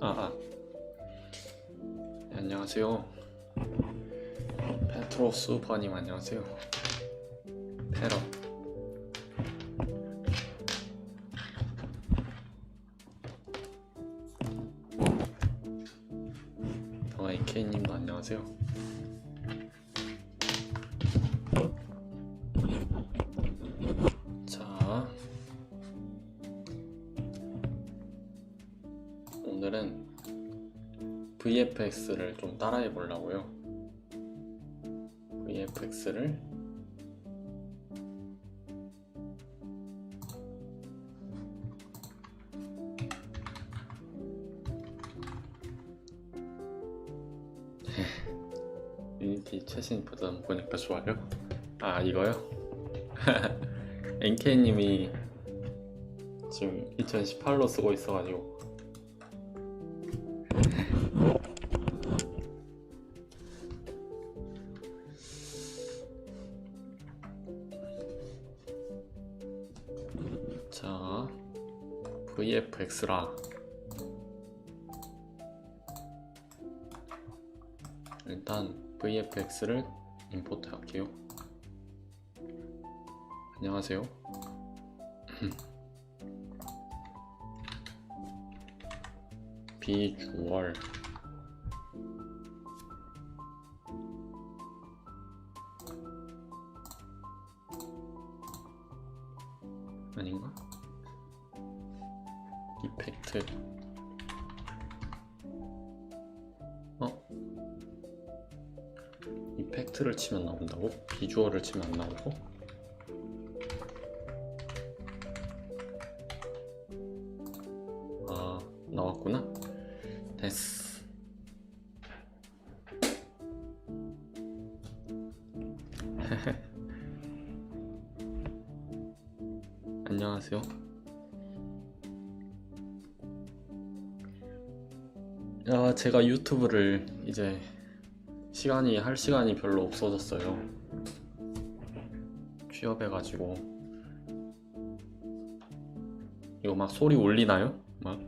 네, 안녕하세요. 페트로스 버님 안녕하세요. 페러. AK님도 안녕하세요. 자, 오늘은 VFX를 좀 따라해 보려고요. VFX를 유니티 최신 버전 보니까 좋아요? 아, 이거요? NK님이 지금 2018로 쓰고 있어가지고 자, VFX라 일단 VFX를 임포트 할게요. 안녕하세요. 비주얼 아닌가? 이펙트 이펙트를 치면 나온다고? 비주얼을 치면 안 나오고? 아, 나왔구나. 됐어. 안녕하세요. 제가 유튜브를 이제 할 시간이 별로 없어졌어요. 취업해가지고. 이거 막 소리 울리나요? 막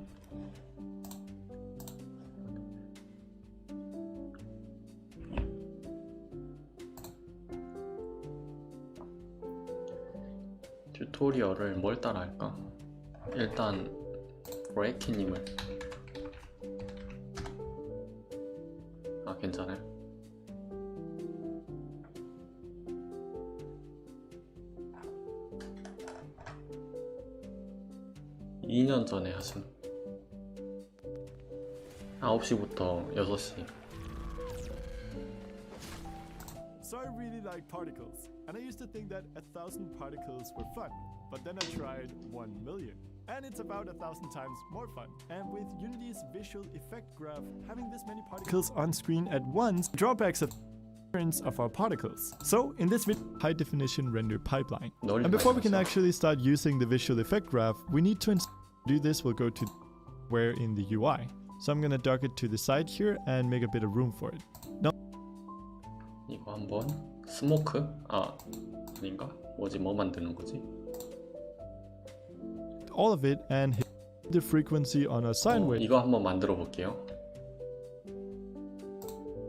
튜토리얼을 뭘 따라 할까? 일단 브레이키님을 괜찮아요? 2년 전에 하신 9시부터 6시. So I really like particles, and I used to think that 1,000 particles were fun, but then I tried 1,000,000, and it's about 1,000 times more fun. And with Unity's visual effect graph, having this many particles on screen at once, drawbacks of our particles. So in this high definition render pipeline. And before we can actually start using the visual effect graph, we need to do this. We'll go to where in the UI. So I'm gonna dock it to the side here and make a bit of room for it. Now 이거 한번 스모크? 아닌가? 뭐 만드는 거지? all of it and hit the frequency on a sine wave. 이거 한번 만들어 볼게요.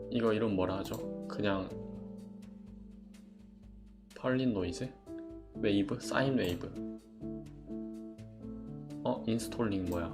이거 이름 뭐라 하죠? 그냥 펄린 노이즈? 웨이브? 사인 웨이브. 인스톨링 뭐야?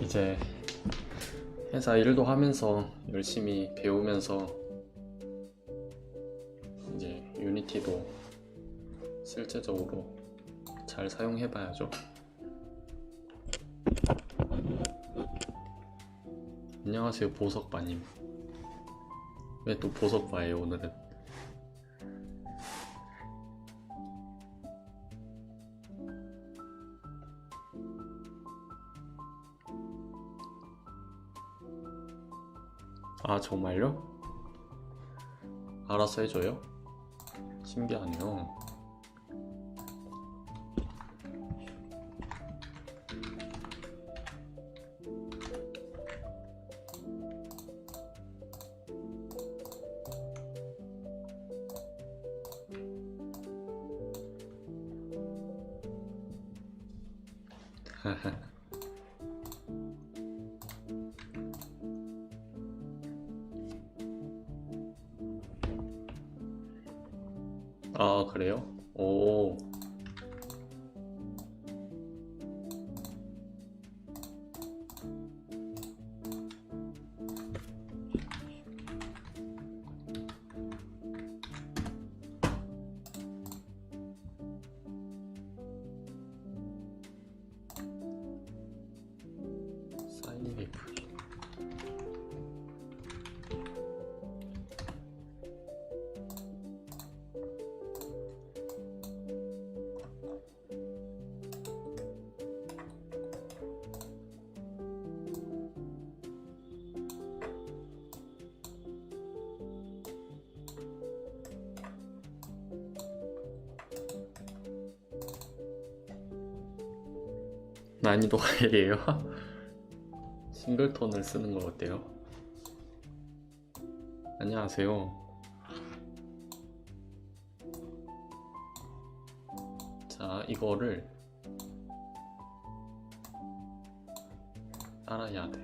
이제 회사 일도 하면서 열심히 배우면서 이제 유니티도 실제적으로 잘 사용해봐야죠. 안녕하세요 보석바님. 왜 또 보석바예요 오늘은? 아 정말요? 알아서 해줘요? 신기하네요. 아 그래요? 오. 사인웨이브. 난이도가 얘기해요? 싱글톤을 쓰는 거 어때요? 안녕하세요. 자, 이거를 따라해야 돼.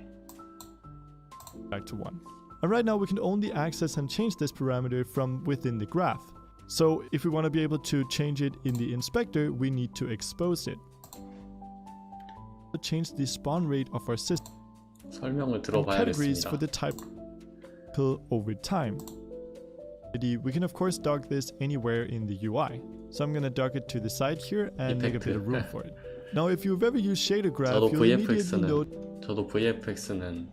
Back to 1. And right now we can only access and change this parameter from within the graph. So if we want to be able to change it in the inspector, we need to expose it. Change the spawn rate of our system 설명을 and categories 들어봐야겠습니다. for the type over time. We can of course dock this anywhere in the UI. So I'm gonna dock it to the side here and make a bit of room for it. Now if you've ever used shader graph, 저도 you'll immediately know VFX는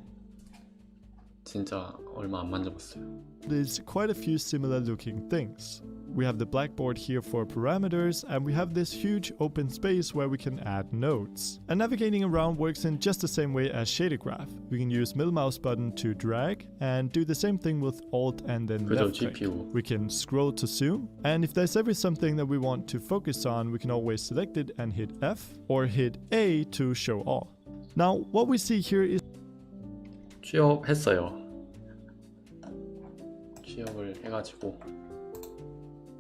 진짜 얼마 안 만져봤어요. there's quite a few similar looking things. We have the blackboard here for parameters, and we have this huge open space where we can add nodes. And navigating around works in just the same way as shader graph. We can use middle mouse button to drag and do the same thing with Alt and then 그죠, left click. GPU. We can scroll to zoom, and if there's ever something that we want to focus on, we can always select it and hit F or hit A to show all. Now what we see here is 취업했어요. 취업을 해가지고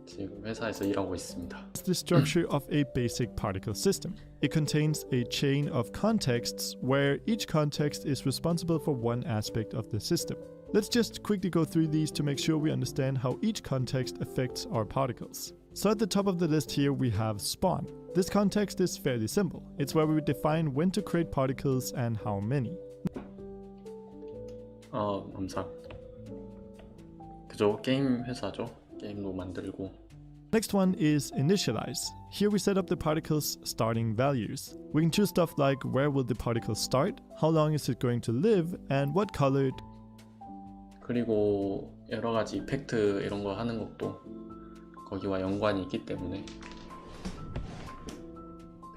지금 회사에서 일하고 있습니다. the structure of a basic particle system. It contains a chain of contexts where each context is responsible for one aspect of the system. Let's just quickly go through these to make sure we understand how each context affects our particles. So at the top of the list here we have spawn. This context is fairly simple. It's where we define when to create particles and how many. 감사. 그죠? 게임 회사죠. 게임도 만들고. Next one is initialize. Here we set up the particle's starting values. We can choose stuff like where will the particle start, how long is it going to live, and what color. 그리고 여러 가지 이펙트 이런 거 하는 것도 거기와 연관이 있기 때문에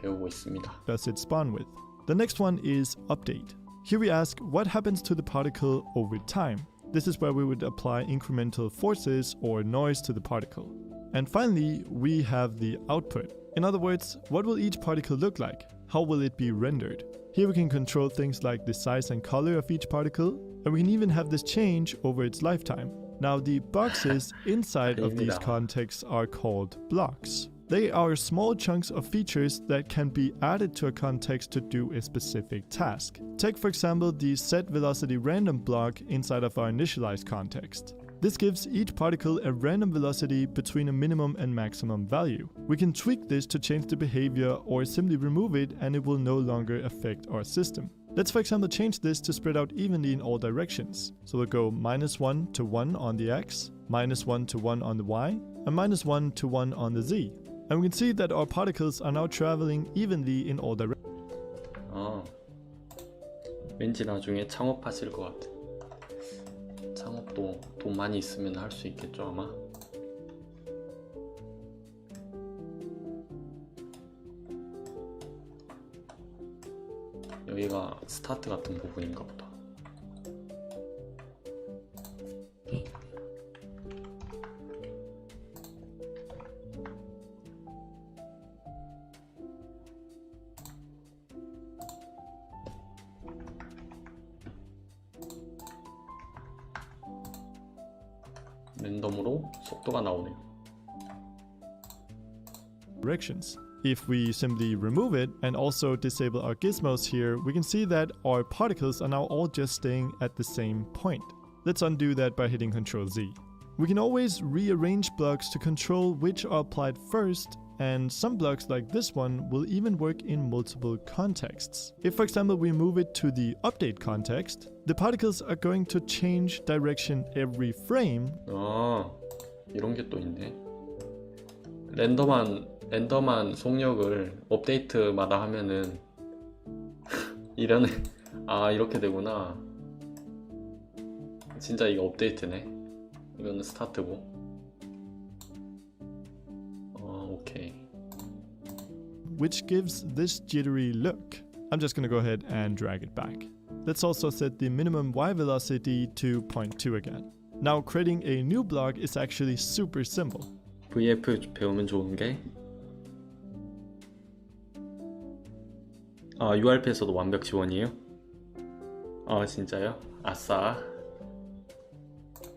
배우고 있습니다. Does it spawn with? The next one is update. Here we ask what happens to the particle over time. This is where we would apply incremental forces or noise to the particle. And finally, we have the output. In other words, what will each particle look like? How will it be rendered? Here we can control things like the size and color of each particle, and we can even have this change over its lifetime. Now the boxes inside of these contexts are called blocks. They are small chunks of features that can be added to a context to do a specific task. Take for example the set velocity random block inside of our initialized context. This gives each particle a random velocity between a minimum and maximum value. We can tweak this to change the behavior or simply remove it and it will no longer affect our system. Let's for example change this to spread out evenly in all directions. So we'll go -1 to 1 on the X, -1 to 1 on the Y, and -1 to 1 on the Z. And we can see that our particles are now traveling evenly in all directions. 왠지 나중에 창업하실 것 같아. 창업도 돈 많이 있으면 할 수 있겠죠 아마. 여기가 스타트 같은 부분인가 보다. 랜덤으로 속도가 나오네요. Directions. If we simply remove it and also disable our gizmos here, we can see that our particles are now all just staying at the same point. Let's undo that by hitting Ctrl Z. We can always rearrange blocks to control which are applied first, and some blocks like this one will even work in multiple contexts. If for example we move it to the update context, the particles are going to change direction every frame. 아, 이런 게 또 있네. 랜덤한 속력을 업데이트마다 하면은 이러네. 아, 이렇게 되구나. 진짜 이거 업데이트네. 이거는 스타트고. 오케이. Which gives this jittery look. I'm just gonna go ahead and drag it back. Let's also set the minimum Y velocity to 0.2 again. Now creating a new block is actually super simple. VF 배우면 좋은 게 URP에서도 완벽 지원이에요? 진짜요? 아싸.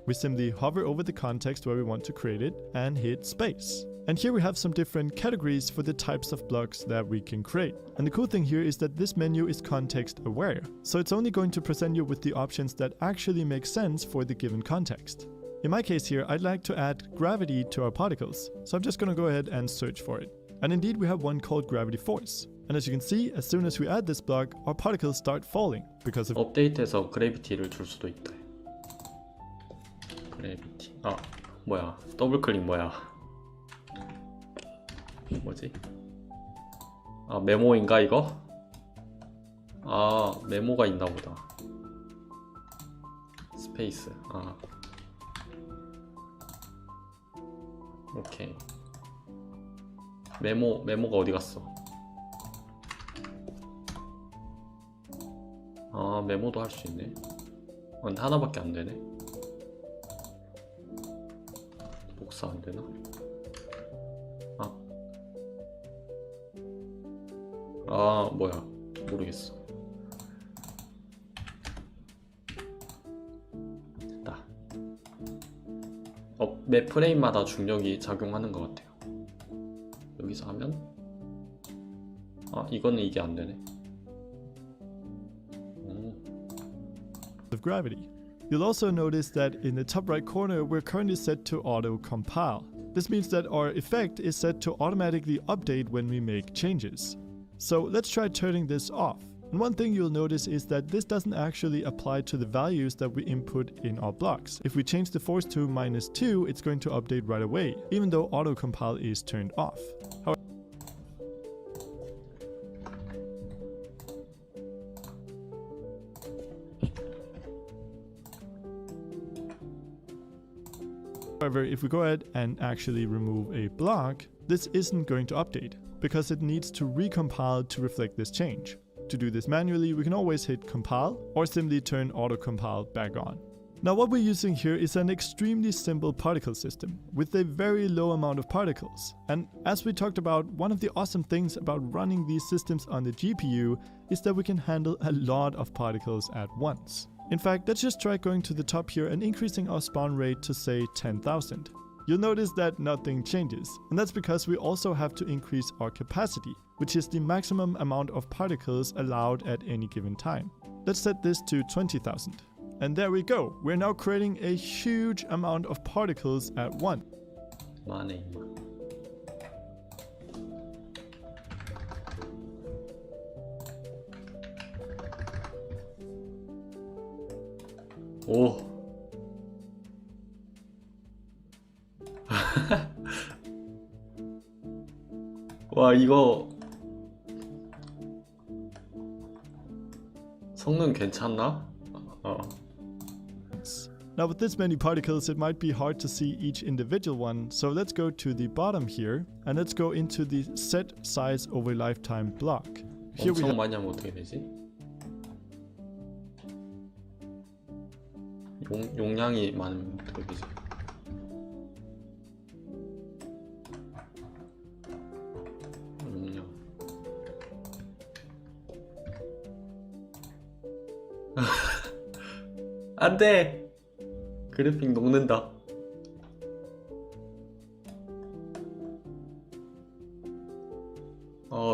We simply hover over the context where we want to create it and hit space. And here we have some different categories for the types of blocks that we can create. And the cool thing here is that this menu is context aware. So it's only going to present you with the options that actually make sense for the given context. In my case here, I'd like to add gravity to our particles. So I'm just going to go ahead and search for it. And indeed we have one called gravity force. And as you can see, as soon as we add this block, our particles start falling because of 업데이트해서 그래비티를 줄 수도 있다. 그래비티. 뭐야? 더블 클릭 뭐야? 뭐지? 메모인가 이거? 메모가 있나 보다. 스페이스. 오케이. 메모가 어디 갔어? 메모도 할 수 있네. 근데 하나밖에 안 되네. 복사 안 되나? 뭐야? 모르겠어. 됐다. 매 프레임마다 중력이 작용하는 것 같아요. 여기서 하면 이거는 이게 안 되네. of gravity. You'll also notice that in the top right corner we're currently set to auto compile. This means that our effect is set to automatically update when we make changes. So let's try turning this off. And one thing you'll notice is that this doesn't actually apply to the values that we input in our blocks. If we change the force to -2, it's going to update right away, even though auto compile is turned off. However, if we go ahead and actually remove a block, this isn't going to update because it needs to recompile to reflect this change. To do this manually, we can always hit compile or simply turn auto compile back on. Now what we're using here is an extremely simple particle system with a very low amount of particles. And as we talked about, one of the awesome things about running these systems on the GPU is that we can handle a lot of particles at once. In fact, let's just try going to the top here and increasing our spawn rate to say 10,000. You'll notice that nothing changes, and that's because we also have to increase our capacity, which is the maximum amount of particles allowed at any given time. Let's set this to 20,000. And there we go, we're now creating a huge amount of particles at once. 많네. 오. 와, 이거 성능 괜찮나? Now with this many particles, it might be hard to see each individual one, so let's go to the bottom here, and let's go into the set size over lifetime block. Here we 엄청 have 많이 하면 어떻게 되지? 용량이 많으면 어떻게 되지? 용량 안돼! 그래픽 녹는다.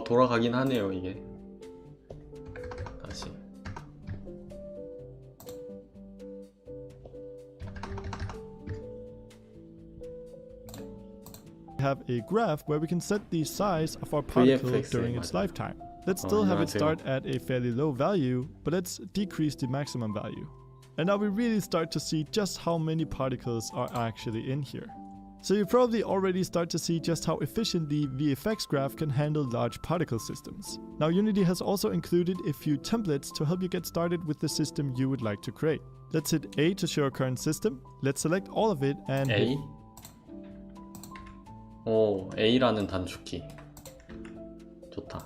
돌아가긴 하네요 이게. 다시 have a graph where we can set the size of our particle during its lifetime. Let's still have it start at a fairly low value, but let's decrease the maximum value. And now we really start to see just how many particles are actually in here. So you probably already start to see just how efficient the VFX graph can handle large particle systems. Now Unity has also included a few templates to help you get started with the system you would like to create. Let's hit A to show our current system. Let's select all of it and A? 오, A라는 단축키 좋다.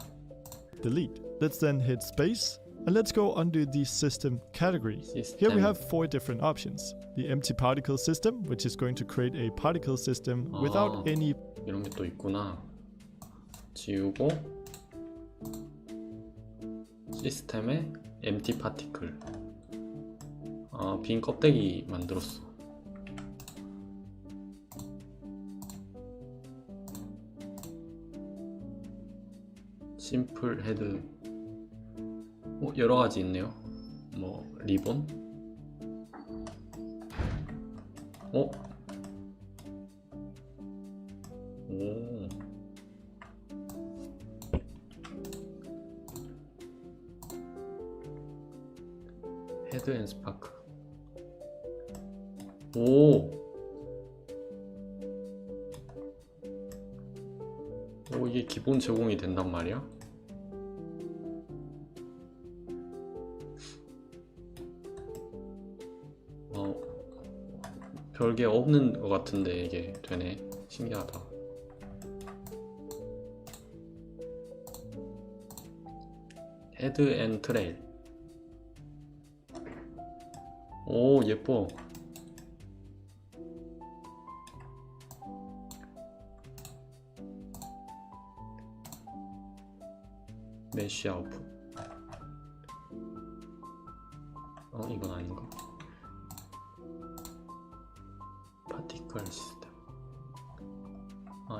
delete. Let's then hit space and let's go under the system category. Here we have 4 different options. The empty particle system, which is going to create a particle system without any. 이런 게 또 있구나. 지우고 시스템에 empty particle. 빈 껍데기 만들었어. 심플 헤드. 여러 가지 있네요. 뭐 리본? 오. 헤드 앤 스파크. 오, 이게 기본 제공이 된단 말이야? 별게 없는 것 같은데 이게 되네. 신기하다. 헤드 앤 트레일. 오, 예뻐. 메쉬 아웃풋. 이건 아닌가? 파티클 시스템.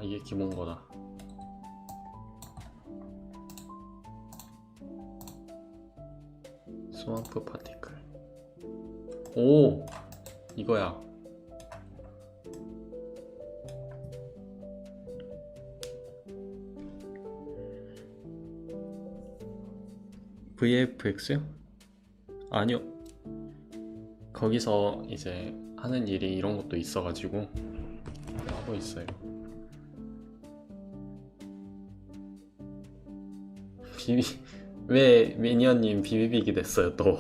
이게 기본 거다. 스왑프 파티클. 오, 이거야. VFX요? 아니요. 거기서 이제 하는 일이 이런 것도 있어가지고 하고 있어요. 왜 미니언님 비비빅이 됐어요 또?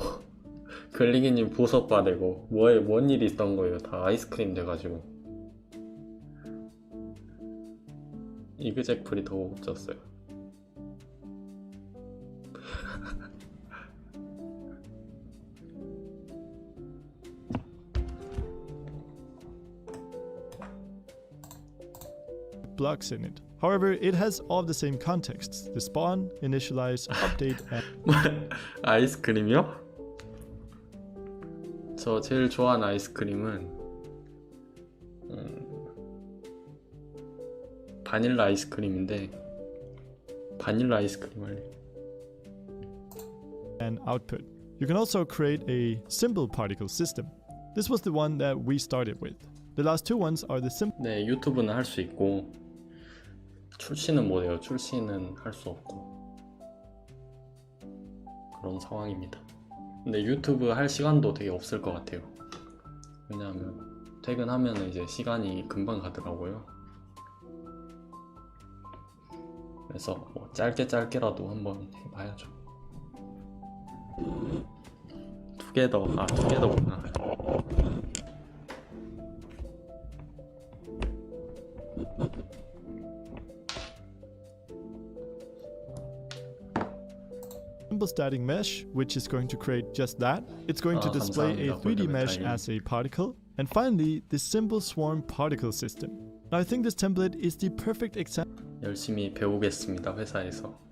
글리기님 보석 받고 뭔 일이 있던 거예요? 다 아이스크림 돼가지고. 이그젝플이 더 웃겼어요. blocks in it. However, it has all the same contexts: the spawn, initialize, update, and 아이스크림이요? 저 제일 좋아하는 아이스크림은 바닐라 아이스크림인데 바닐라 아이스크림 할래. and output. You can also create a simple particle system. This was the one that we started with. The last two ones are the simple. 네, 유튜브는 할 수 있고 출시는 못해요. 출시는 할 수 없고 그런 상황입니다. 근데 유튜브 할 시간도 되게 없을 것 같아요. 왜냐하면 퇴근하면 이제 시간이 금방 가더라고요. 그래서 뭐 짧게라도 한번 해봐야죠. together. 아, together구나. Simple static mesh, which is going to create just that. It's going to display a 3D mesh as a particle. And finally, the simple swarm particle system. Now I think this template is the perfect example 열심히 배우겠습니다, 회사에서.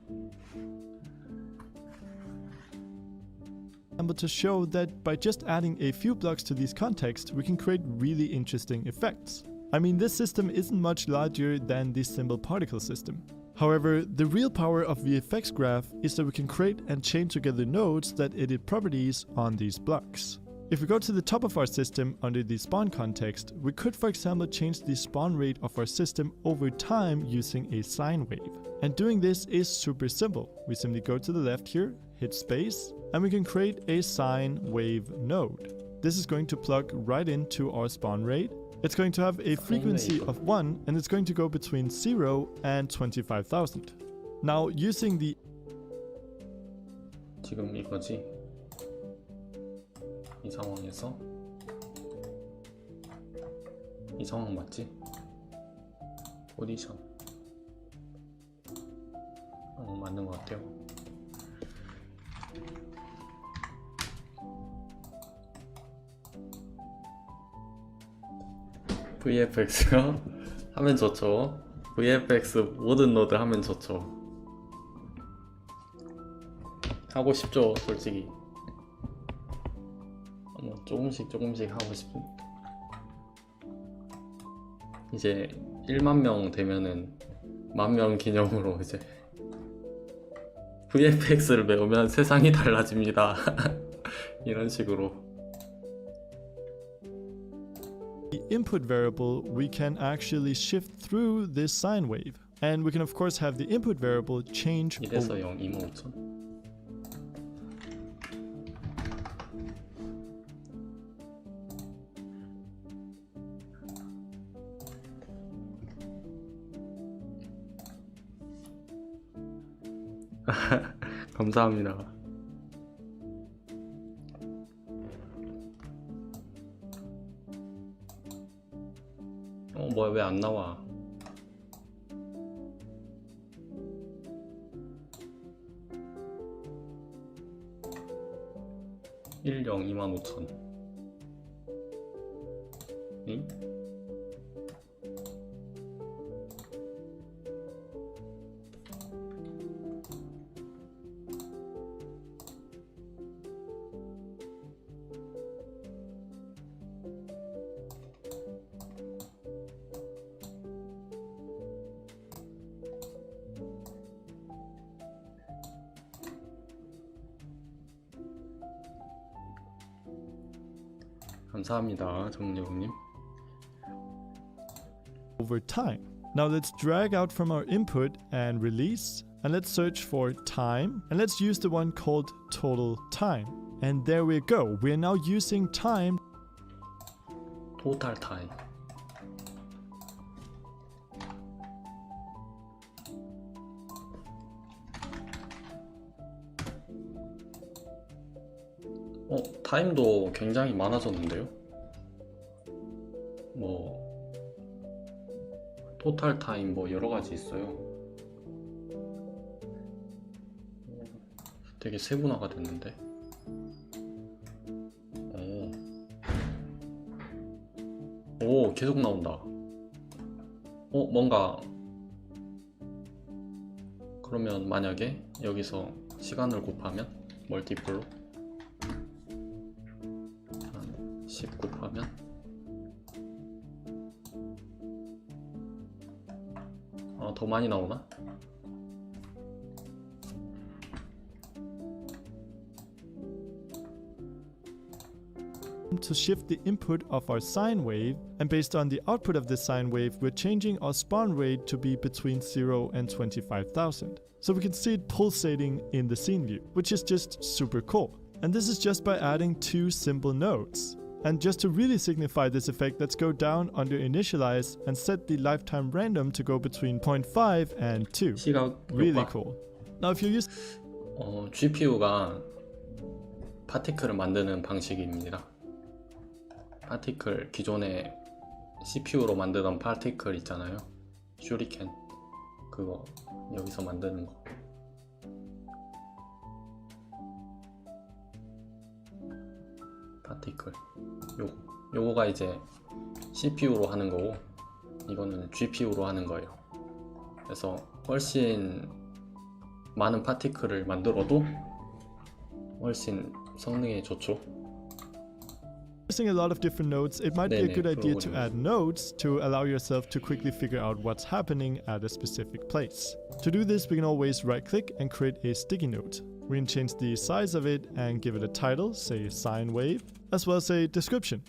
to show that by just adding a few blocks to these contexts, we can create really interesting effects. I mean, this system isn't much larger than the simple particle system. However, the real power of VFX Graph is that we can create and chain together nodes that edit properties on these blocks. If we go to the top of our system under the spawn context, we could for example change the spawn rate of our system over time using a sine wave. And doing this is super simple. We simply go to the left here, hit space, and we can create a sine wave node. This is going to plug right into our spawn rate. It's going to have a frequency of 1 and it's going to go between 0 and 25,000. Now using the 지금 이거지. 이 상황에서 이 상황 맞지? 포지션 맞는 것 같아요. VFX가 하면 좋죠. VFX 모든 노드 하면 좋죠. 하고 싶죠, 솔직히. 조금씩 하고 싶은. 이제 1만 명 되면은 10,000명 기념으로 이제 VFX를 배우면 세상이 달라집니다. 이런 식으로. The input variable, we can actually shift through this sine wave. And we can of course have the input variable change. 1에서 0, 25,000. 감사합니다. 뭐야, 왜 안 나와? (10) 25,000. 응? 감사합니다, 정재욱님. Over time. Now let's drag out from our input and release, and let's search for time, and let's use the one called total time. And there we go. We are now using time. Total time. 타임도 굉장히 많아졌는데요? 토탈 타임 여러 가지 있어요. 되게 세분화가 됐는데. 오, 계속 나온다. 뭔가. 그러면 만약에 여기서 시간을 곱하면 멀티플로 10 곱하면 더 많이 나오나? To shift the input of our sine wave, and based on the output of the sine wave, we're changing our spawn rate to be between 0 and 25,000. So we can see it pulsating in the scene view, which is just super cool. And this is just by adding two simple nodes. And just to really signify this effect, let's go down under initialize and set the lifetime random to go between 0.5 and 2. Really cool. Now if you use GPU가 파티클을 만드는 방식입니다. 파티클, 기존에 CPU로 만드던 파티클 있잖아요. 슈리켄, 그거 여기서 만드는 거. 파티클, 요거가 이제 CPU로 하는 거고, 이거는 GPU로 하는 거예요. 그래서 훨씬 많은 파티클을 만들어도 훨씬 성능이 좋죠. Using a lot of different nodes, it might be a 네네, good idea to 그러거든요. add nodes to allow yourself to quickly figure out what's happening at a specific place. To do this, we can always right-click and create a sticky node. We can change the size of it and give it a title, say sine wave, as well as a description.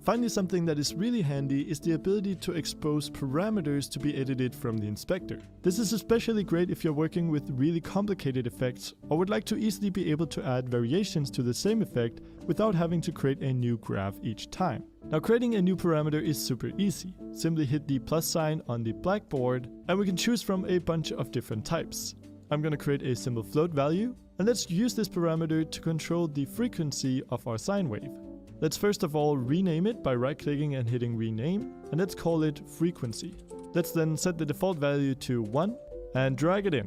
Finally, something that is really handy is the ability to expose parameters to be edited from the inspector. This is especially great if you're working with really complicated effects or would like to easily be able to add variations to the same effect without having to create a new graph each time. Now, creating a new parameter is super easy. Simply hit the plus sign on the blackboard and we can choose from a bunch of different types. I'm going to create a simple float value, and let's use this parameter to control the frequency of our sine wave. Let's first of all rename it by right-clicking and hitting rename, and let's call it frequency. Let's then set the default value to 1 and drag it in.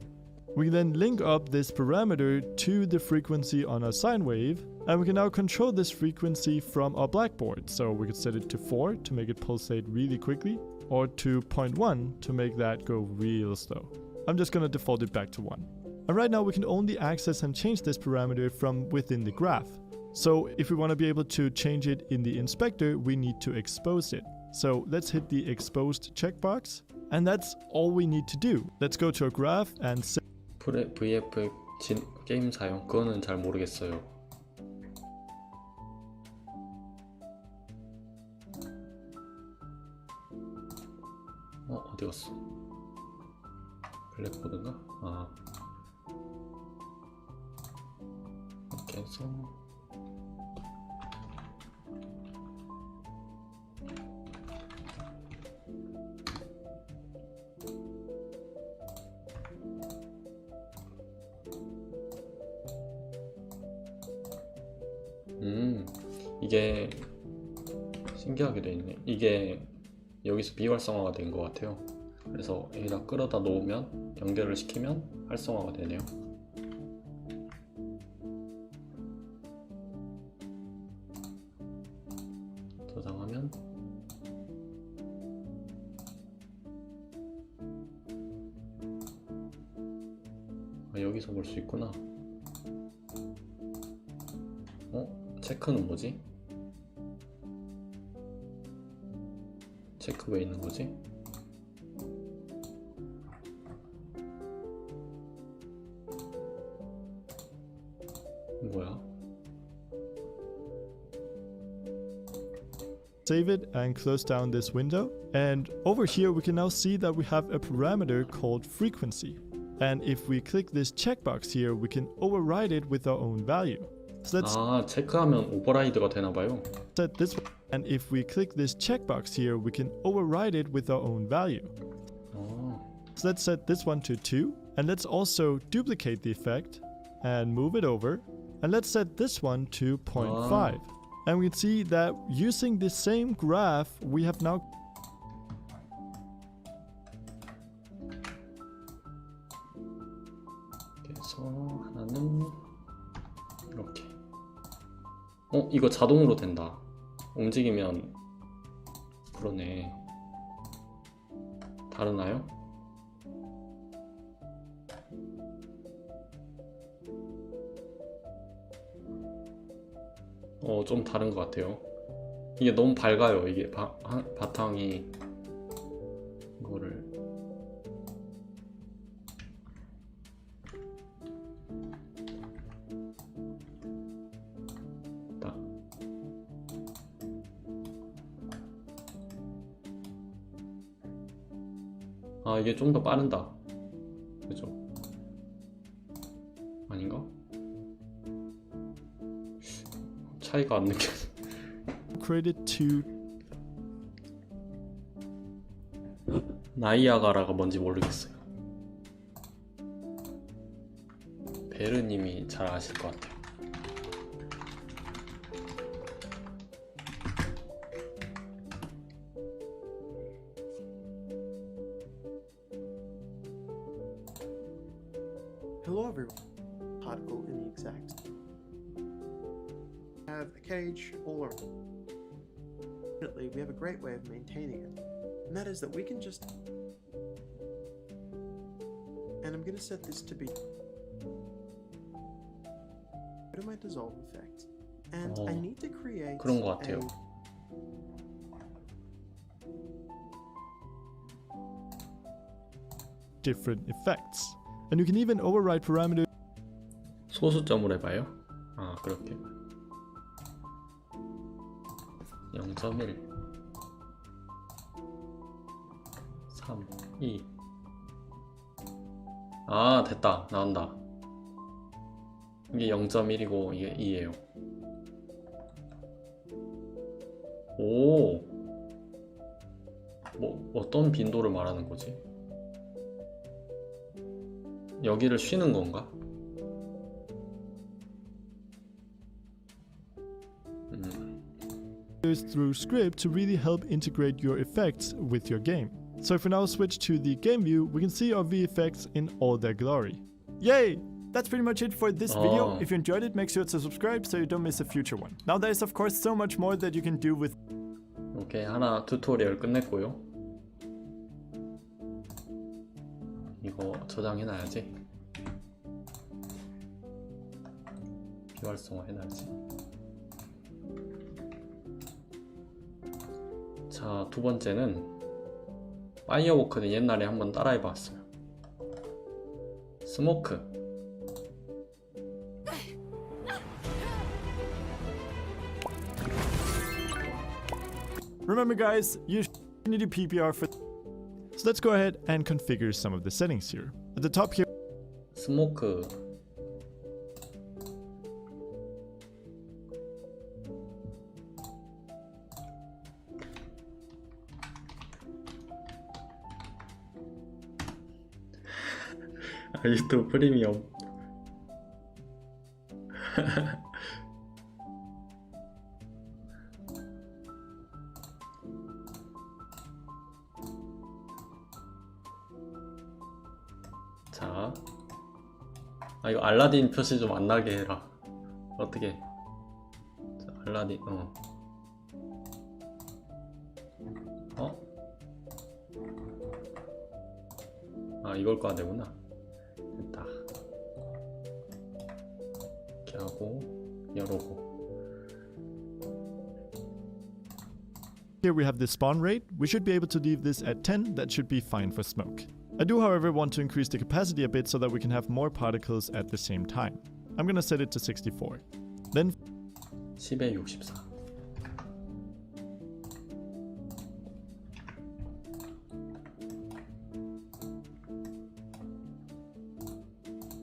We then link up this parameter to the frequency on our sine wave, and we can now control this frequency from our blackboard. So we could set it to 4 to make it pulsate really quickly, or to 0.1 to make that go real slow. I'm just going to default it back to 1. And right now we can only access and change this parameter from within the graph. So if we want to be able to change it in the inspector, we need to expose it. So let's hit the exposed checkbox, and that's all we need to do. Let's go to our graph and say VF 게임 사용, 그거는 잘 모르겠어요. 어디 갔어? 블랙보드인가? 이렇게 해서 이게 신기하게 돼 있네. 이게 여기서 비활성화가 된 것 같아요. 그래서 여기다 끌어다 놓으면, 연결을 시키면 활성화가 되네요. 저장하면 여기서 볼 수 있구나. 체크는 뭐지? 체크 왜 있는 거지? 뭐야? save it and close down this window. And over here we can now see that we have a parameter called frequency. And if we click this checkbox here, we can override it with our own value. So let's 체크하면 오버라이드가 되나봐요. set this one. And if we click this checkbox here, we can override it with our own value. So let's set this one to 2. And let's also duplicate the effect and move it over. And let's set this one to 0.5. And we can see that using the same graph, we have now 그래서 하나는 이렇게. 이거 자동으로 된다. 움직이면. 그러네. 다르나요? 좀 다른 것 같아요. 이게 너무 밝아요. 이게 바탕이 이거를 딱 이게 좀 더 빠른다. 그죠? 아닌가? 차이가 안 느껴져. created to 나이아가라가 뭔지 모르겠어요. 베르님이 잘 아실 것 같아요. Hello everyone. Particle in the exact. Have a cage all around. Fortunately, we have a great way of maintaining it, and that is that we can just. And I'm going to set this to be. Go to my dissolve effect, and I need to create 그런 것 같아요. different effects. And you can even override parameters. 소수점으로 해봐요. 아, 그렇게. 0.1 3 2 아, 됐다. 나온다. 이게 0.1이고 이게 2예요. 오, 뭐 어떤 빈도를 말하는 거지? 여기를 쉬는 건가? Through script to really help integrate your effects with your game. So if we now switch to the game view, we can see our VFX in all their glory. Yay! That's pretty much it for this video. If you enjoyed it, make sure to subscribe so you don't miss a future one. Now there's of course so much more that you can do with. 오케이, 하나 튜토리얼 끝냈고요. 이거 저장해놔야지. 비활성화 해놔야지. 자, 두 번째는 파이어워크는 옛날에 한번 따라해봤어요. 스모크. Remember guys, you need a PBR for. So let's go ahead and configure some of the settings here. At the top here. 스모크. 유튜브 프리미엄. 자, 아, 이거 알라딘 표시 좀 안 나게 해라. 어떻게? 자, 알라딘, 아, 이걸 꺼야 되구나. 됐다. 이렇게 하고 열어고. Here we have the spawn rate. We should be able to leave this at 10. That should be fine for smoke. I do, however, want to increase the capacity a bit so that we can have more particles at the same time. I'm gonna set it to 64. Then 10에 64.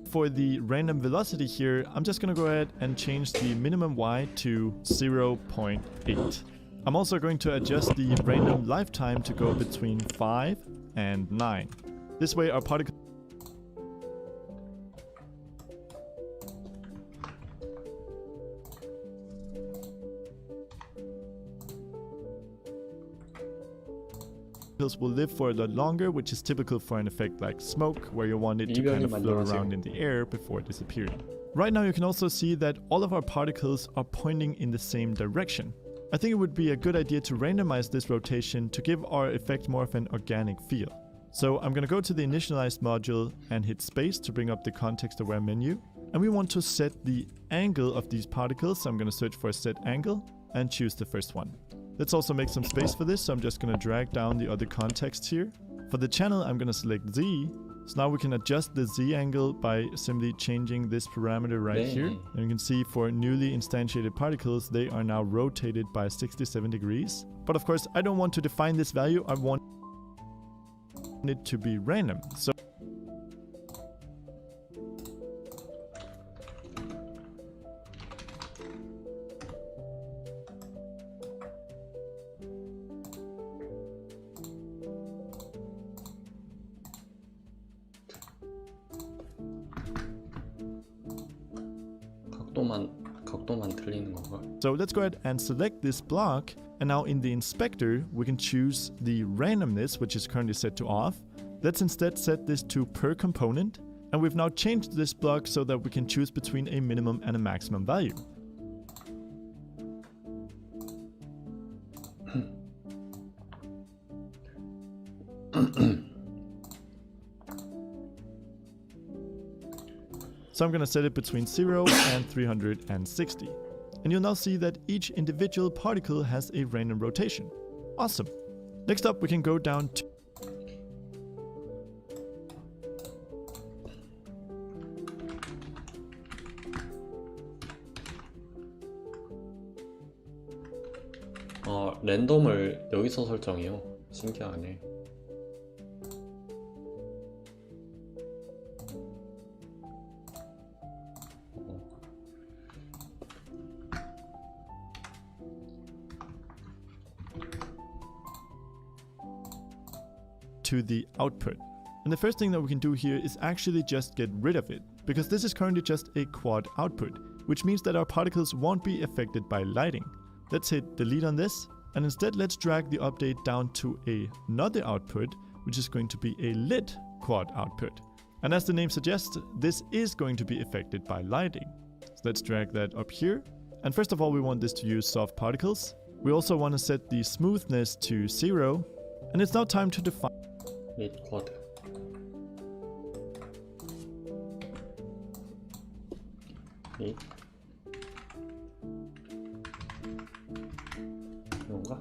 for the random velocity here, I'm just gonna go ahead and change the minimum y to 0.8. I'm also going to adjust the random lifetime to go between 5 and 9. This way our particles will live for a lot longer, which is typical for an effect like smoke, where you want it to kind of float around in the air before disappearing. Right now you can also see that all of our particles are pointing in the same direction. I think it would be a good idea to randomize this rotation to give our effect more of an organic feel. So I'm going to go to the initialize module and hit space to bring up the context aware menu. And we want to set the angle of these particles. So I'm going to search for a set angle and choose the first one. Let's also make some space for this, so I'm just going to drag down the other contexts here. For the channel, I'm going to select Z. So now we can adjust the Z angle by simply changing this parameter right here. And you can see for newly instantiated particles, they are now rotated by 67 degrees. But of course, I don't want to define this value. I want it to be random. So 각도만 틀리는 건가? So let's go ahead and select this block, and now in the inspector we can choose the randomness, which is currently set to off. Let's instead set this to per component. And we've now changed this block so that we can choose between a minimum and a maximum value. So I'm going to set it between 0 and 360. And you'll now see that each individual particle has a random rotation. Awesome. Next up, we can go down to 랜덤을 여기서 설정해요. 신기하네. to the output. And the first thing that we can do here is actually just get rid of it, because this is currently just a quad output, which means that our particles won't be affected by lighting. Let's hit delete on this, and instead let's drag the update down to another output, which is going to be a lit quad output. And as the name suggests, this is going to be affected by lighting. So let's drag that up here. And first of all, we want this to use soft particles. We also want to set the smoothness to 0. And it's now time to define lit quad. lit. 이건가?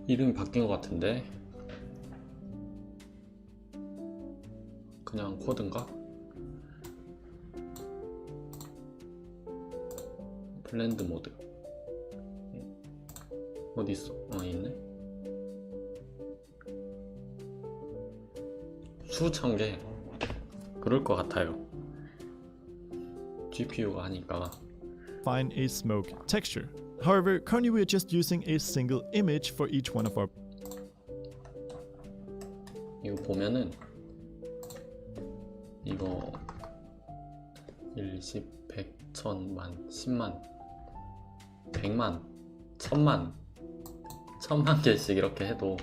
이름이 바뀐 것 같은데 그냥 코드인가? 블렌드 모드 어디 있어? 있네. 수천 개 그럴 것 같아요. GPU가 하니까. Find a smoke texture. However, currently we are just using a single image for each one of our. 이거 보면은 이거 1, 10, 100, 1000만, 10만, 100만, 1000만, 1000만 개씩 이렇게 해도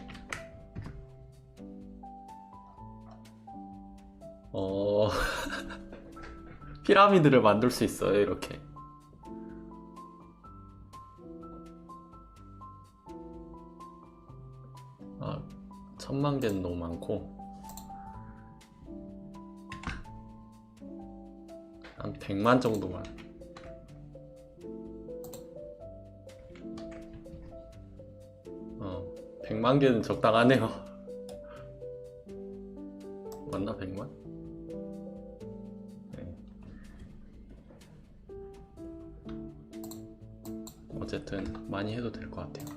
피라미드를 만들 수 있어요. 이렇게. 아, 1000만 개는 너무 많고 한 100만 정도만. 100만 개는 적당하네요. 맞나 100만? 네. 어쨌든 많이 해도 될 것 같아요.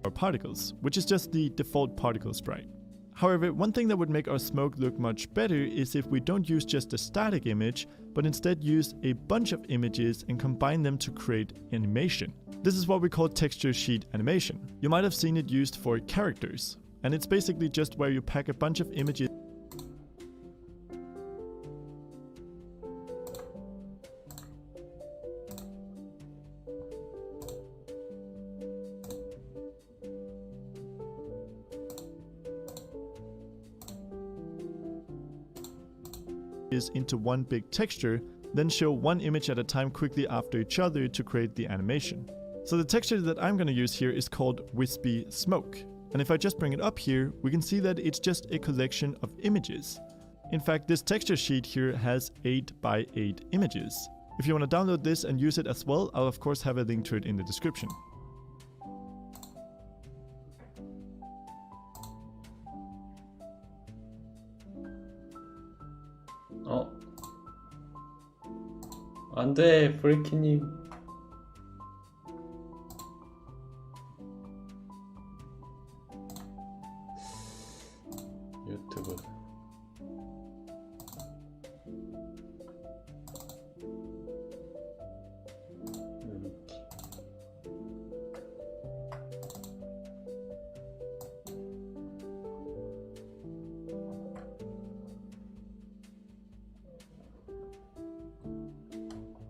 Our particles, which is just the default particle sprite. However, one thing that would make our smoke look much better is if we don't use just a static image, but instead use a bunch of images and combine them to create animation. This is what we call texture sheet animation. You might have seen it used for characters, and it's basically just where you pack a bunch of images into one big texture, then show one image at a time quickly after each other to create the animation. So the texture that I'm going to use here is called Wispy Smoke. And if I just bring it up here, we can see that it's just a collection of images. In fact, this texture sheet here has 8 by 8 images. If you want to download this and use it as well, I'll of course have a link to it in the description. 안돼 브레이키님. 유튜브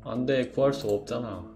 안 돼, 구할 수가 없잖아.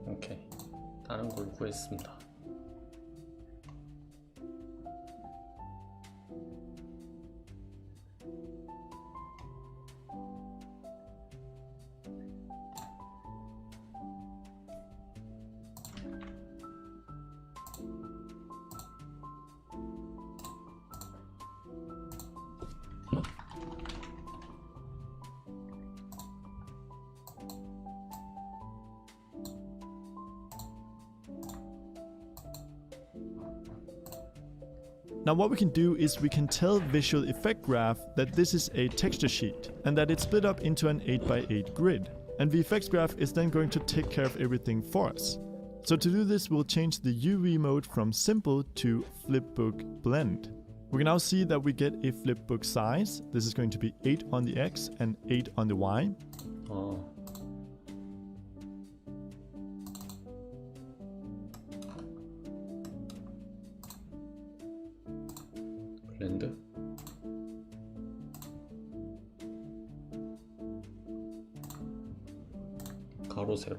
오케이, 다른 걸 구했습니다. Now what we can do is we can tell Visual Effect Graph that this is a texture sheet and that it's split up into an 8x8 grid. And the effects graph is then going to take care of everything for us. So to do this, we'll change the UV mode from simple to flipbook blend. We can now see that we get a flipbook size. This is going to be 8 on the X and 8 on the Y. 블렌드? 가로 세로.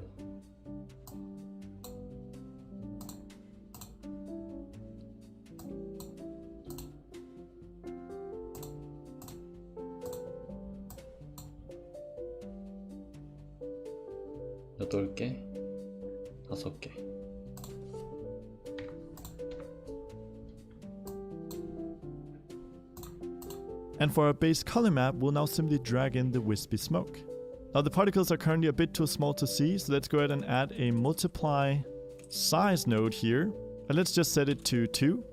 여덟 개, 5개. And for our base color map, we'll now simply drag in the wispy smoke. Now the particles are currently a bit too small to see, so let's go ahead and add a multiply size node here. And let's just set it to 2.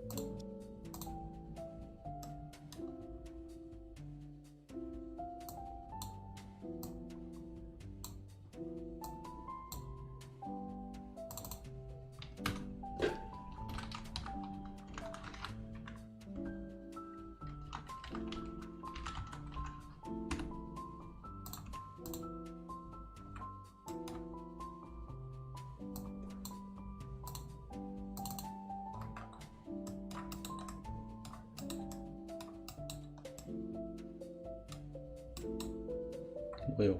왜요?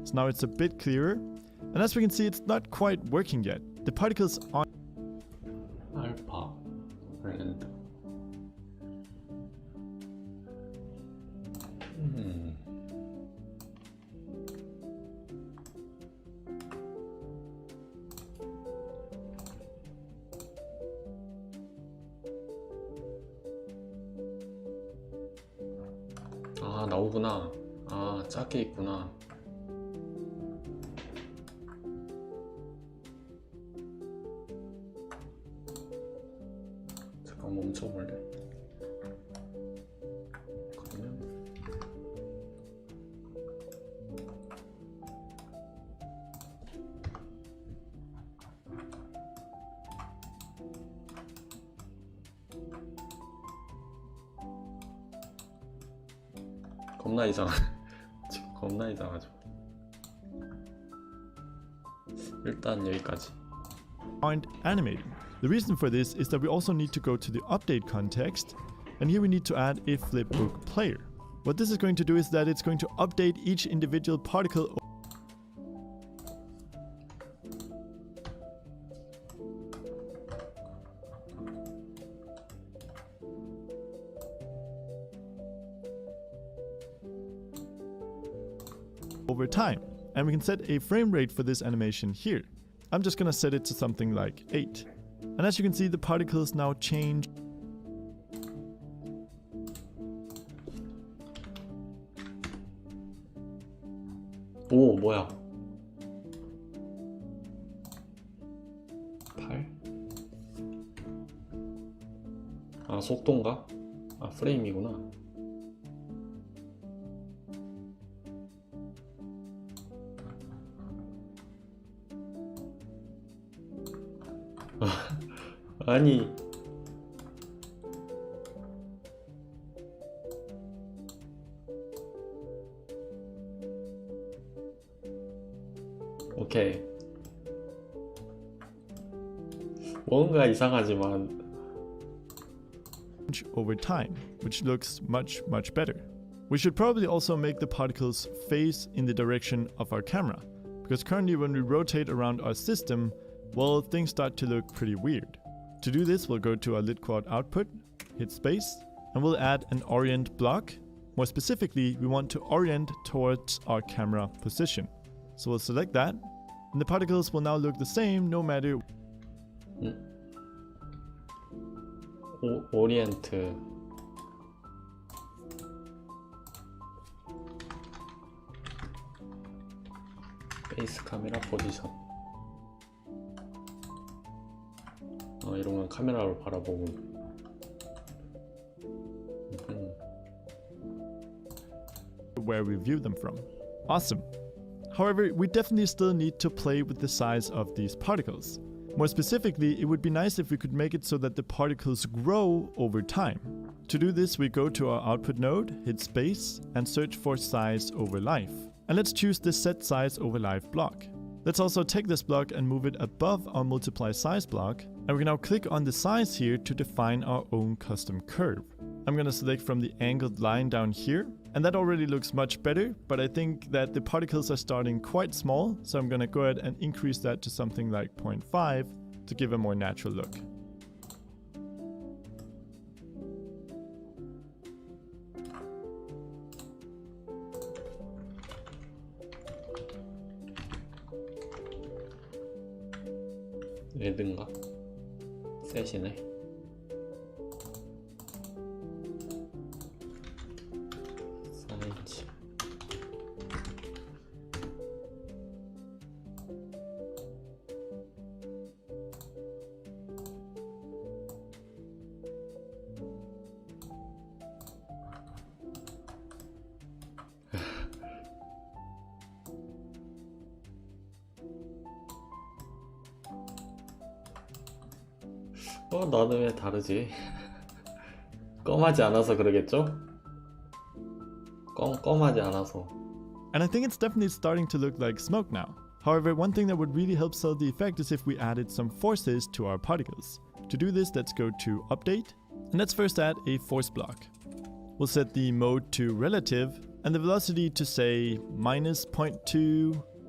So now it's a bit clearer. And as we can see, it's not quite working yet. The particles aren't 알파 랜드. 아, 나오구나. 아, 작게 있구나. 잠깐 멈춰볼래? 그러면 겁나 이상하. 지금 겁나 이상하죠. 일단 여기까지. aren't animating. The reason for this is that we also need to go to the update context, and here we need to add a flipbook player. What this is going to do is that it's going to update each individual particle over time. And we can set a frame rate for this animation here. I'm just gonna set it to something like 8. And as you can see, the particles now change. 오, 뭐야? 8? 아, 속도인가? 아, 프레임이구나. 아니, 오케이. 뭔가 이상하지만 over time, which looks much better. We should probably also make the particles face in the direction of our camera, because currently when we rotate around our system, well, things start to look pretty weird. To do this, we'll go to our lit quad output, hit space, and we'll add an orient block. More specifically, we want to orient towards our camera position. So we'll select that, and the particles will now look the same no matter. 오리엔트. 베이스 카메라 포지션. 이런 건 카메라로 바라보고. Where we view them from. Awesome. However, we definitely still need to play with the size of these particles. More specifically, it would be nice if we could make it so that the particles grow over time. To do this, we go to our output node, hit space, and search for size over life. And let's choose the set size over life block. Let's also take this block and move it above our multiply size block, and we can now click on the size here to define our own custom curve. I'm going to select from the angled line down here, and that already looks much better, but I think that the particles are starting quite small, so I'm going to go ahead and increase that to something like 0.5 to give a more natural look. 레드인가? 셋이네. 사인치. 나는 왜 다르지? 껌하지 않아서 그러겠죠? 껌하지 않아서. And I think it's definitely starting to look like smoke now. However, one thing that would really help sell the effect is if we added some forces to our particles. To do this, let's go to update, and let's first add a force block. We'll set the mode to relative, and the velocity to say minus 0.2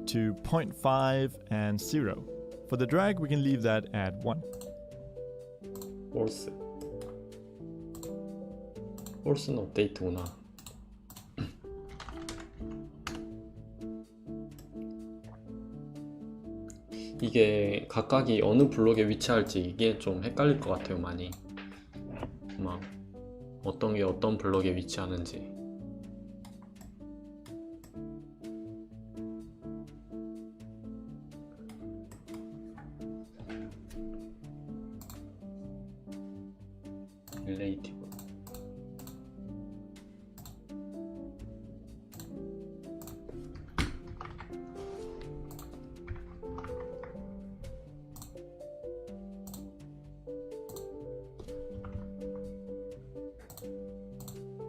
to 0.5 and 0. For the drag, we can leave that at 1. 홀스. 홀스는 업데이트구나. 이게 각각이 어느 블록에 위치할지 이게 좀 헷갈릴 것 같아요. 많이 막 어떤 게 어떤 블록에 위치하는지. 릴레이티브.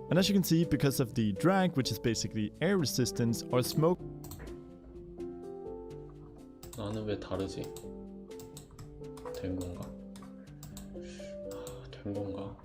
And as you can see, because of the drag, which is basically air resistance, or smoke 나는 왜 다르지? 된 건가? 된 건가?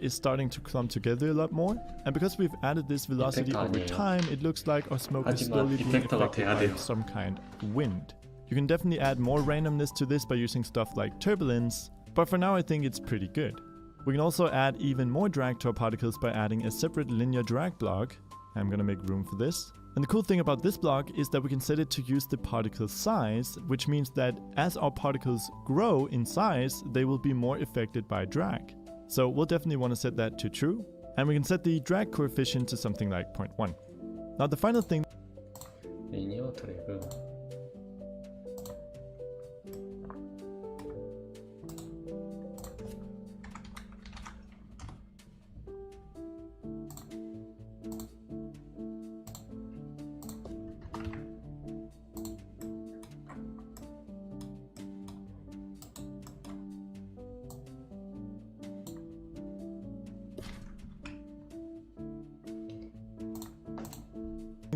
is starting to clump together a lot more, and because we've added this velocity 이펙트 over 아니에요. time, it looks like our smoke is 하지만 slowly being 이펙터가 affected 돼야 by 돼요. some kind of wind. You can definitely add more randomness to this by using stuff like turbulence, but for now I think it's pretty good. We can also add even more drag to our particles by adding a separate linear drag block. I'm gonna make room for this. And the cool thing about this block is that we can set it to use the particle size, which means that as our particles grow in size, they will be more affected by drag. So we'll definitely want to set that to true, and we can set the drag coefficient to something like 0.1. Now the final thing 리니어 드래그.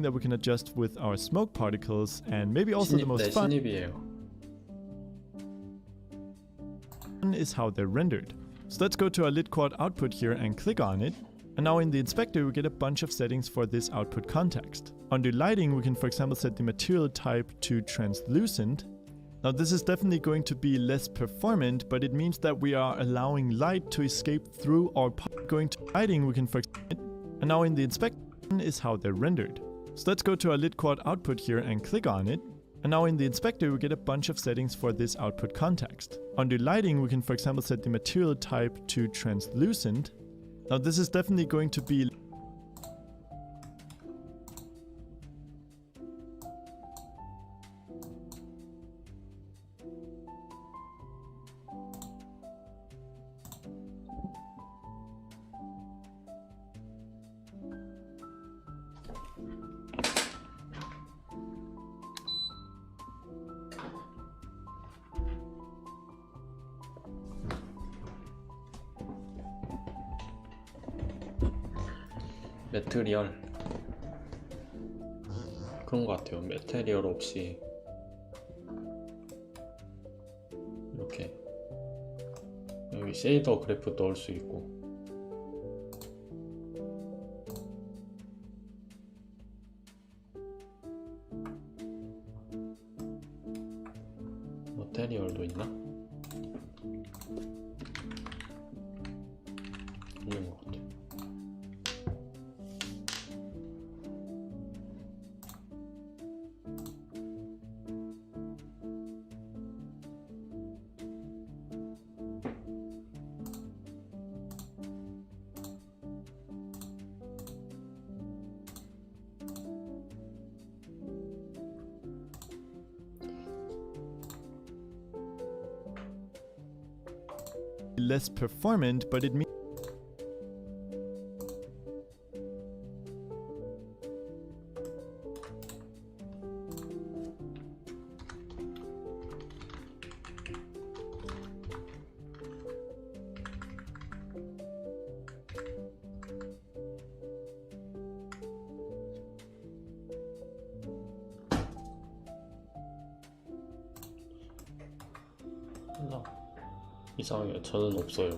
that we can adjust with our smoke particles, and maybe also the most fun 신입이에요. is how they're rendered. So let's go to our lit quad output here and click on it. And now in the inspector we get a bunch of settings for this output context. Under lighting we can for example set the material type to translucent. Now this is definitely going to be less performant, but it means that we are allowing light to escape through our going to lighting we can for example. And now in the inspector is how they're rendered. So let's go to our lit quad output here and click on it. And now in the inspector we get a bunch of settings for this output context. Under lighting we can for example set the material type to translucent. Now this is definitely going to be 매트리얼 그런 것 같아요. 매트리얼 없이 이렇게 여기 쉐이더 그래프 넣을 수 있고 매트리얼도 있나? 있는 것 같아요. less performant, but it means 이상해요. 저는 없어요.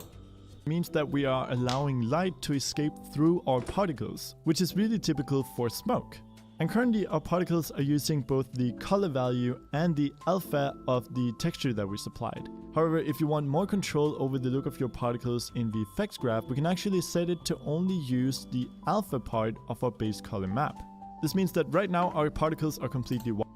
means that we are allowing light to escape through our particles, which is really typical for smoke. And currently our particles are using both the color value and the alpha of the texture that we supplied. However, if you want more control over the look of your particles in the effects graph, we can actually set it to only use the alpha part of our base color map. This means that right now our particles are completely white.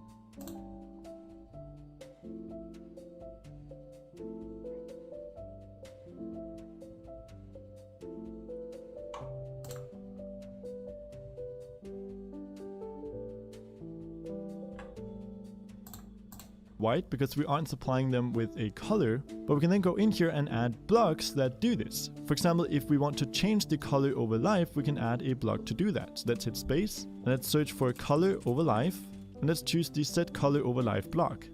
White because we aren't supplying them with a color, but we can then go in here and add blocks that do this. For example, if we want to change the color over life, we can add a block to do that. So let's hit space and let's search for color over life and let's choose the set color over life block.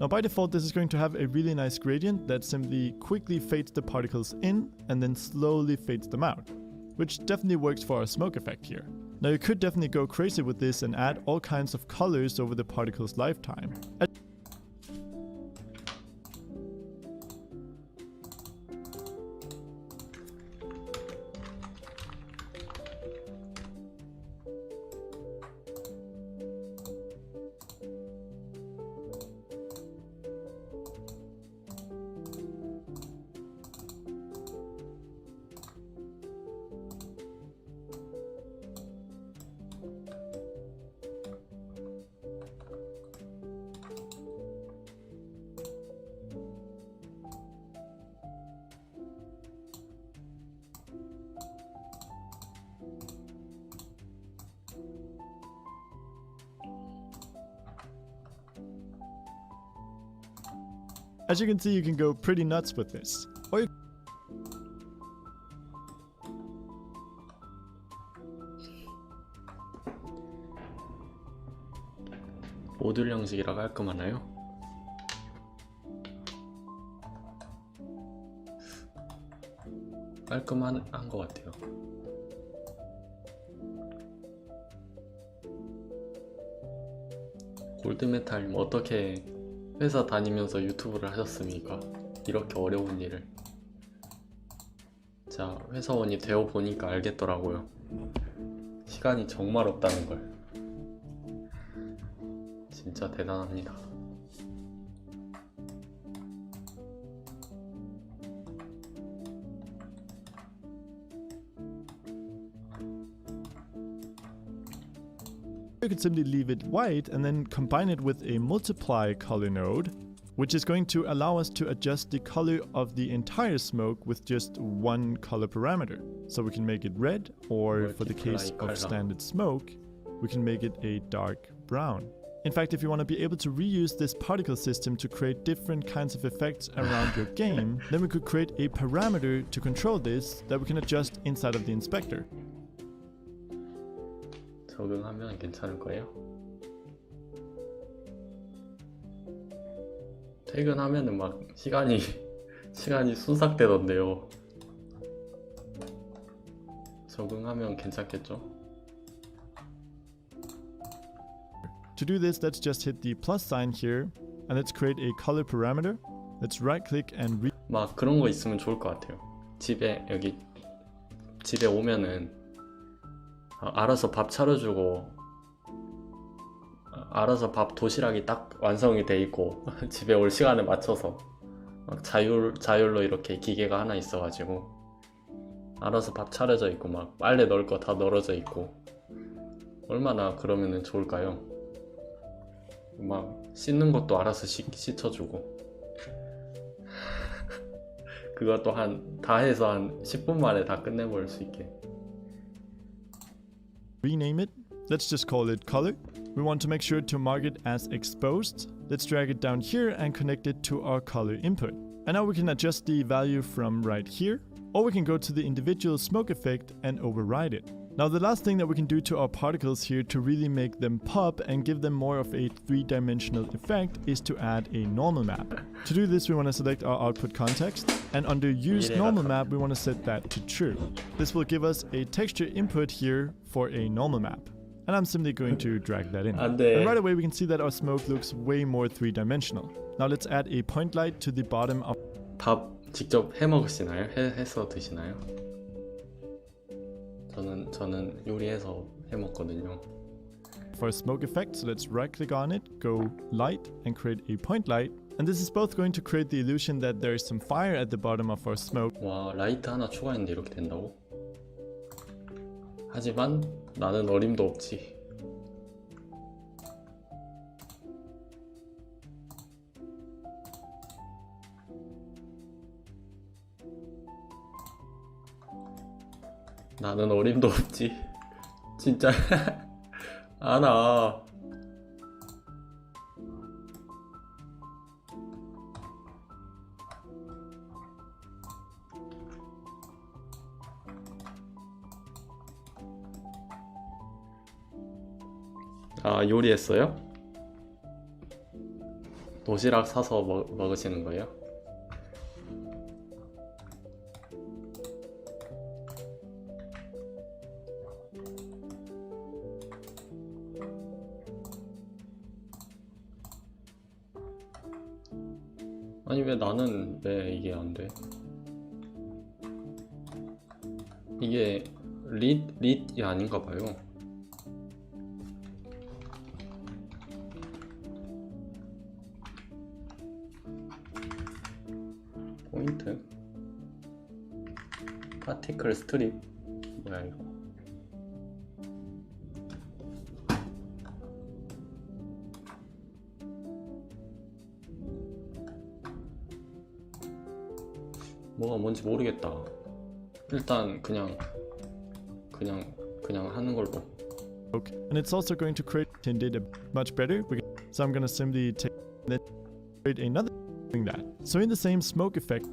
Now by default this is going to have a really nice gradient that simply quickly fades the particles in and then slowly fades them out, which definitely works for our smoke effect here. Now you could definitely go crazy with this and add all kinds of colors over the particle's lifetime. As you can see, you can go pretty nuts with this. Or 모듈 형식이라 깔끔하나요? 깔끔한 것 같아요. 골드메탈님 어떻게 회사 다니면서 유튜브를 하셨습니까? 이렇게 어려운 일을. 자, 회사원이 되어 보니까 알겠더라고요. 시간이 정말 없다는 걸. 진짜 대단합니다. you could simply leave it white and then combine it with a multiply color node, which is going to allow us to adjust the color of the entire smoke with just one color parameter. So we can make it red, or for the case of standard smoke, we can make it a dark brown. In fact, if you want to be able to reuse this particle system to create different kinds of effects around your game, then we could create a parameter to control this that we can adjust inside of the inspector. 적응하면 괜찮을 거예요. 퇴근하면은 막 시간이 순삭되던데요. 적응하면 괜찮겠죠? To do this, let's just hit the plus sign here and let's create a color parameter. Let's right click and 막 그런 거 있으면 좋을 것 같아요. 집에 오면은 알아서 밥 차려주고 알아서 밥 도시락이 딱 완성이 돼 있고 집에 올 시간에 맞춰서 막 자율로 이렇게 기계가 하나 있어가지고 알아서 밥 차려져 있고 막 빨래 넣을 거 다 널어져 있고 얼마나 그러면은 좋을까요? 막 씻는 것도 알아서 씻어주고 그것도 다 해서 한 10분 만에 다 끝내버릴 수 있게. rename it. Let's just call it color. We want to make sure to mark it as exposed. Let's drag it down here and connect it to our color input. And now we can adjust the value from right here, or we can go to the individual smoke effect and override it. Now the last thing that we can do to our particles here to really make them pop and give them more of a three-dimensional effect is to add a normal map. To do this, we want to select our output context, and under use normal map we want to set that to true. This will give us a texture input here for a normal map. And I'm simply going to drag that in. And right away we can see that our smoke looks way more three-dimensional. Now let's add a point light to the bottom of 직접 해 먹으시나요? 해서 드시나요? 저는 요리해서 해 먹거든요. For a smoke effect, so let's right click on it, go light and create a point light. And this is both going to create the illusion that there is some fire at the bottom of our smoke. 와, 라이트 하나 추가했는데 이렇게 된다고? 하지만 나는 어림도 없지. 나는 어림도 없지. 진짜 아나. 아, 요리했어요? 도시락 사서 먹으시는 거예요? 아니 왜 이게 안 돼? 이게 릿이 아닌가 봐요. 포인트? 파티클 스트립? 뭐야 이거? 뭐가 뭔지 모르겠다. 일단 그냥 하는 걸로. Okay. And it's also going to create data much better. So I'm going to simply take that, create another doing that. So in the same smoke effect,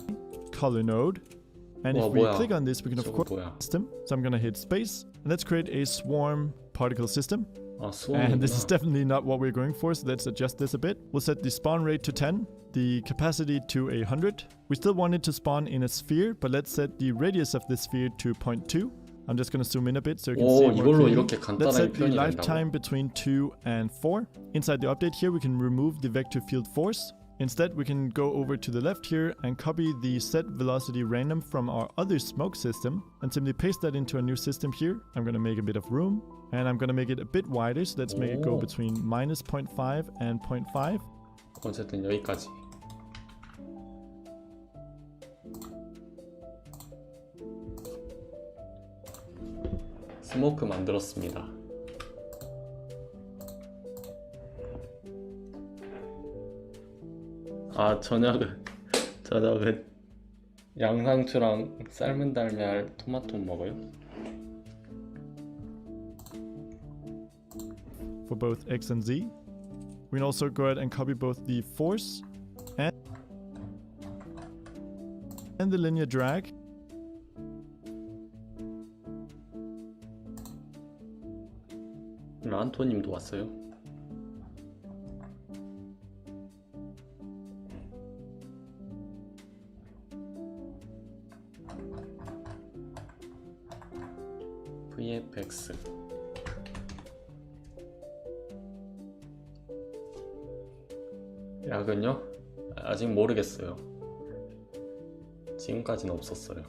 color node, and if we click on this, we can of course system. So I'm going to hit space, and let's create a swarm particle system. And this is definitely not what we're going for, so let's adjust this a bit. We'll set the spawn rate to 10, the capacity to 100. We still want it to spawn in a sphere, but let's set the radius of the sphere to 0.2. I'm just going to zoom in a bit so you can see more clearly. Let's set the lifetime between 2 and 4. Inside the update here, we can remove the vector field force. Instead, we can go over to the left here and copy the set velocity random from our other smoke system and simply paste that into a new system here. I'm going to make a bit of room and I'm going to make it a bit wider, so let's make it go between minus 0.5 and 0.5. 어쨌든 여기까지. 스모크 만들었습니다. 아, 저녁은 양상추랑 삶은 달걀 토마토 먹어요? For both X and Z. We can also go ahead and copy both the force and the linear drag. 란토님도 왔어요. VFX. 약은요? 아직 모르겠어요. 지금까지는 없었어요.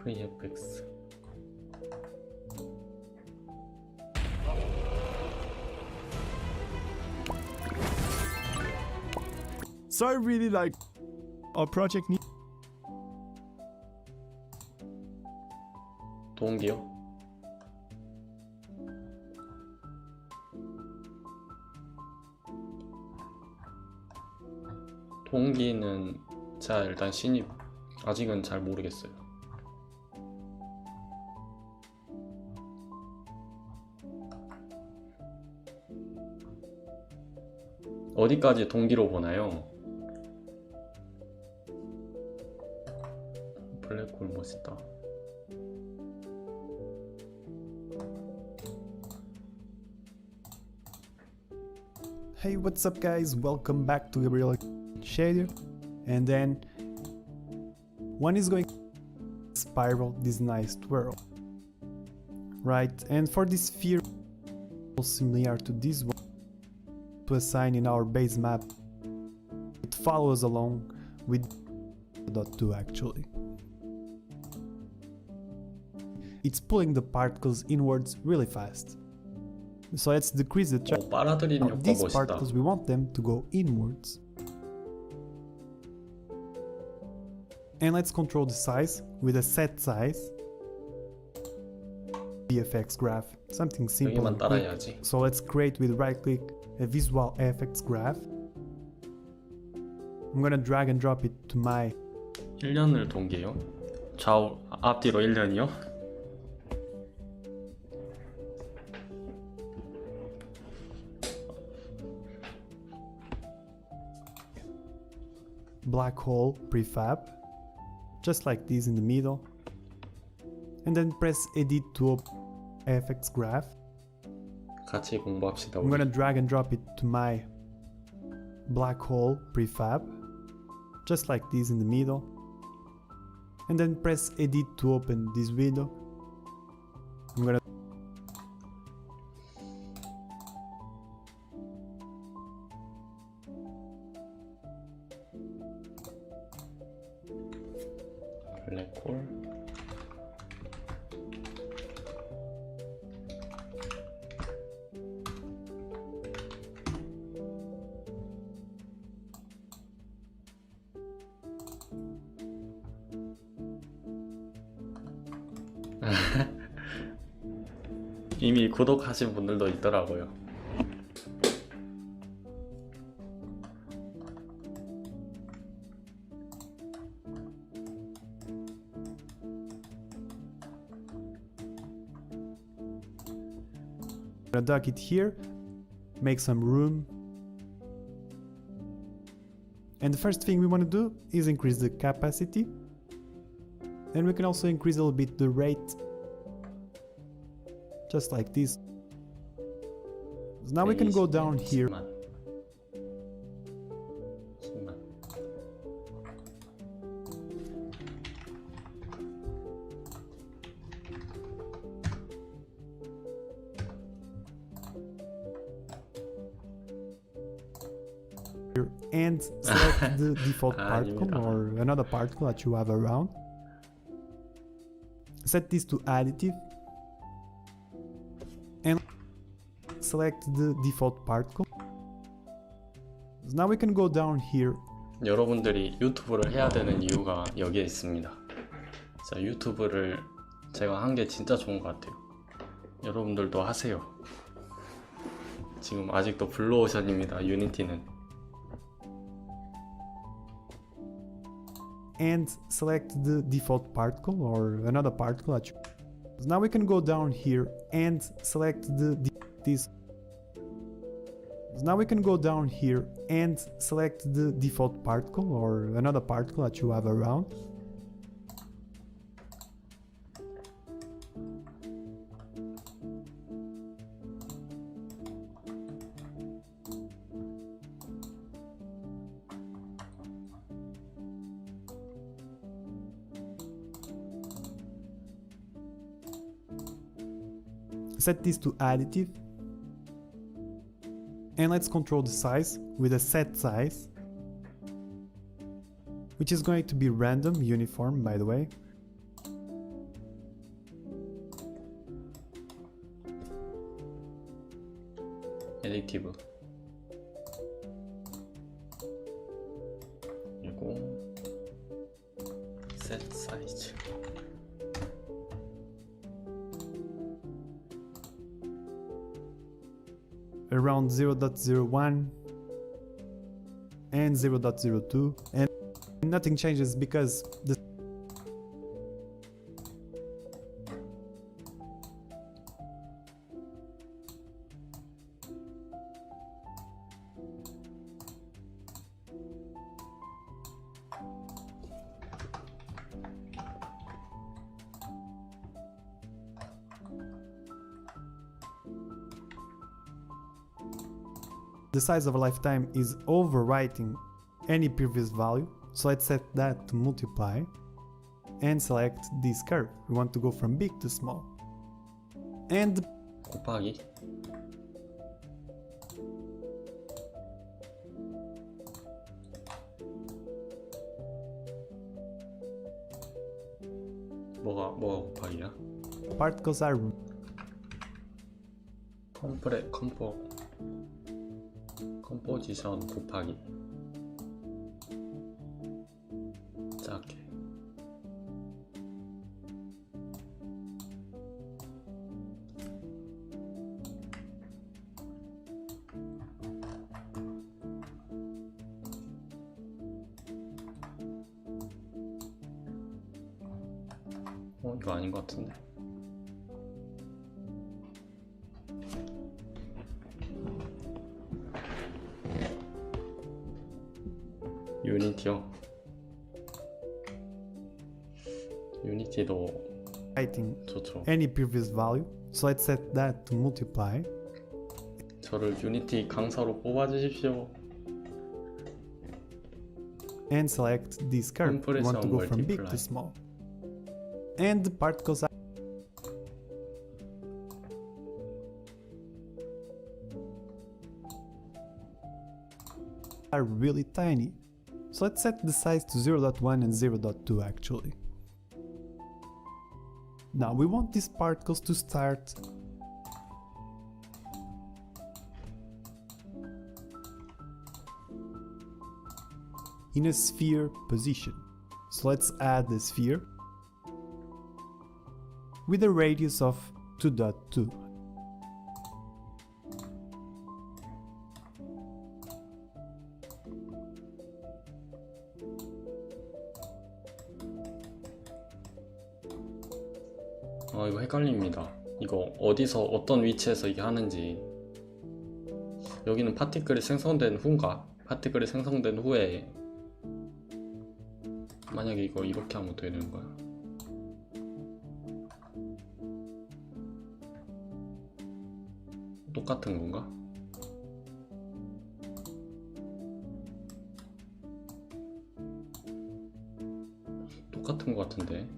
VFX. So I really like our project. 동기요? 동기는 자 일단 신입 아직은 잘 모르겠어요. 어디까지 동기로 보나요? 블랙홀 멋있다. Hey, what's up guys, welcome back to Gabriel Shader. And then one is going to spiral this nice twirl. right? And for this sphere, similar to this one, to assign in our base map, it follows along with .2 actually. It's pulling the particles inwards really fast. So let's decrease the charge 빨아들이는 of 효과 these 멋있다. particles. We want them to go inwards. And let's control the size with a set size. VFX graph, something simple 여기만 and quick. 따라해야지. So let's create with right click a visual effects graph. I'm gonna drag and drop it to my 1년을 동기요. 좌우 앞뒤로 1년이요. black hole prefab, just like this in the middle, and then press edit to open effects graph. 같이 공부합시다. I'm 우리. gonna drag and drop it to my black hole prefab, just like this in the middle, and then press edit to open this window. I'm gonna 블랙홀. 이미 구독하신 분들도 있더라고요. gonna dock it here, make some room. And the first thing we want to do is increase the capacity. And we can also increase a little bit the rate, just like this. So now we can go down here 10만. 10만. and select the default particle 아닙니다. or another particle that you have around. Set this to additive and select the default particle. So now we can go down here. 여러분들이 유튜브를 해야 되는 이유가 여기에 있습니다. 자, 유튜브를 제가 한 게 진짜 좋은 것 같아요. 여러분들도 하세요. 지금 아직도 블루오션입니다. 유니티는. And select the default particle or another particle that you... So now we can go down here and select this. So now we can go down here and select the default particle or another particle that you have around. Set this to additive and let's control the size with a set size, which is going to be random uniform, by the way. 에디티브. 그리고 셋 사이즈. Around 0.01 and 0.02, and nothing changes because the size of a lifetime is overwriting any previous value, so let's set that to multiply and select this curve. We want to go from big to small. and 곱하기 뭐가 곱하기야? particles are 컴포지션 곱하기 작게 이거 아닌 것 같은데. 유니티요. 유니티도 writing 좋죠. any previous value. So let's set that to multiply. 저를 유니티 강사로 뽑아주십시오. And select this curve. We want to go from big to small. And the particles are really tiny. So let's set the size to 0.1 and 0.2 actually. Now we want these particles to start in a sphere position. So let's add the sphere with a radius of 2.2. 이거 헷갈립니다. 이거 어디서 어떤 위치에서 이게 하는지. 여기는 파티클이 생성된 후인가? 파티클이 생성된 후에 만약에 이거 이렇게 하면 어떻게 되는 거야? 똑같은 건가? 똑같은 것 같은데.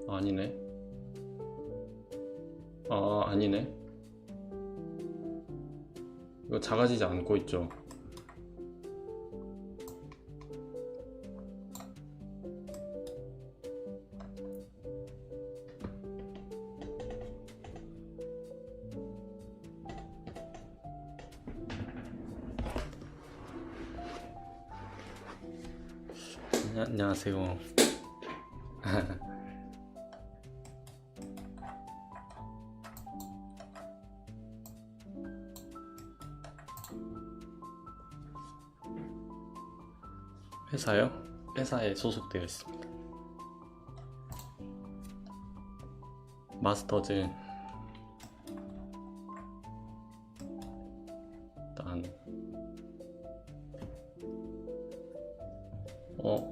아니네. 아니네. 이거 작아지지 않고 있죠. 안녕하세요. 회사요? 회사에 소속되어 있습니다. 마스터즈 일단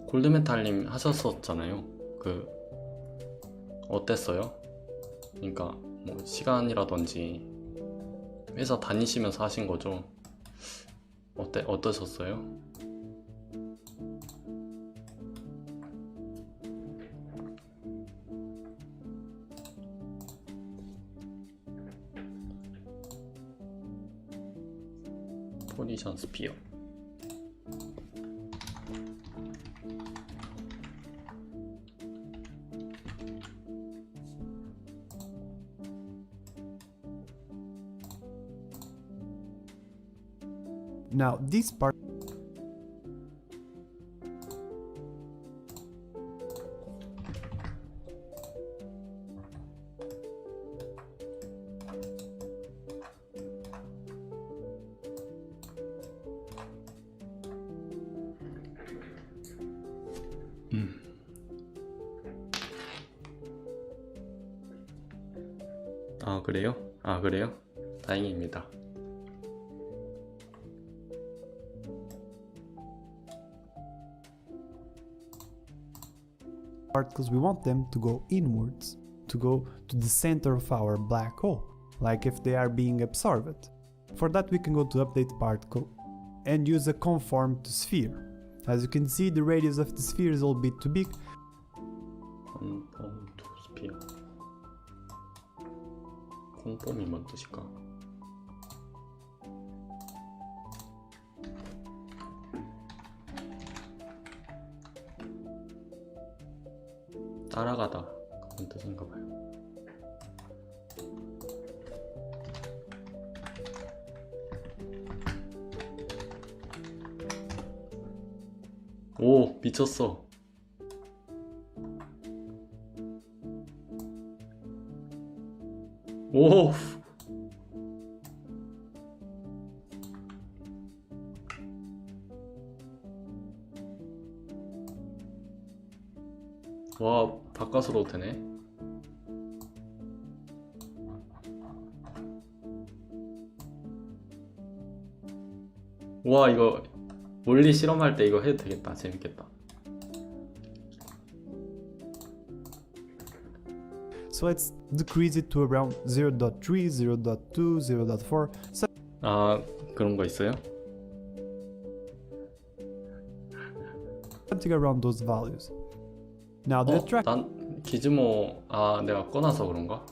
골드메탈님 하셨었잖아요. 그 어땠어요? 그러니까 뭐 시간이라든지 회사 다니시면서 하신 거죠? 어떠셨어요? 포지션 스피어. Now this part 그래요? 그래요? 다행입니다. particles, we want them to go inwards, to go to the center of our black hole, like if they are being absorbed. For that we can go to update particle and use a conform to sphere. As you can see, the radius of the sphere is a little bit too big. conform to sphere. conform이 뭔 뜻일까? 따라가다 그런 뜻인가 봐요. 오, 미쳤어. 오. 와, 바깥으로 되네. 와, 이거 원리 실험할 때 이거 해도 되겠다. 재밌겠다. So let's decrease it to around 0.3, 0.2, 0.4, 아, 그런 거 있어요? something around those values. Now the attraction 난 기즈모 내가 꺼놔서 그런가?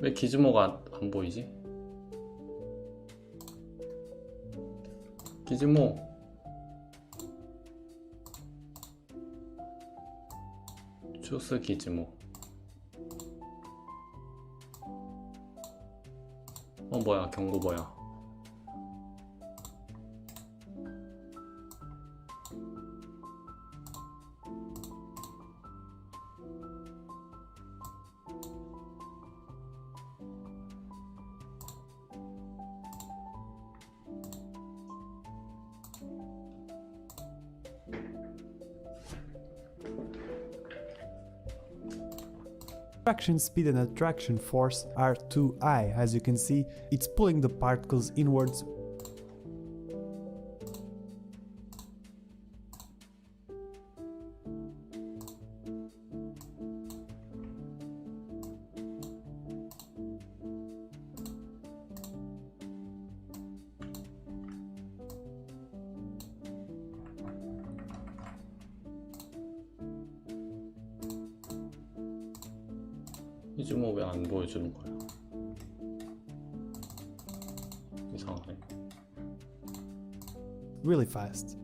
왜 기즈모가 안 보이지? 기즈모 주스 기즈모 뭐야 경고 뭐야 attraction speed and attraction force are too high. As you can see, it's pulling the particles inwards. 기즈모 왜 안 보여주는 거야? 이상하네. Really fast.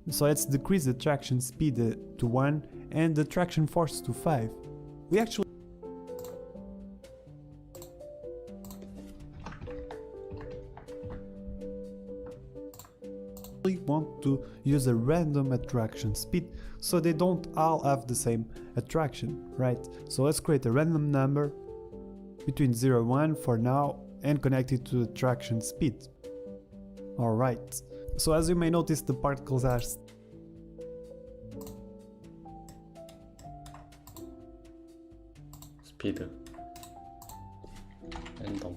So let's decrease the traction speed to 1 and the traction force to 5. We actually want to use a random attraction speed so they don't all have the same attraction, right? So let's create a random number between 0 and 1 for now and connect it to the attraction speed. Alright, so as you may notice, the particles are 스피드 랜덤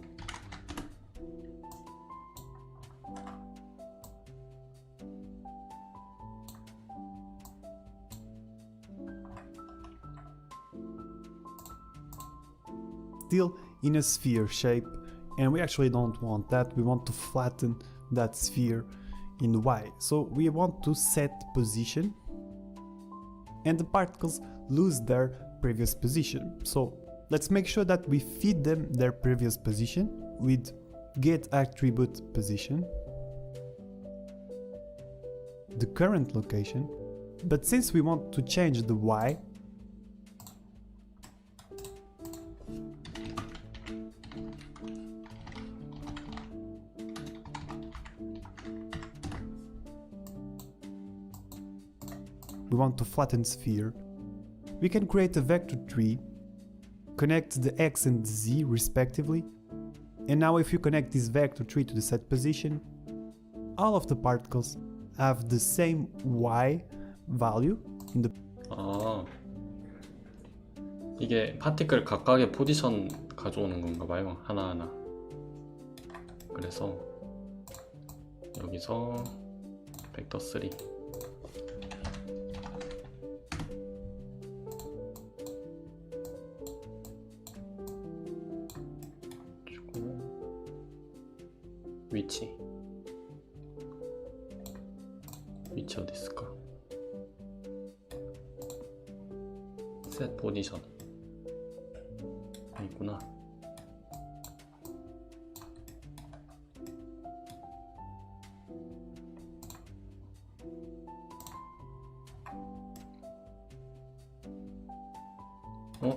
still in a sphere shape, and we actually don't want that. We want to flatten that sphere in Y. So we want to set position, and the particles lose their previous position. So let's make sure that we feed them their previous position with get attribute position, the current location. But since we want to change the Y, we want to flatten sphere, we can create a vector tree, connect the X and the Z respectively, and now if you connect this vector tree to the set position, all of the particles have the same Y value in the 이게 파티클 각각의 포지션 가져오는 건가 봐요. 하나하나. 그래서 여기서 벡터 3 주고 위치 어디 있을까? 셋 포지션 있구나.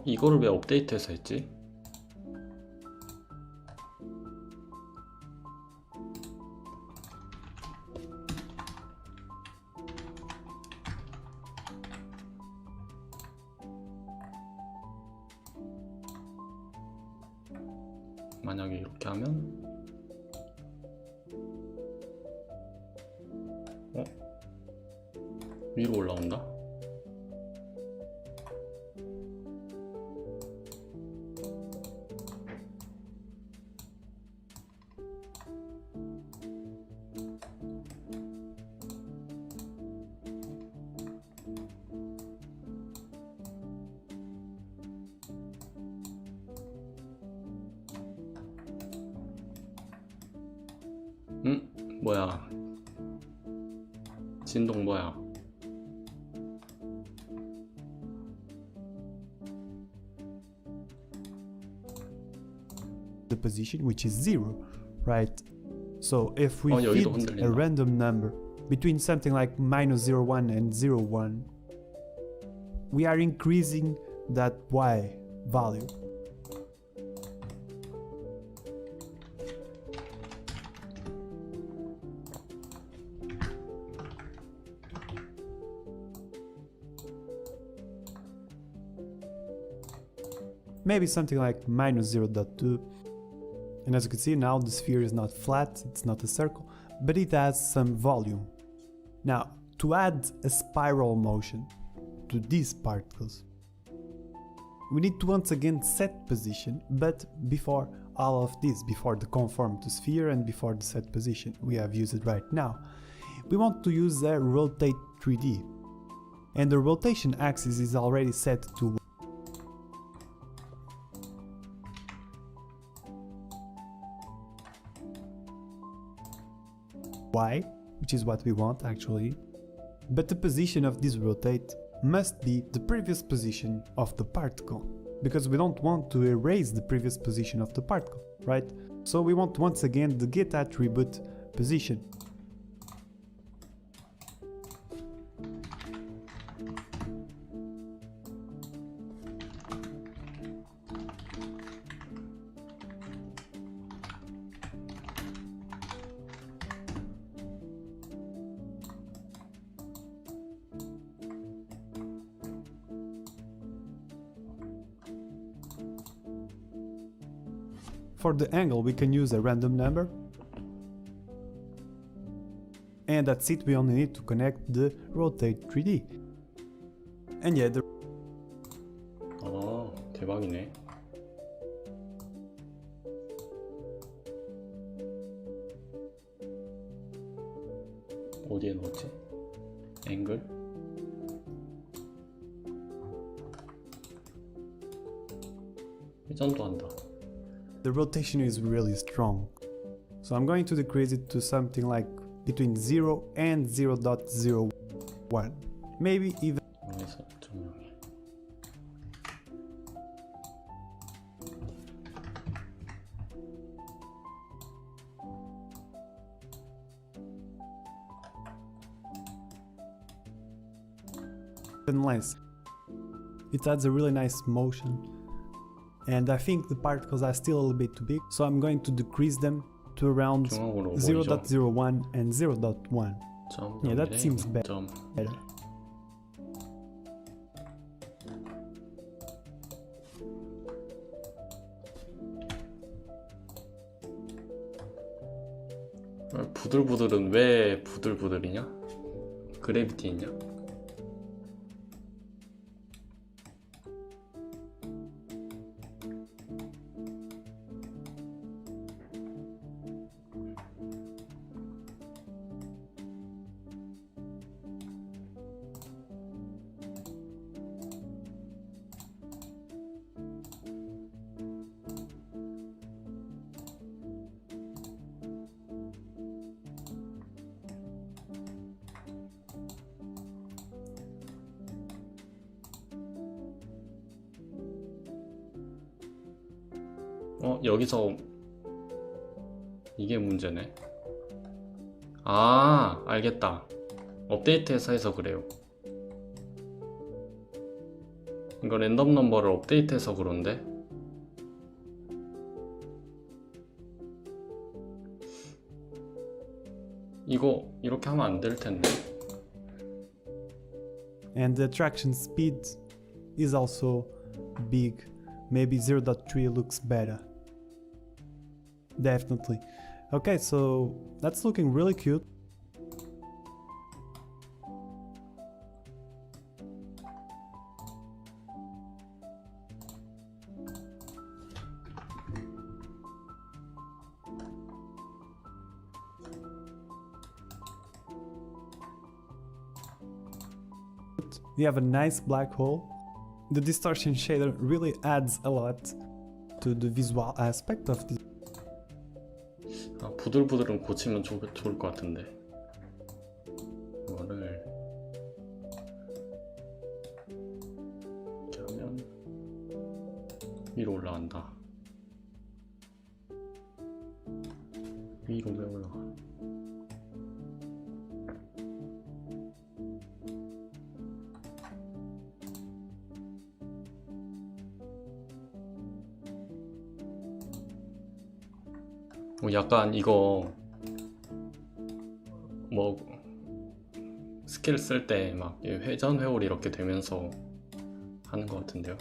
이거를 왜 업데이트해서 했지? 만약에 이렇게 하면 위로 올라온다? 뭐야? 진동 뭐야? The position which is 0, right? So if we 여기도 feed 흔들린다. a random number between something like -0,1 and 0,1, we are increasing that y value. Maybe something like -0.2. And as you can see now, the sphere is not flat, it's not a circle, but it has some volume. Now, to add a spiral motion to these particles, we need to once again set position, but before all of this, before the conform to sphere and before the set position we have used it right now, we want to use a rotate 3D. And the rotation axis is already set to Y, which is what we want actually, but the position of this rotate must be the previous position of the particle, because we don't want to erase the previous position of the particle, right? So we want once again the get attribute position. For the angle we can use a random number, and that's it. We only need to connect the rotate 3D. And yeah, the 대박이네. 어디에 넣었지? 앵글? 회전도 한다. the rotation is really strong. So I'm going to decrease it to something like between 0 and 0.01. Maybe even 여기서 조명해. less. It adds a really nice motion. And I think the particles are still a little bit too big, so I'm going to decrease them to around 중앙으로 0.01 and 0.1. Yeah, that seems better. 부들부들은 왜 부들부들이냐? 그래비티 있냐? 여기서 이게 문제네. 아, 알겠다. 업데이트해서 해서 그래요. 이거 랜덤 넘버를 업데이트해서 그런데. 이거 이렇게 하면 안 될 텐데. And the attraction speed is also big. Maybe 0.3 looks better. Definitely. Okay, so that's looking really cute. We have a nice black hole. The distortion shader really adds a lot to the visual aspect of this. 아, 부들부들은 고치면 좋을 것 같은데. 이거를 이렇게 하면 위로 올라간다. 위로 왜 올라가? 약간 이거 뭐 스킬 쓸 때 막 회전 회오리 이렇게 되면서 하는 것 같은데요.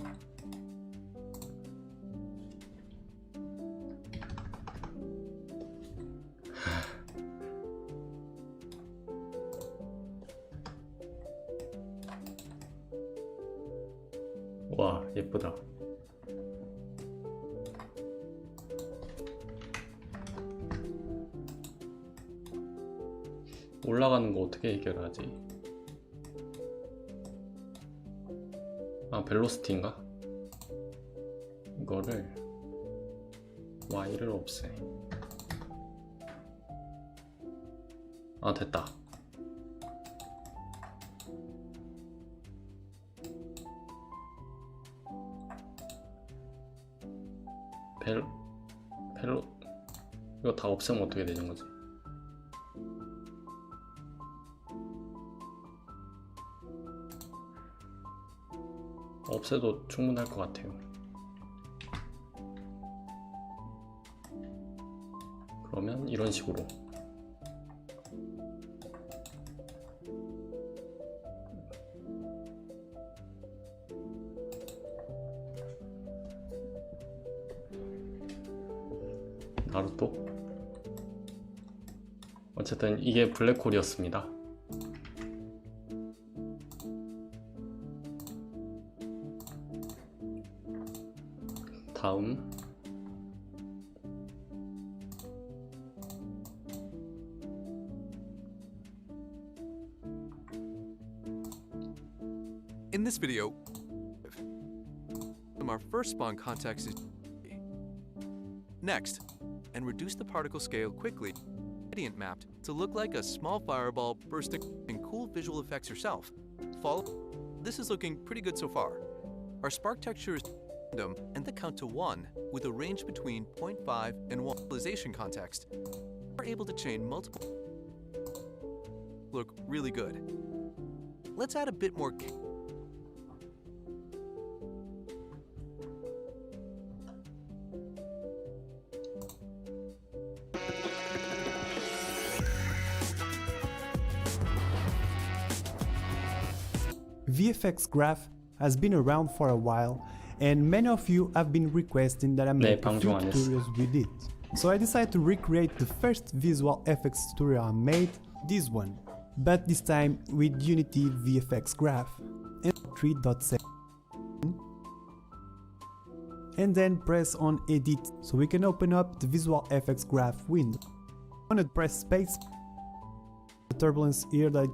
와, 예쁘다. 올라가는 거 어떻게 해결하지? 아, 벨로시티인가? 이거를 Y를 없애. 아, 됐다. 벨로 이거 다 없애면 어떻게 되는 거지? 없애도 충분할 것 같아요. 그러면 이런 식으로 나루토? 어쨌든 이게 블랙홀이었습니다. 다음 In this video, our first spawn context is next, and reduce the particle scale quickly, gradient mapped to look like a small fireball bursting in cool visual effects yourself. Follow. This is looking pretty good so far. Our spark texture is random and the count to 1 with a range between 0.5 and 1 visualization context. We're able to chain multiple look really good. Let's add a bit more VFX graph has been around for a while, and many of you have been requesting that I make a few tutorials with it. So I decided to recreate the first visual effects tutorial I made, this one, but this time with Unity VFX graph and 3.7, and then press on edit so we can open up the visual effects graph window. I'm gonna press space, the turbulence here that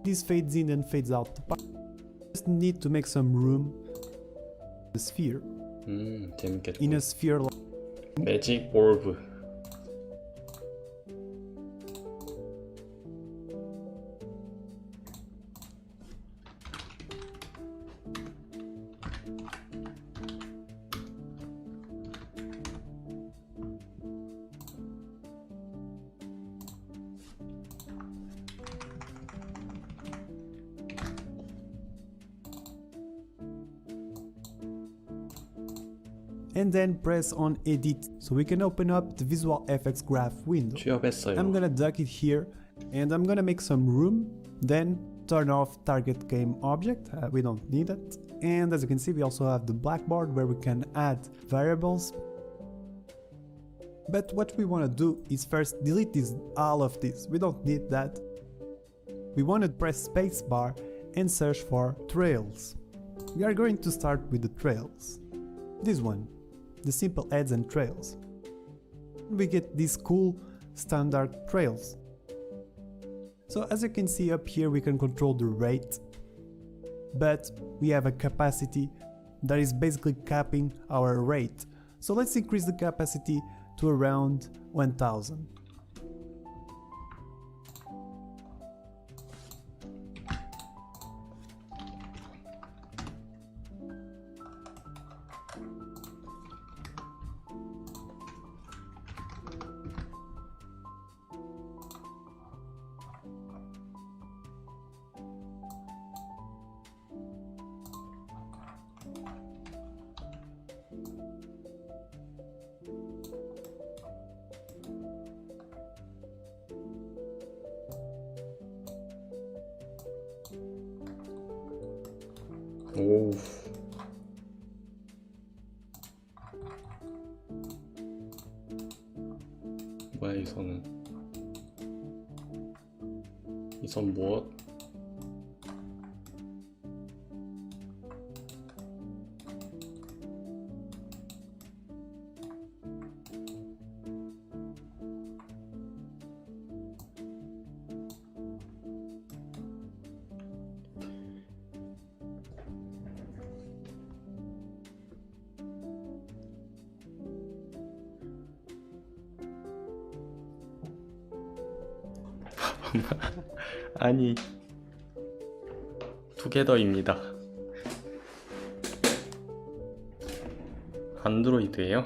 this fades in and fades out. Just need to make some room in the sphere. 재밌겠다. In a sphere 매직 오브. and then press on edit so we can open up the visual effects graph window. 취업했어요. I'm gonna duck it here and I'm gonna make some room, then turn off target game object, we don't need it. And as you can see, we also have the blackboard where we can add variables. But what we want to do is first delete all of this, we don't need that. We want to press spacebar and search for trails. We are going to start with the trails. This one, the simple ads and trails. We get these cool standard trails. So as you can see up here, we can control the rate, but we have a capacity that is basically capping our rate. So let's increase the capacity to around 1000. 오. 뭐야 이 선은? 이 선 무엇? 아니 투게더입니다. 안드로이드예요?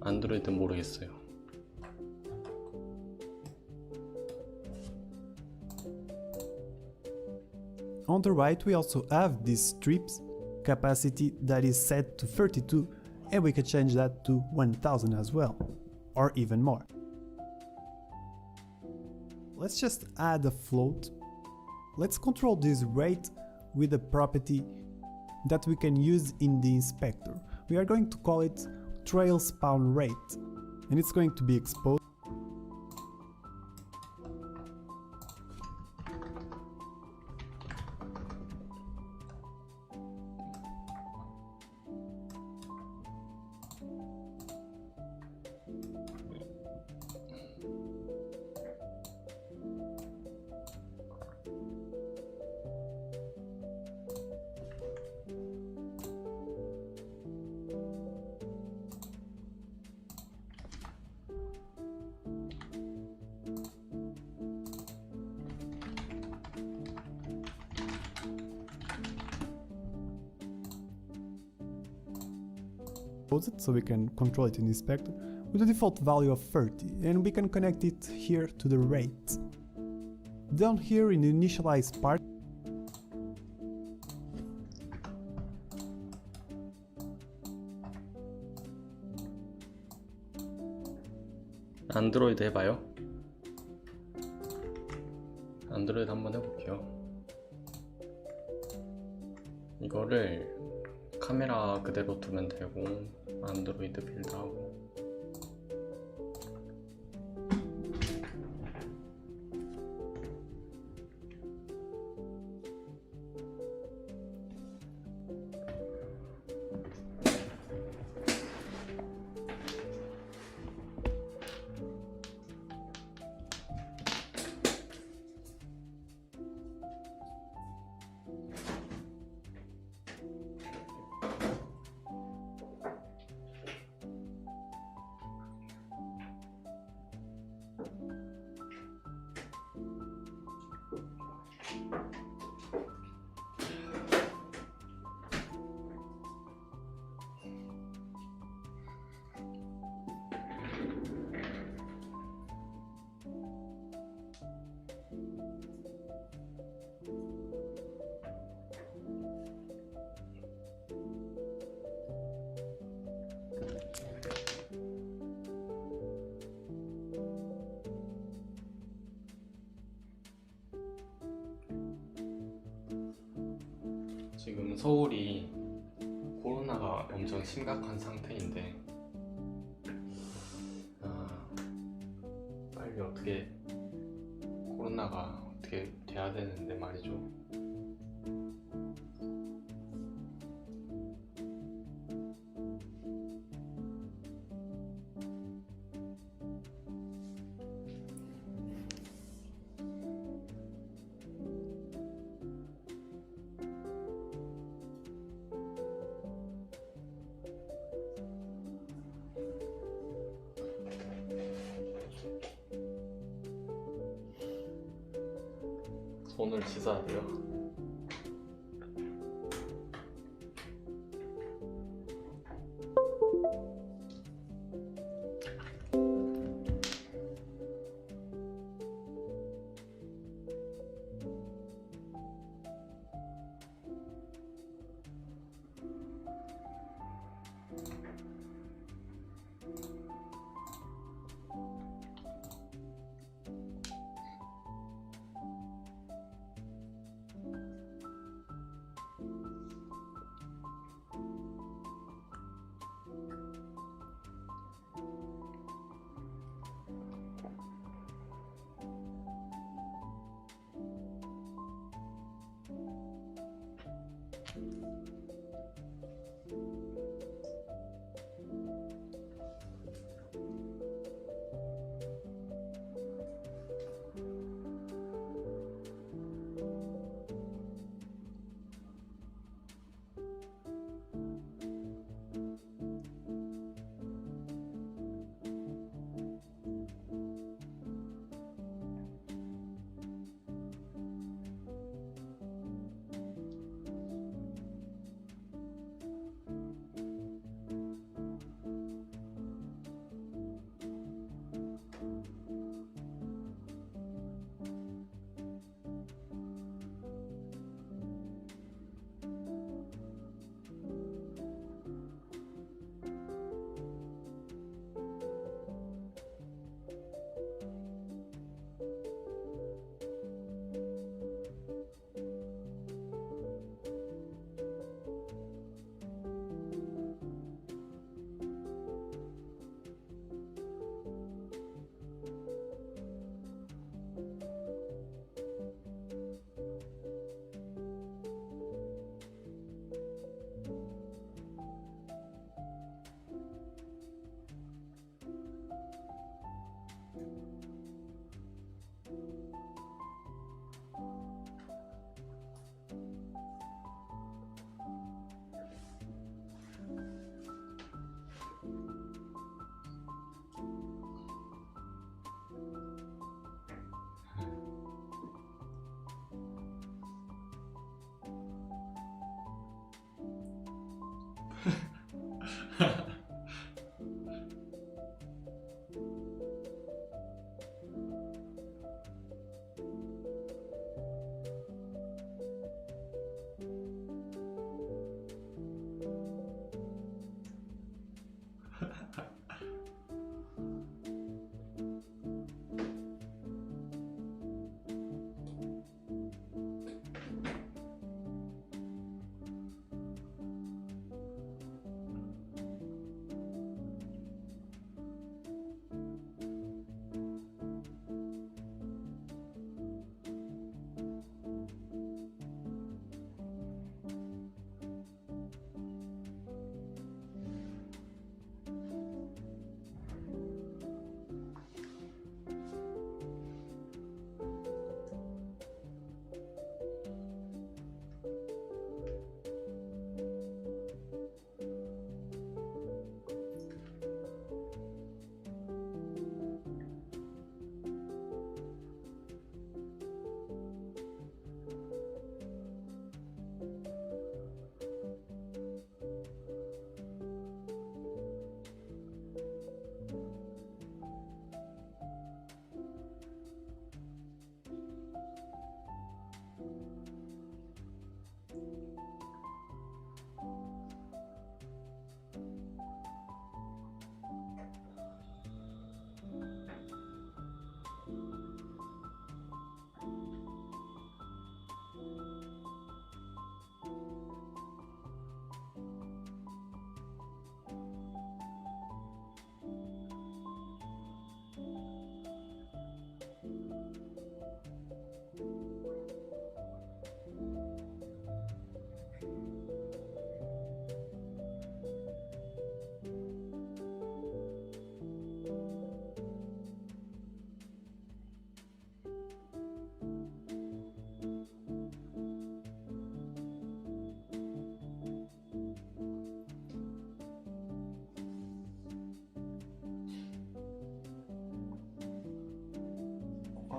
안드로이드 모르겠어요. On the right, we also have these strips capacity that is set to 32, and we can change that to 1000 as well, or even more. Let's just add a float. Let's control this rate with a property that we can use in the inspector. We are going to call it trail spawn rate, and it's going to be exposed. It so we can control it in the inspector with a default value of 30, and we can connect it here to the rate. Down here in the initialize part, 안드로이드 해봐요. 안드로이드 한번 해볼게요. 이거를 카메라 그대로 두면 되고 안드로이드 빌드하고 지금 서울이 코로나가 엄청 심각한 상태인데 빨리 어떻게 코로나가 어떻게 돼야 되는데 말이죠. 손을 씻어야 돼요.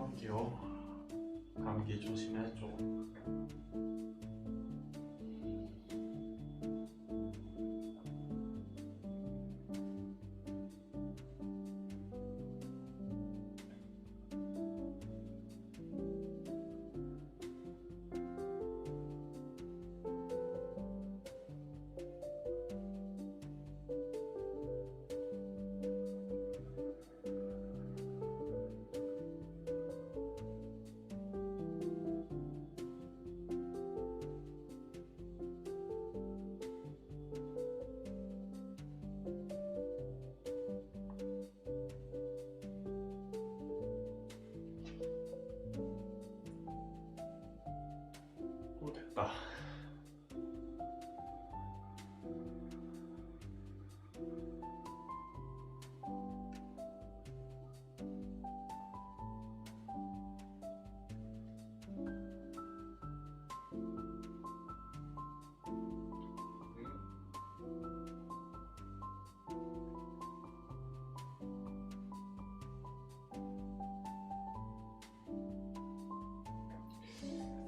감기요. 감기 조심해줘. 또 됐다.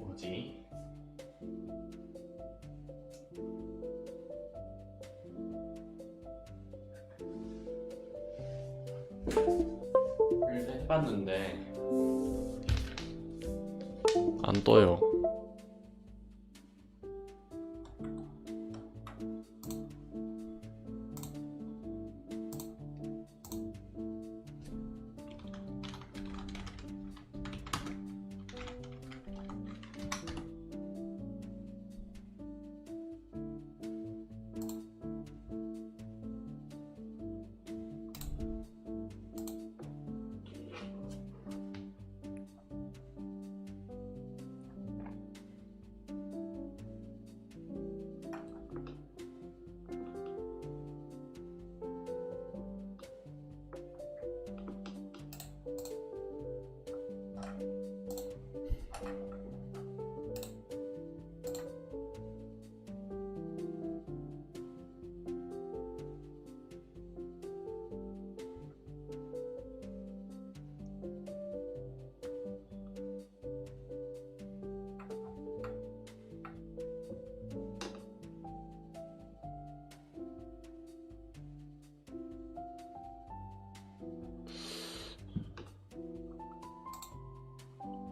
뭐지? 일단 해봤는데 안 떠요.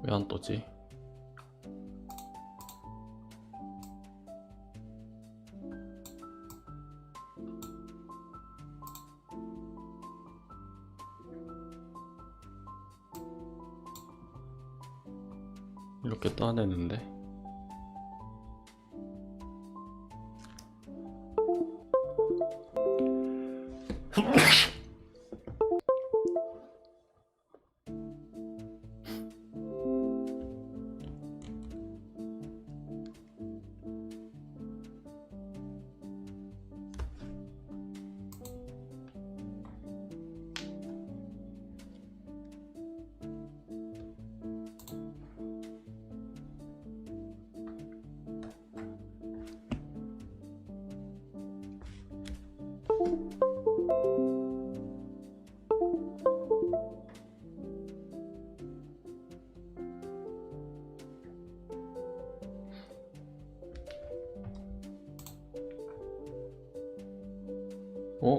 왜 안 떠지? 이렇게 떠야 되는데.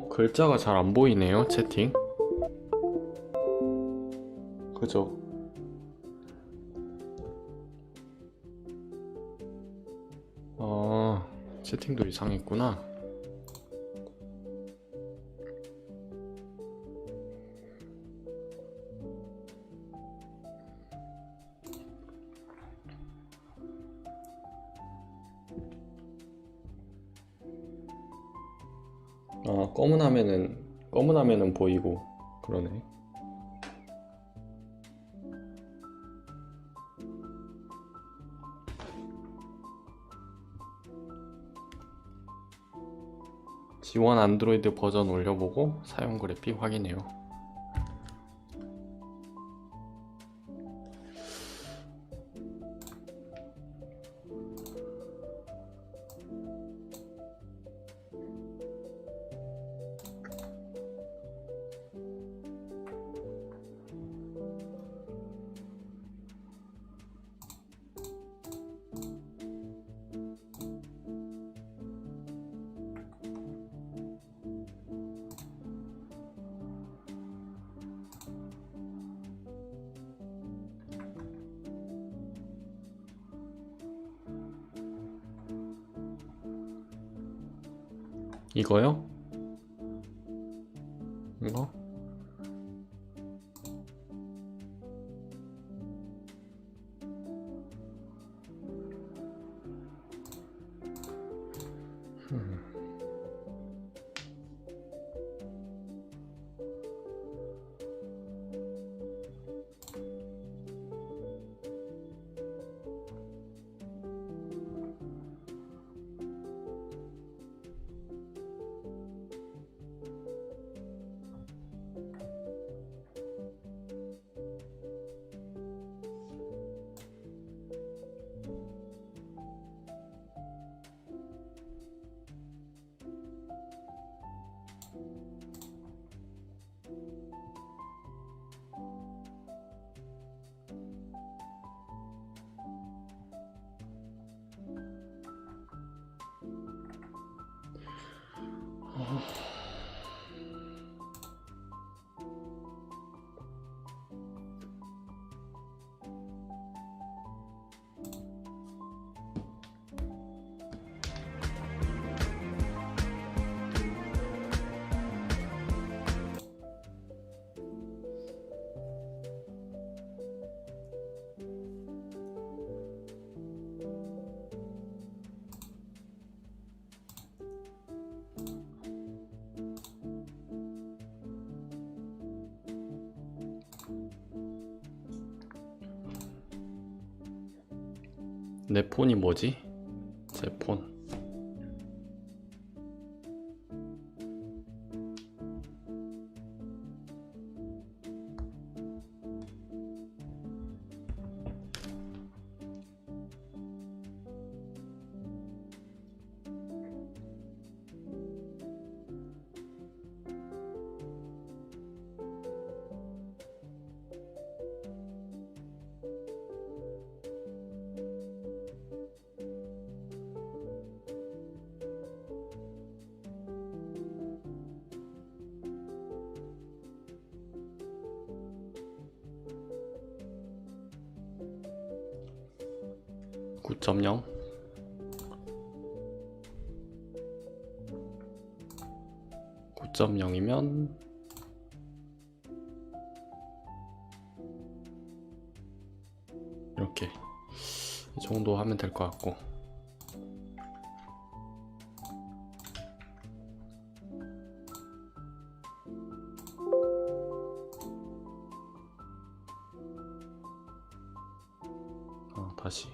글자가 잘 안 보이네요, 채팅. 그죠? 채팅도 이상했구나. 검은 화면은 보이고 그러네. 지원 안드로이드 버전 올려보고 사용 그래픽 확인해요. 이거요? 이거? 내 폰이 뭐지? 제 폰. (9.0) 9.0이면 이렇게 이 정도 하면 될 것 같고, 다시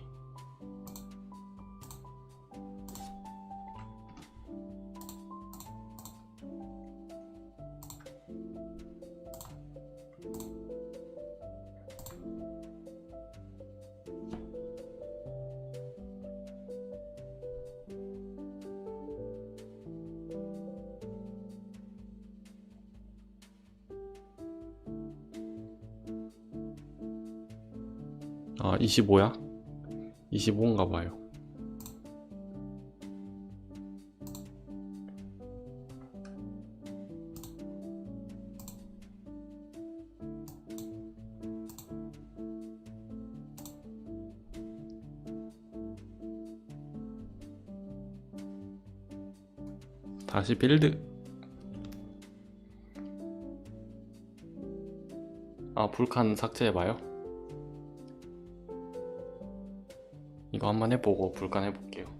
아 25야? 25인가 봐요. 다시 빌드. 아 불칸 삭제해봐요. 이거 한번 해보고 불칸 해볼게요.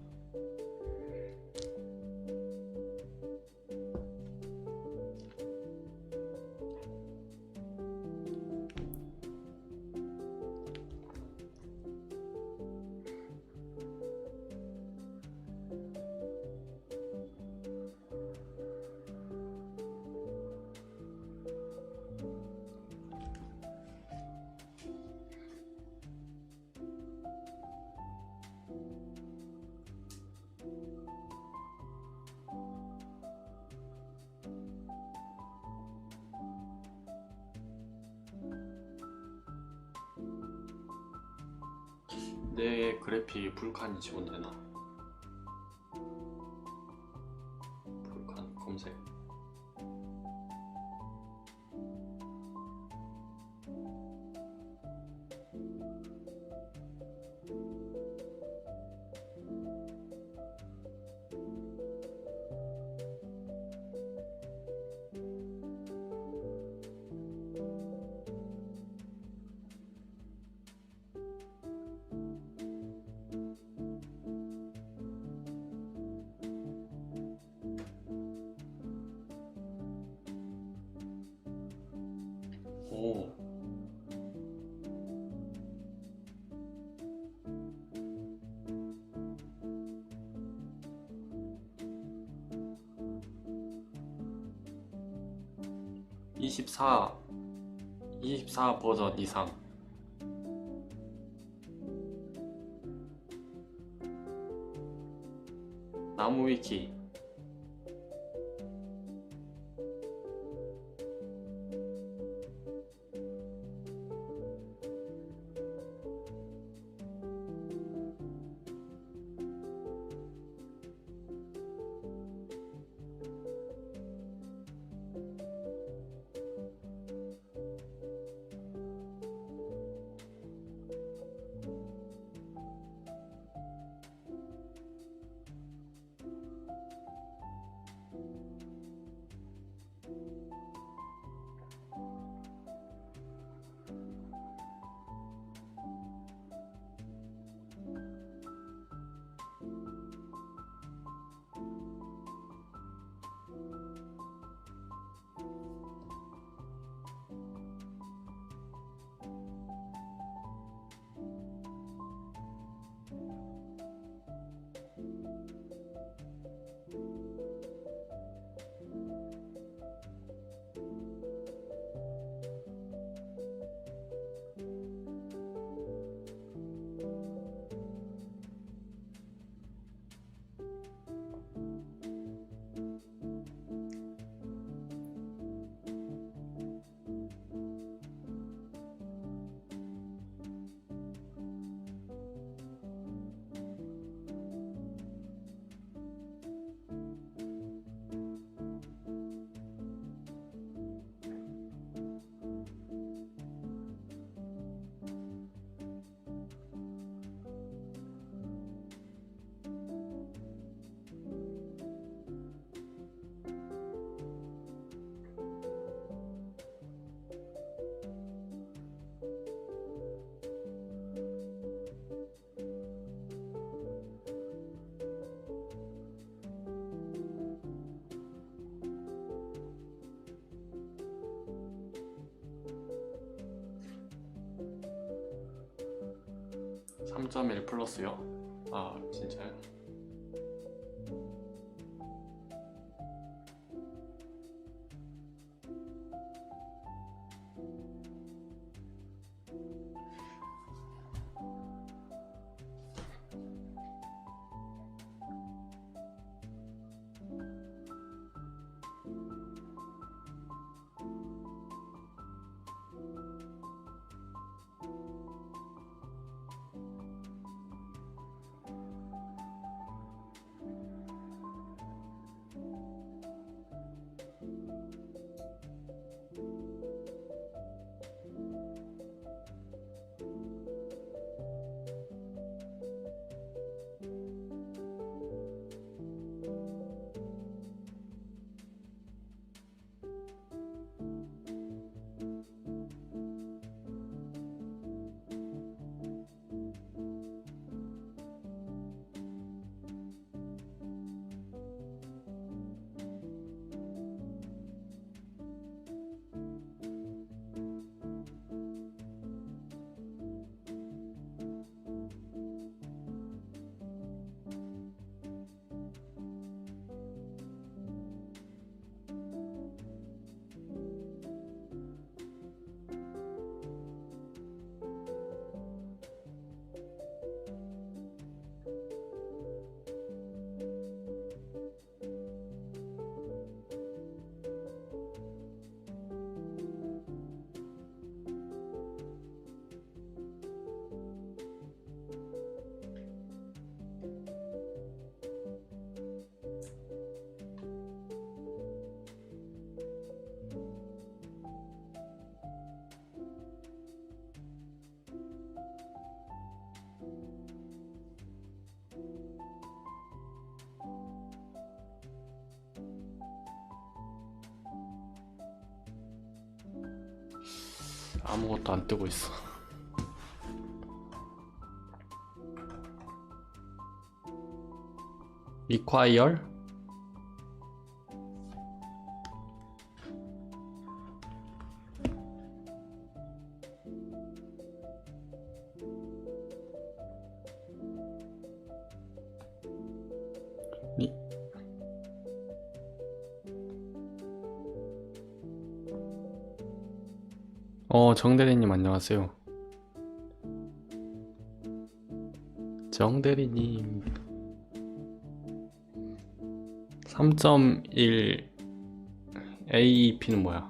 내 그래픽 불칸이 지원되나? 불칸 검색. 24 버전 이상. 나무 위키. (3.1) 플러스요? 아 진짜요? 아무것도 안 뜨고 있어. require? 리- 정대리님 안녕하세요. 정대리님 3.1 AEP는 뭐야?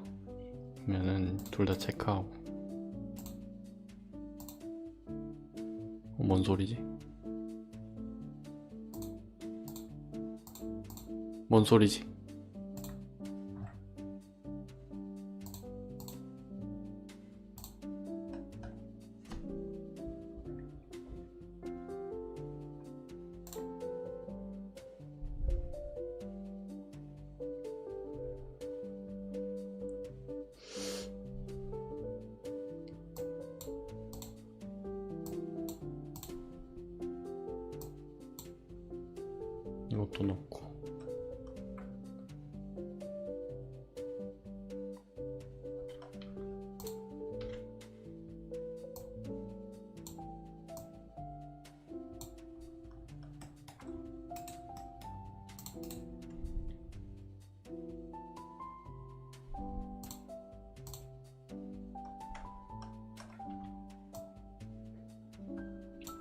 그러면은 둘 다 체크하고. 뭔 소리지? 뭔 소리지? 이것도 넣고.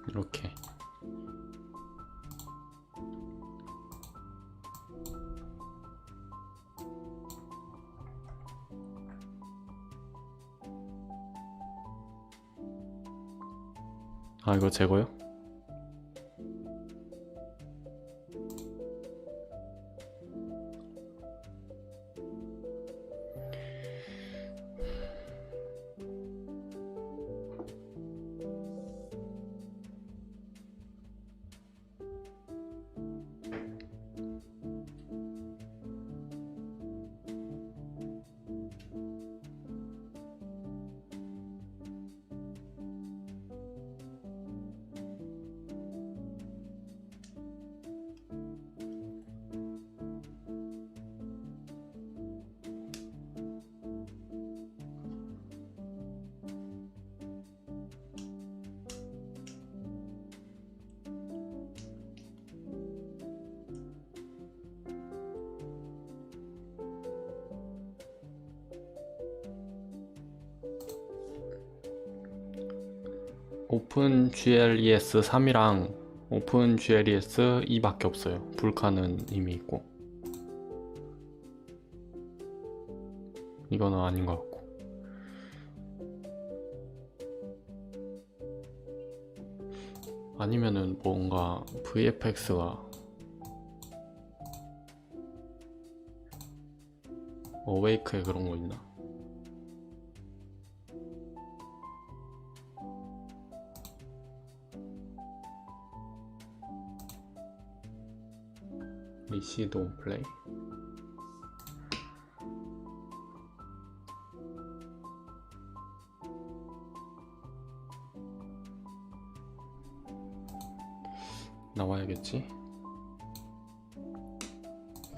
이렇게. 아, 이거 제거요? 오픈 GLES 3이랑 오픈 GLES 2밖에 없어요. 불카는 이미 있고. 이거는 아닌 것 같고. 아니면은 뭔가 VFX가 어웨이크에 그런 거 있나? 리시드 온 플레이? 나와야겠지?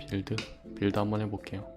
빌드 한번 해볼게요.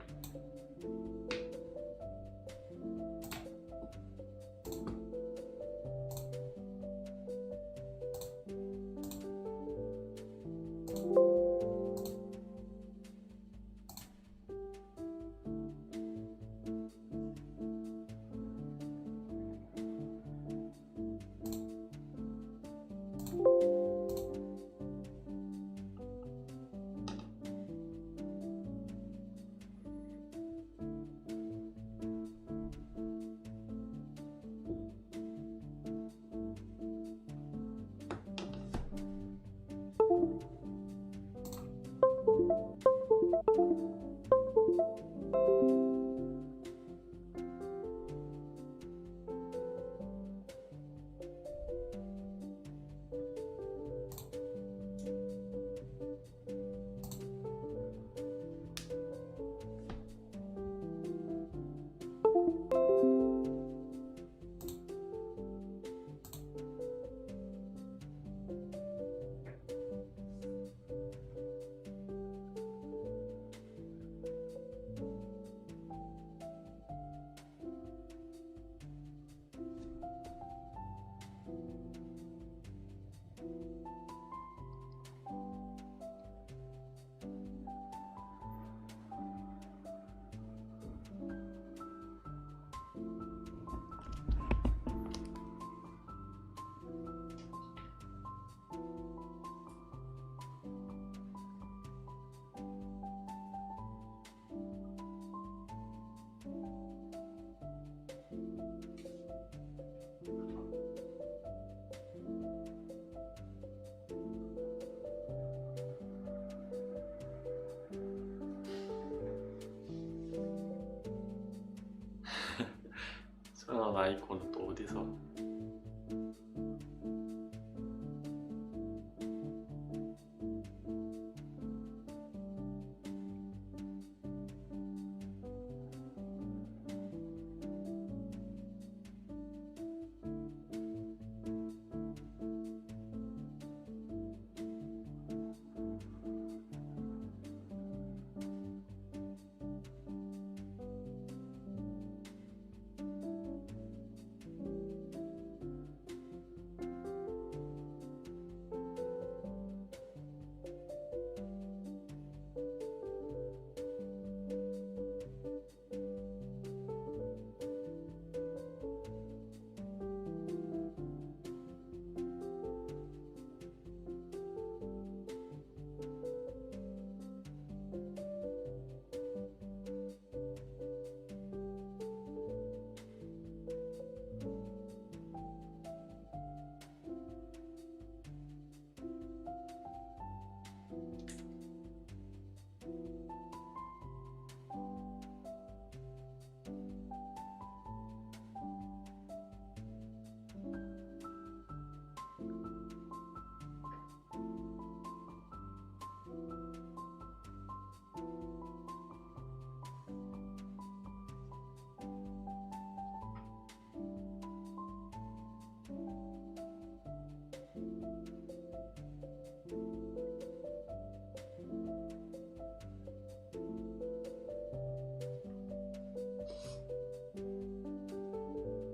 이상한 아이콘은 또 어디서?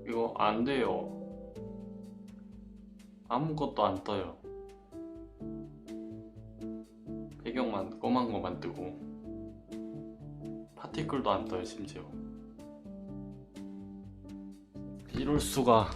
이거 안 돼요. 아무것도 안 떠요. 배경만 검은 거만 뜨고 파티클도 안 떠요. 심지어 이럴 수가.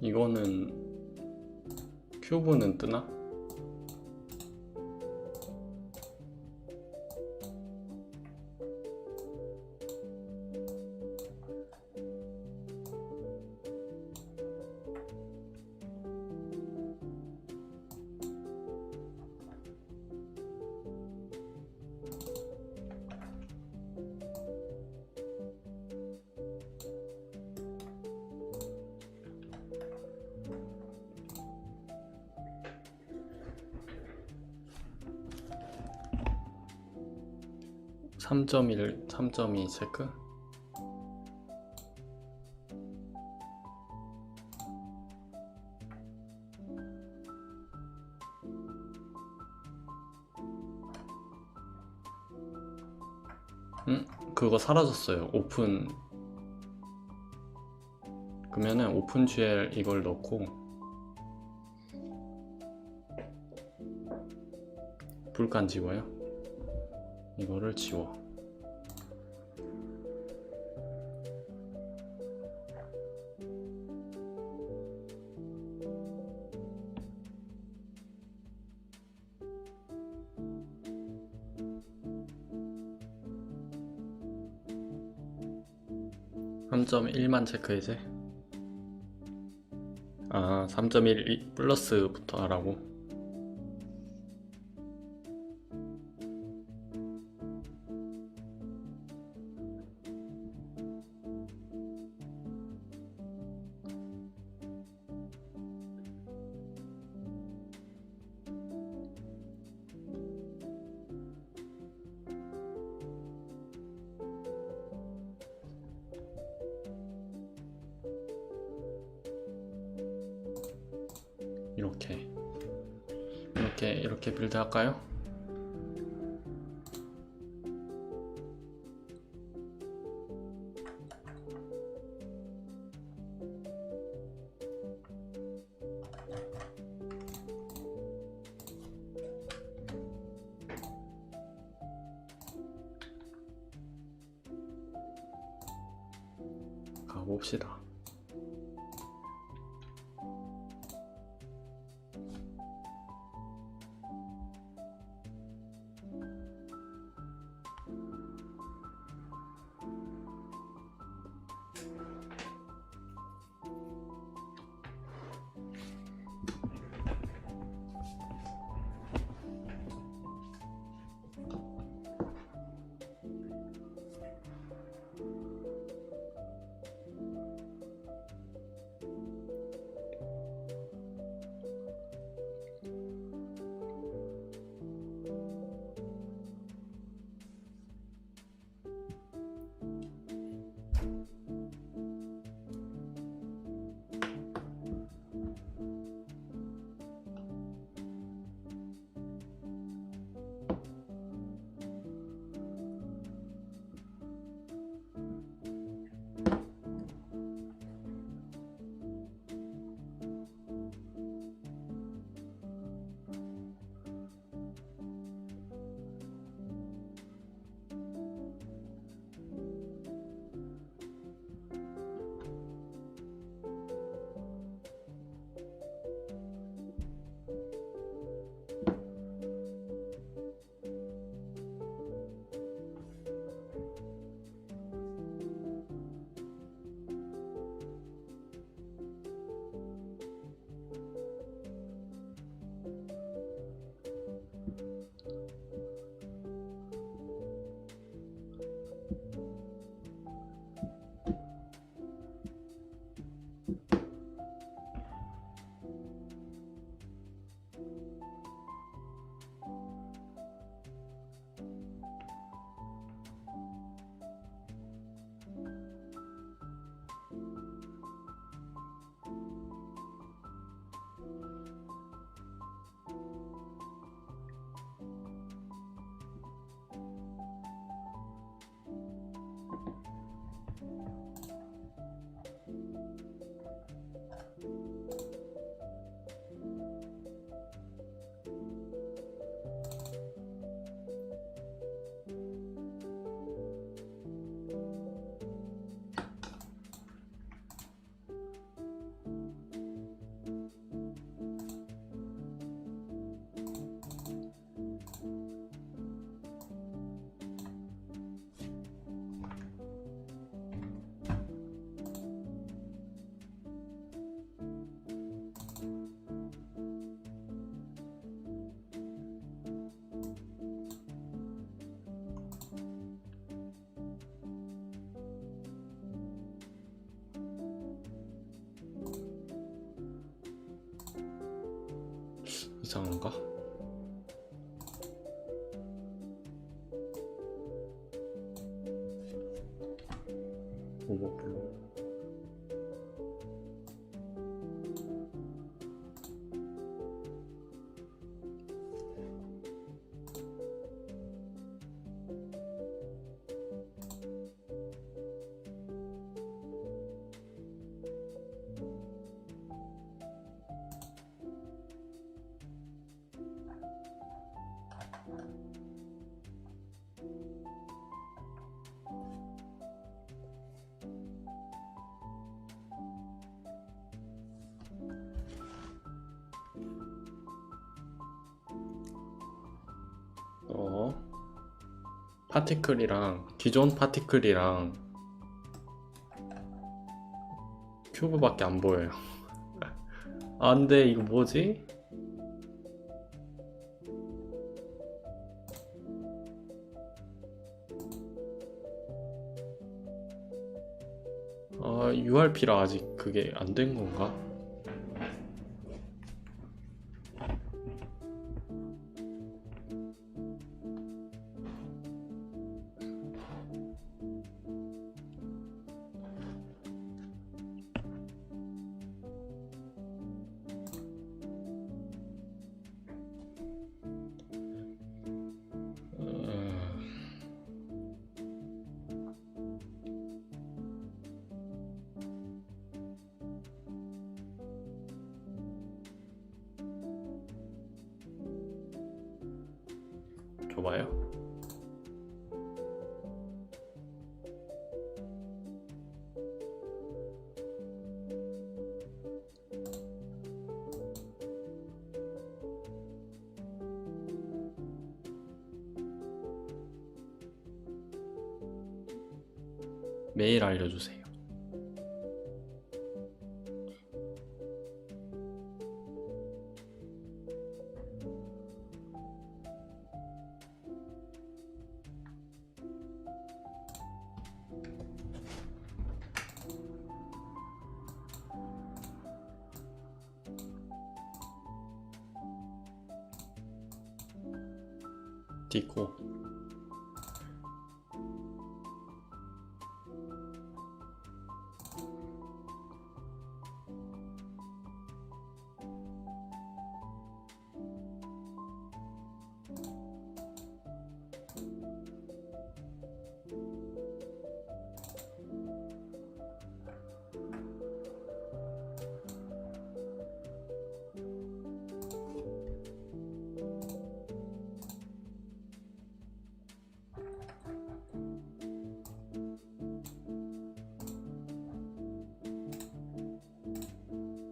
이거는 큐브는 뜨나? (3.1) 3.2 체크? 그거 사라졌어요. 오픈. 그러면은 오픈 GL 이걸 넣고 불칸 지워요. 이거를 지워. (3.1만) 체크 이제. 아, 3.1 플러스부터 하라고. 이렇게 빌드 할까요? 가봅시다. 오버플로. 파티클이랑 기존 파티클이랑 큐브밖에 안 보여요. 아 근데 이거 뭐지? 아 URP라 아직 그게 안 된 건가? 줘봐요. 메일 알려주세요. 디코.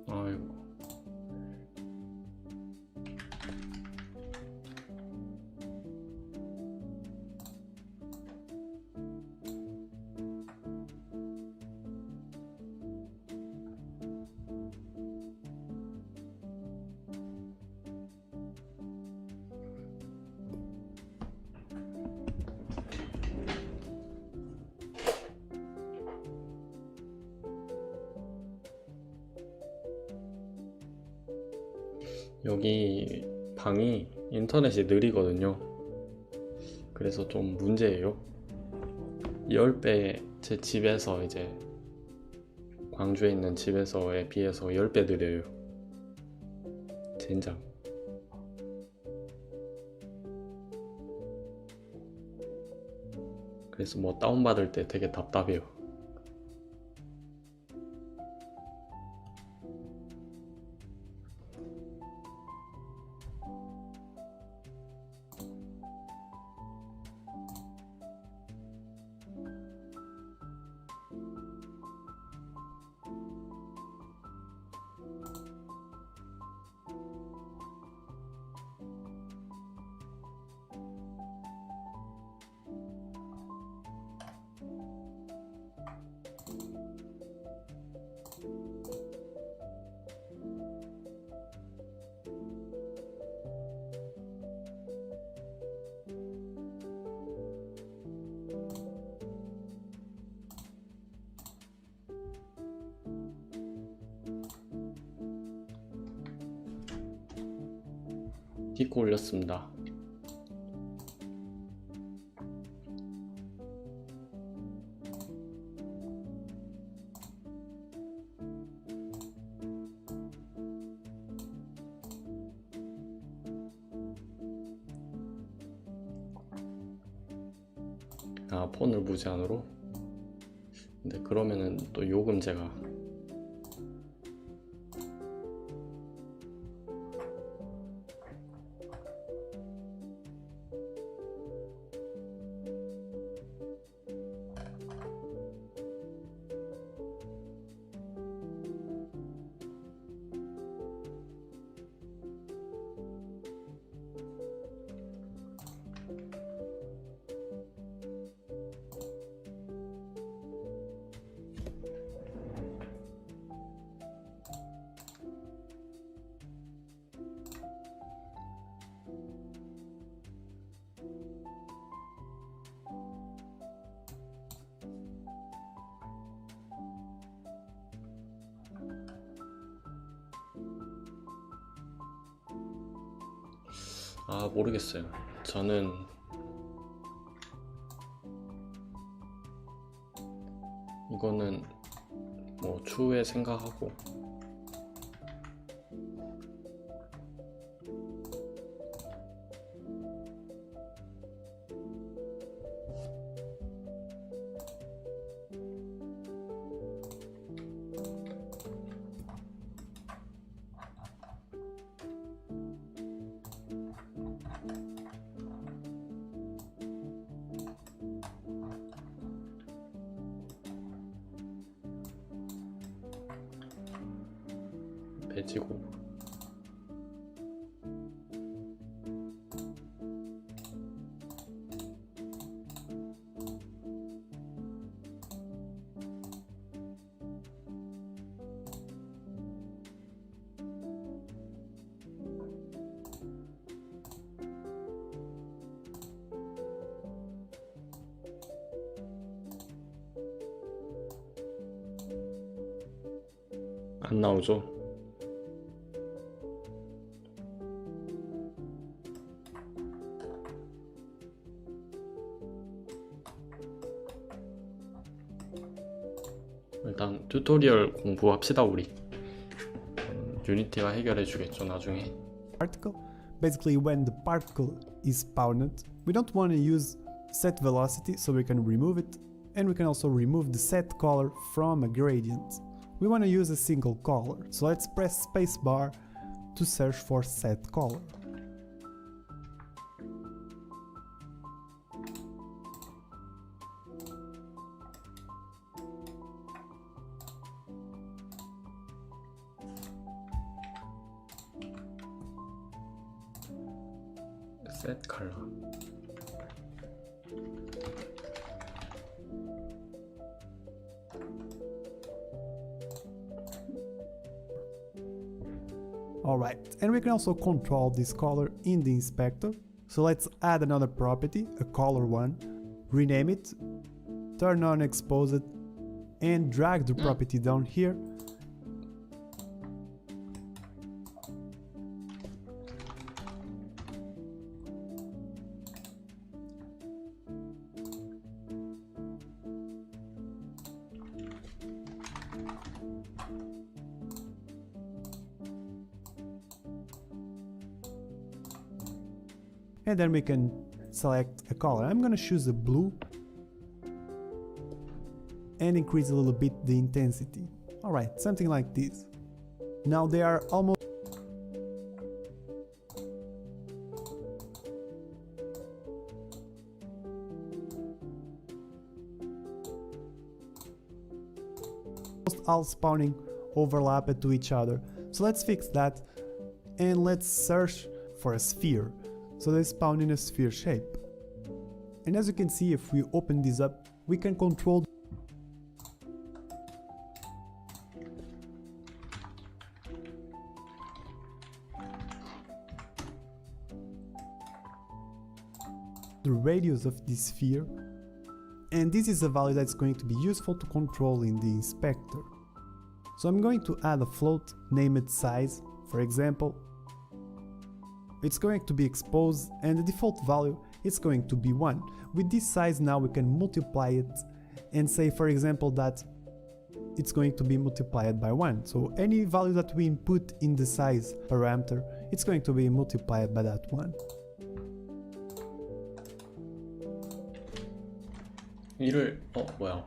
아이고. 여기 방이 인터넷이 느리거든요. 그래서 좀 문제예요. 10배 제 집에서 이제 광주에 있는 집에서에 비해서 10배 느려요. 젠장. 그래서 뭐 다운받을 때 되게 답답해요. 디코 올렸습니다. 아, 폰을 무제한으로? 근데 그러면은 또 요금제가 아, 모르겠어요. 저는 이거는 뭐 추후에 생각하고 배지고 안 나오죠? 일단 튜토리얼 공부합시다 우리. 유니티가 해결해 주겠죠 나중에. particle. Basically, when the particle is spawned, we don't want to use set velocity, so we can remove it, and we can also remove the set color from a gradient. We want to use a single color, so let's press spacebar to search for set color. set color. Alright, and we can also control this color in the inspector. So let's add another property, a color one, rename it, turn on exposed, and drag the property down here. And then we can select a color. I'm gonna choose a blue and increase a little bit the intensity. Alright, something like this. Now they are almost all spawning overlapped to each other. So let's fix that and let's search for a sphere. So they spawn in a sphere shape. And as you can see, if we open this up, we can control the radius of this sphere, and this is a value that's going to be useful to control in the inspector. So I'm going to add a float, name it size, for example. It's going to be exposed, and the default value is going to be 1. With this size now we can multiply it and say, for example, that it's going to be multiplied by 1. So any value that we input in the size parameter, it's going to be multiplied by that 1. 위를 뭐야?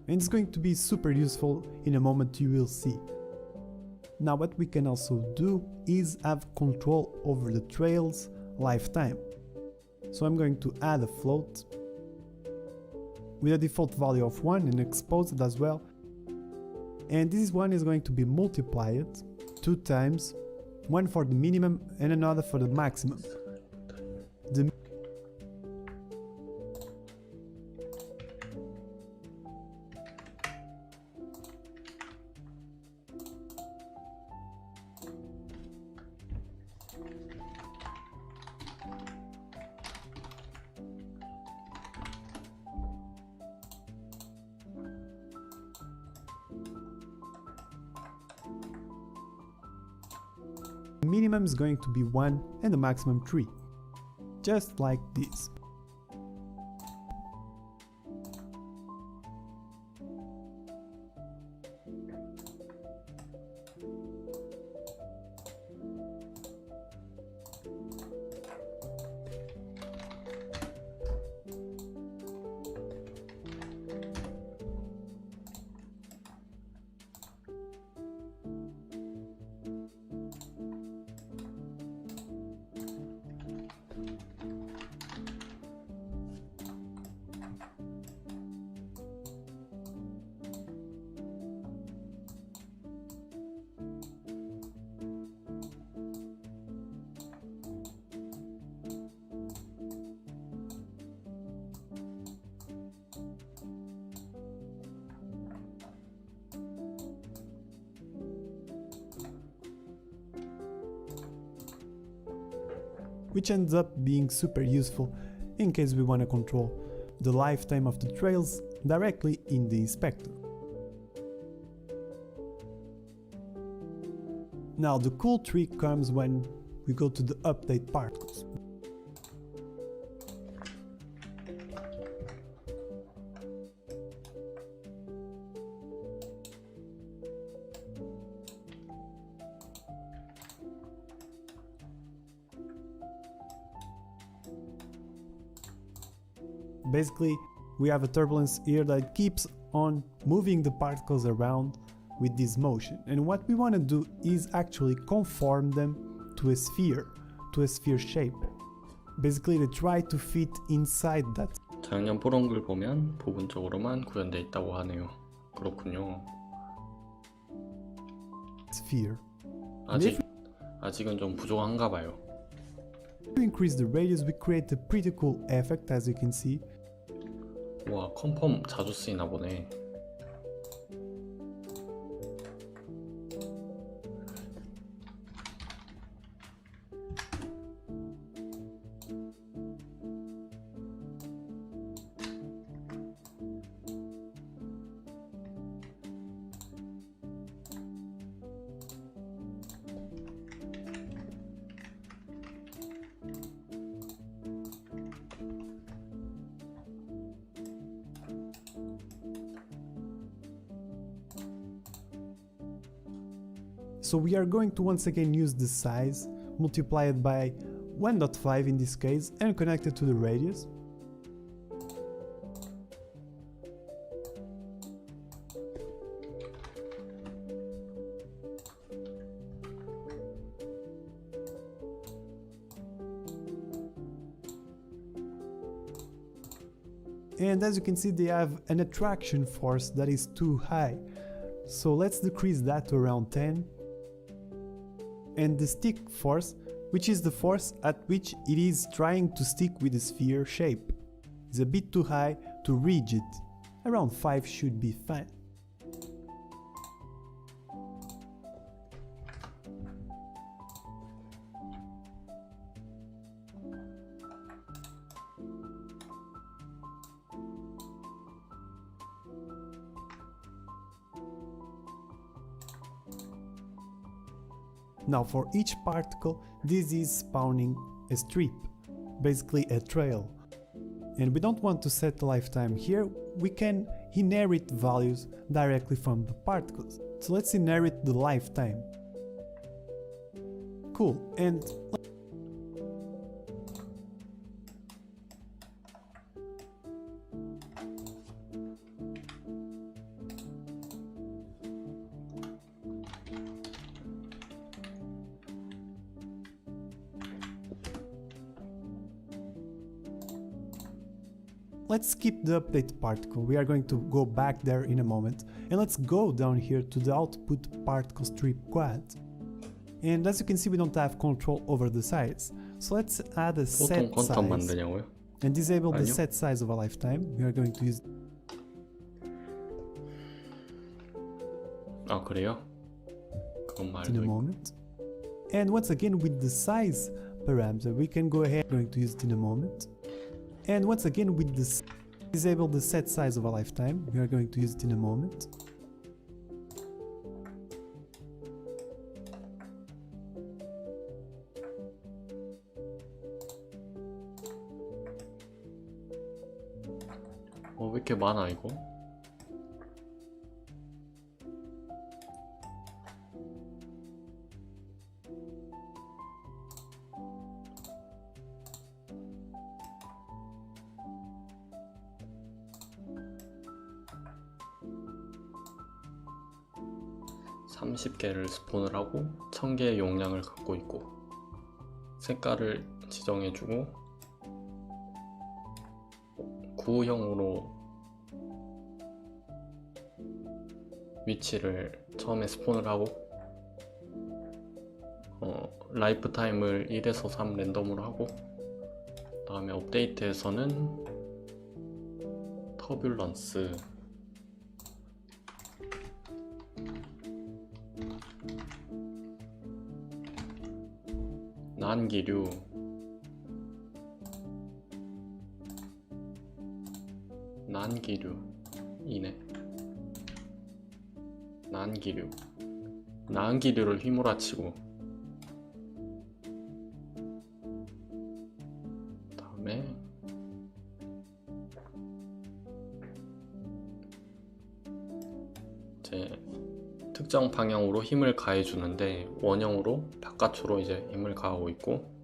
And it's going to be super useful in a moment, you will see. Now what we can also do is have control over the trail's lifetime. So I'm going to add a float with a default value of 1 and expose it as well. And this one is going to be multiplied 2 times, one for the minimum and another for the maximum. The minimum is going to be 1 and the maximum 3, just like this. Which ends up being super useful in case we want to control the lifetime of the trails directly in the inspector. Now the cool trick comes when we go to the update particles. Basically, we have a turbulence here that keeps on moving the particles around with this motion, and what we want to do is actually conform them to a sphere shape. Basically, they try to fit inside that 작년 보던 글 보면 부분적으로만 구현되어 있다고 하네요. 그렇군요. sphere. 아직은 좀 부족한가 봐요. To increase the radius, we create a pretty cool effect, as you can see. 와, 컨펌 자주 쓰이나 보네. So we are going to once again use the size, multiply it by 1.5 in this case, and connect it to the radius. And as you can see, they have an attraction force that is too high. So let's decrease that to around 10. And the stick force, which is the force at which it is trying to stick with the sphere shape, is a bit too high, too rigid. Around 5 should be fine. Now for each particle, this is spawning a strip, basically a trail. And we don't want to set the lifetime here, we can inherit values directly from the particles. So let's inherit the lifetime. Cool, and let's skip the update particle, we are going to go back there in a moment, and let's go down here to the output particle strip quad. And as you can see, we don't have control over the size, so let's add a 보통 set 컨텀 size 만드냐고요? and disable the 아니요. set size of a lifetime. We are going to use 아 그래요? 그건 in 말도 a 있고. moment. And once again with the size parameter, we can go ahead, going to use it in a moment. And once again with this, disable the set size of a lifetime. We are going to use it in a moment. 왜 이렇게 많아 이거? (30개를) 스폰을 하고 1000개의 용량을 갖고 있고 색깔을 지정해주고 구형으로 위치를 처음에 스폰을 하고 라이프 타임을 1에서 3 랜덤으로 하고 그 다음에 업데이트에서는 터뷸런스 난기류 난기류이네 난기류를 휘몰아치고 다음에 이제 특정 방향으로 힘을 가해 주는데 원형으로 바깥으로 이제 힘을 가하고 있고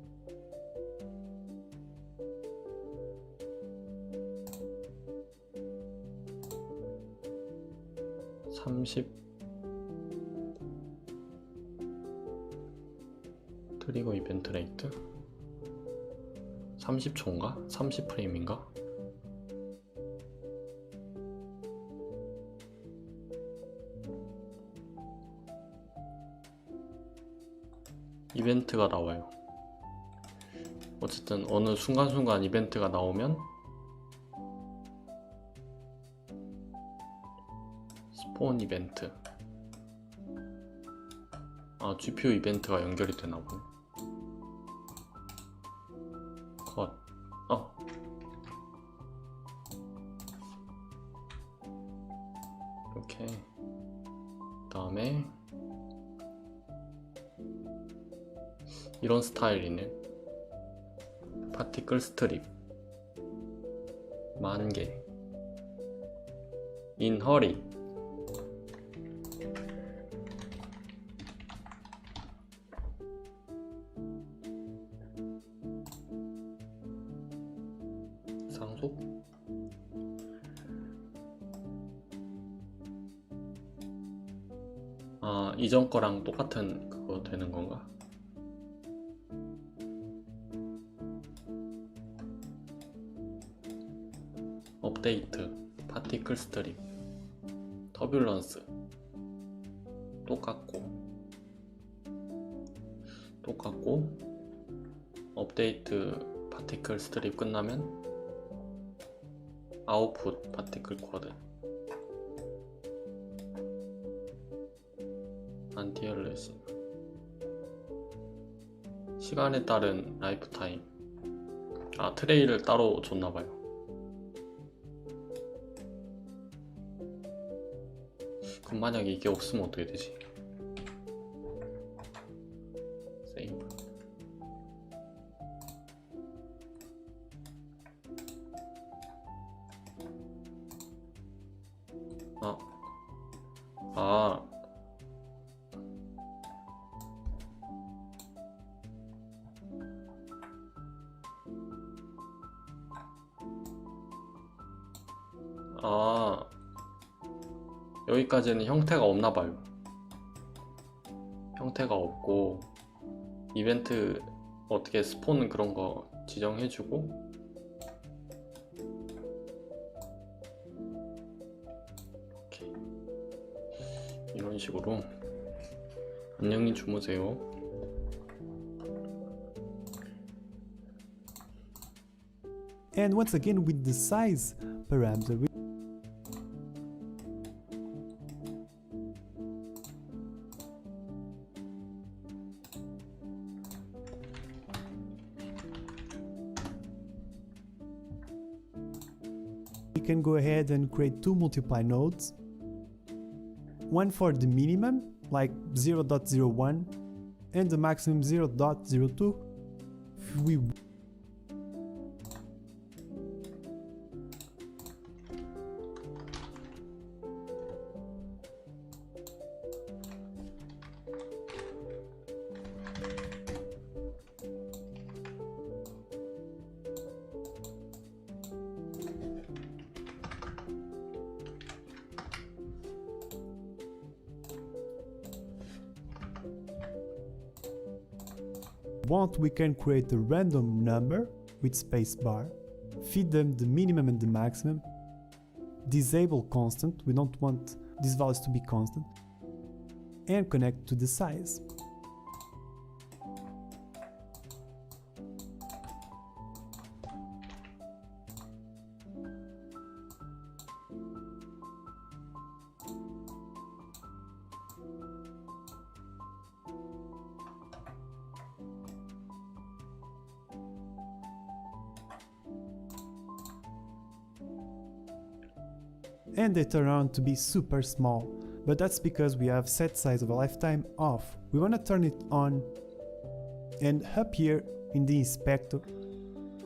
트리거 이벤트 레이트 30초인가? 30프레임인가? 이벤트가 나와요. 어쨌든 어느 순간순간 이벤트가 나오면 스폰 이벤트 GPU 이벤트가 연결이 되나 보네. 컷. 이렇게 그 다음에 이런 스타일이네. 파티클 스트립 10,000개 인 허리 상속 이전 거랑 똑같은 그거 되는 건가? 업데이트, 파티클 스트립, 터뷸런스 똑같고 업데이트 파티클 스트립 끝나면 아웃풋 파티클 쿼드 안티얼레신 시간에 따른 라이프 타임 트레이를 따로 줬나봐요. 그럼 만약에 이게 없으면 어떻게 되지? 아, 아, 아, 여기까지는 형태가 없나 봐요. 형태가 없고 이벤트 어떻게 스폰 그런 거 지정해주고 이렇게 이런 식으로 안녕히 주무세요. And once again with the size parameter, we can go ahead and create two multiply nodes. One for the minimum, like 0.01, and the maximum 0.02. If we want, we can create a random number with spacebar, feed them the minimum and the maximum, disable constant, we don't want these values to be constant, and connect to the size. And they turn out to be super small, but that's because we have set size of a lifetime off. We want to turn it on, and up here in the inspector,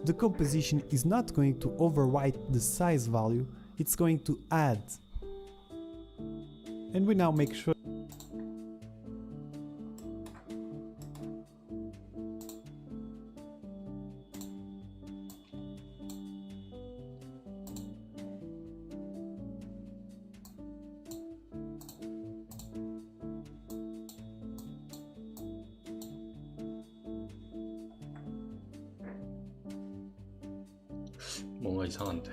the composition is not going to overwrite the size value, it's going to add. And we now make sure 뭔가 이상한데.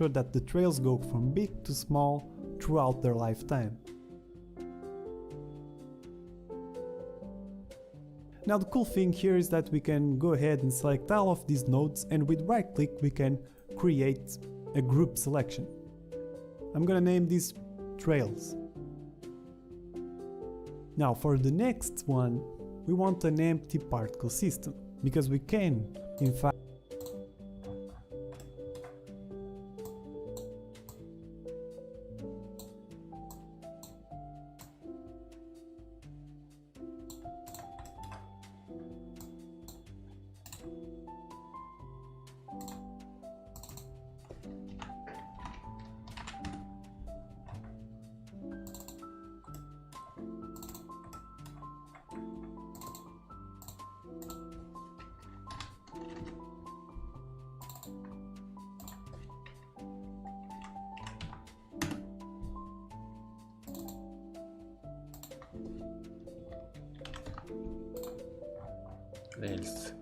that the trails go from big to small throughout their lifetime. Now the cool thing here is that we can go ahead and select all of these nodes, and with right click we can create a group selection. I'm gonna name these trails. Now for the next one, we want an empty particle system, because we can in fact 레일스.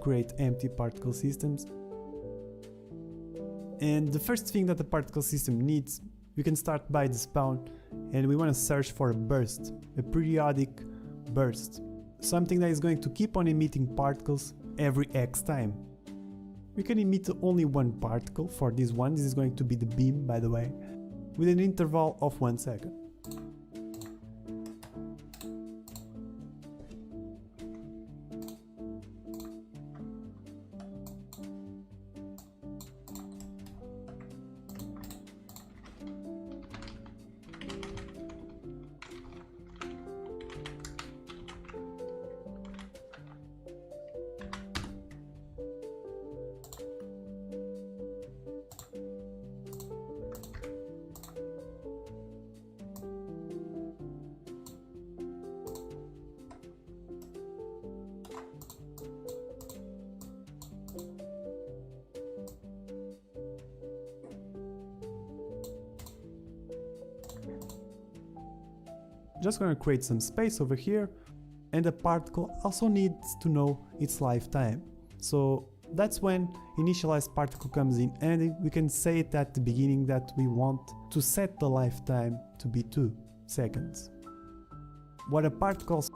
create empty particle systems. And the first thing that the particle system needs, we can start by the spawn, and we want to search for a burst, a periodic burst, something that is going to keep on emitting particles every X time. We can emit only one particle for this one. This is going to be the beam, by the way, with an interval of 1 second. just going to create some space over here, and the particle also needs to know its lifetime. So that's when initialize particle comes in handy. We can say it at the beginning that we want to set the lifetime to be 2 seconds. What a particle also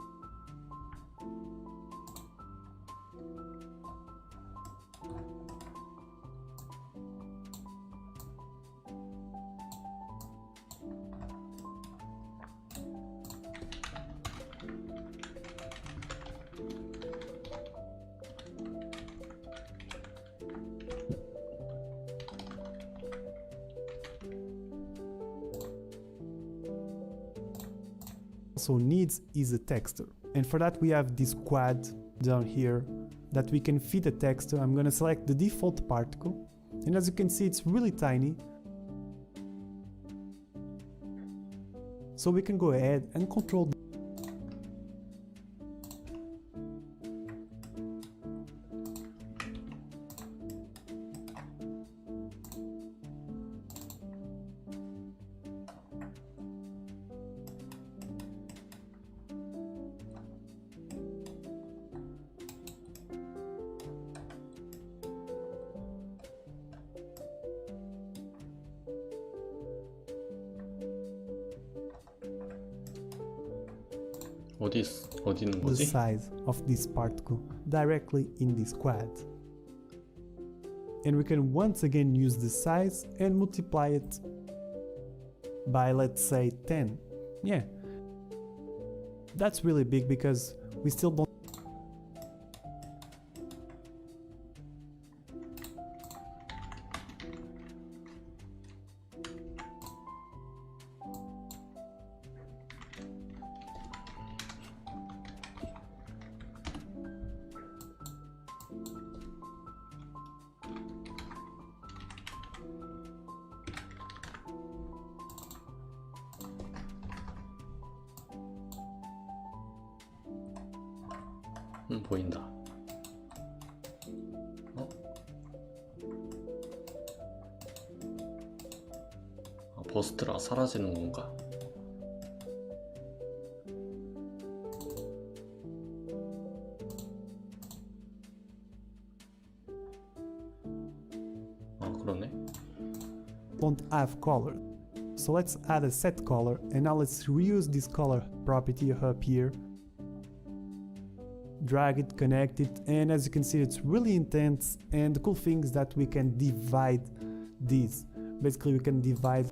needs is a texture, and for that we have this quad down here that we can feed a texture. I'm gonna select the default particle, and as you can see it's really tiny, so we can go ahead and control 어디 있는 the 거지? size of this particle directly in this quad. And we can once again use the size and multiply it by, let's say, 10. Yeah, that's really big because we still don't 보인다. 어? 아, 버스트라 사라지는 건가? 아, 그러네. don't have color. So let's add a set color, and now let's reuse this color property up here. Drag it, connect it, and as you can see it's really intense, and the cool thing is that we can divide these. Basically we can divide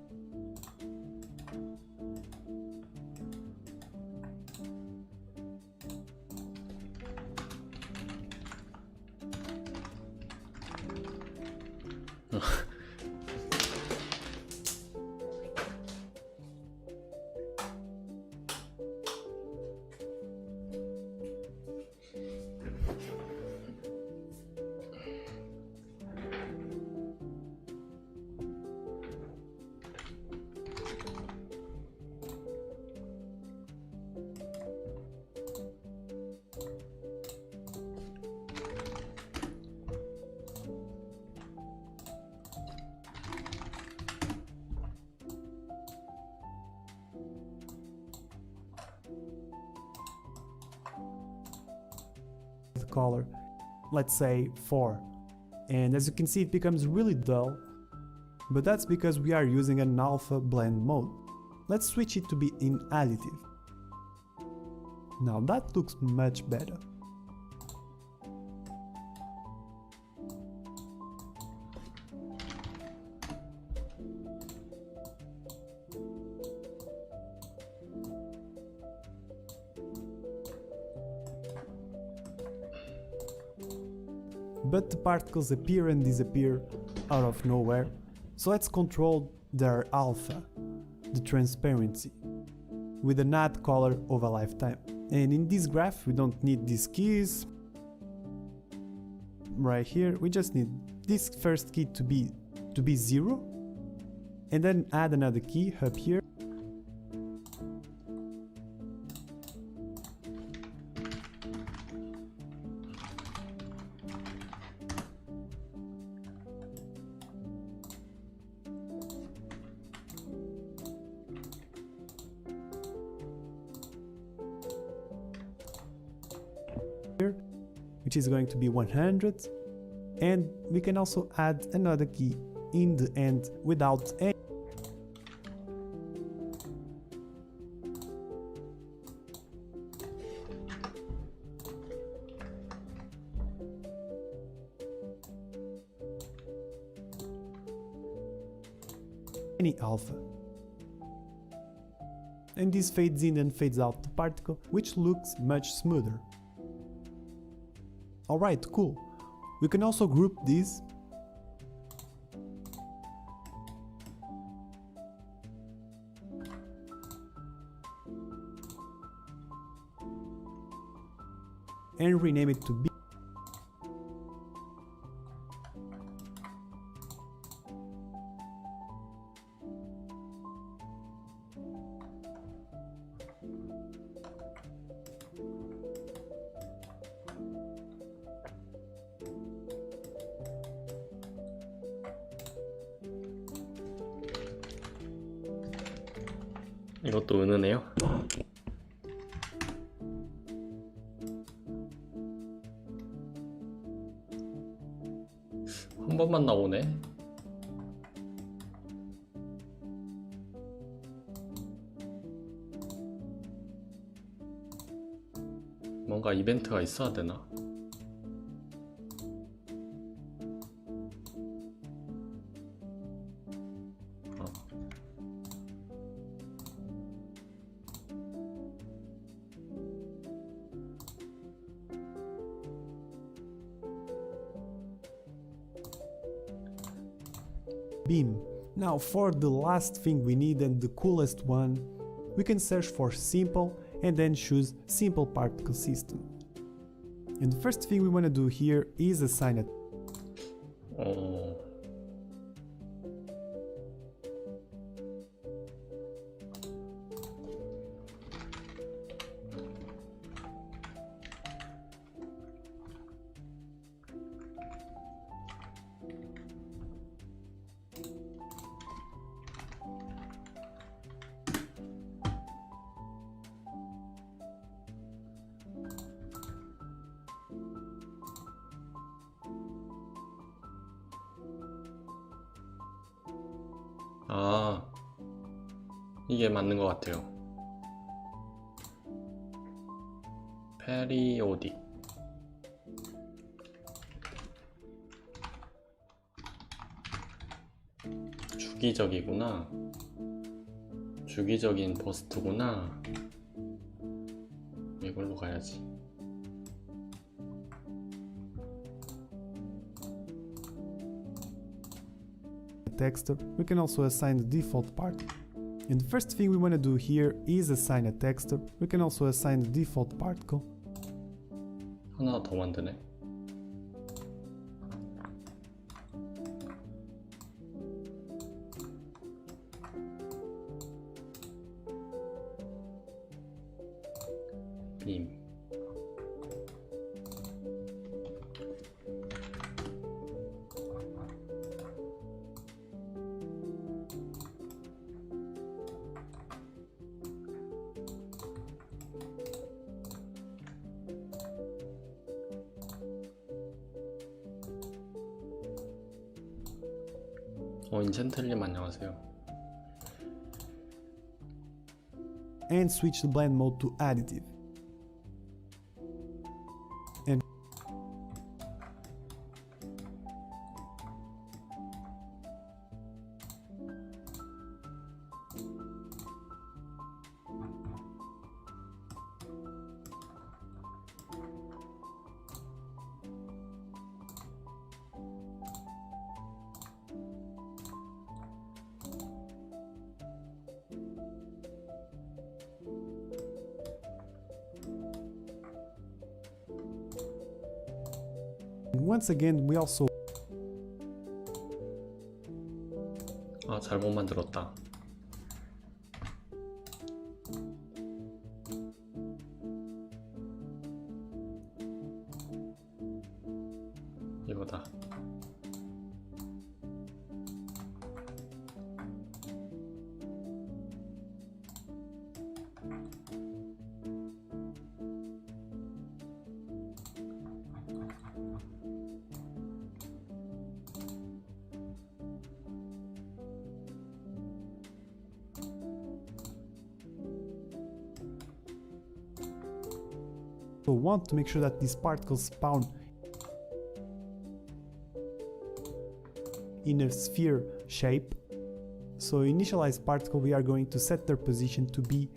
the color, let's say 4, and as you can see it becomes really dull, but that's because we are using an alpha blend mode. Let's switch it to be in additive. Now that looks much better. But the particles appear and disappear out of nowhere, so let's control their alpha, the transparency, with an add color over lifetime. And in this graph we don't need these keys right here, we just need this first key to be 0, and then add another key up here. which is going to be 100, and we can also add another key in the end without any alpha. And this fades in and fades out the particle, which looks much smoother. Alright, cool. We can also group these and rename it to B. 이것도 은은해요? 한 번만 나오네. 뭔가 이벤트가 있어야 되나? Beam. Now for the last thing we need and the coolest one, we can search for simple and then choose simple particle system. And the first thing we want to do here is assign it. 아, 이게 맞는 것 같아요. 페리오딕. 주기적이구나. 주기적인 버스트구나. 이걸로 가야지. Texture, we can also assign the default part. And the first thing we want to do here is assign a texture. We can also assign the default particle. 하나 더 만드네. 빔. 인챈틀님 안녕하세요. And switch the blend mode to additive. And once again, we also 잘못 만들었다. 이거다. want to make sure that these particles spawn in a sphere shape. So initialize particle, we are going to set their position to be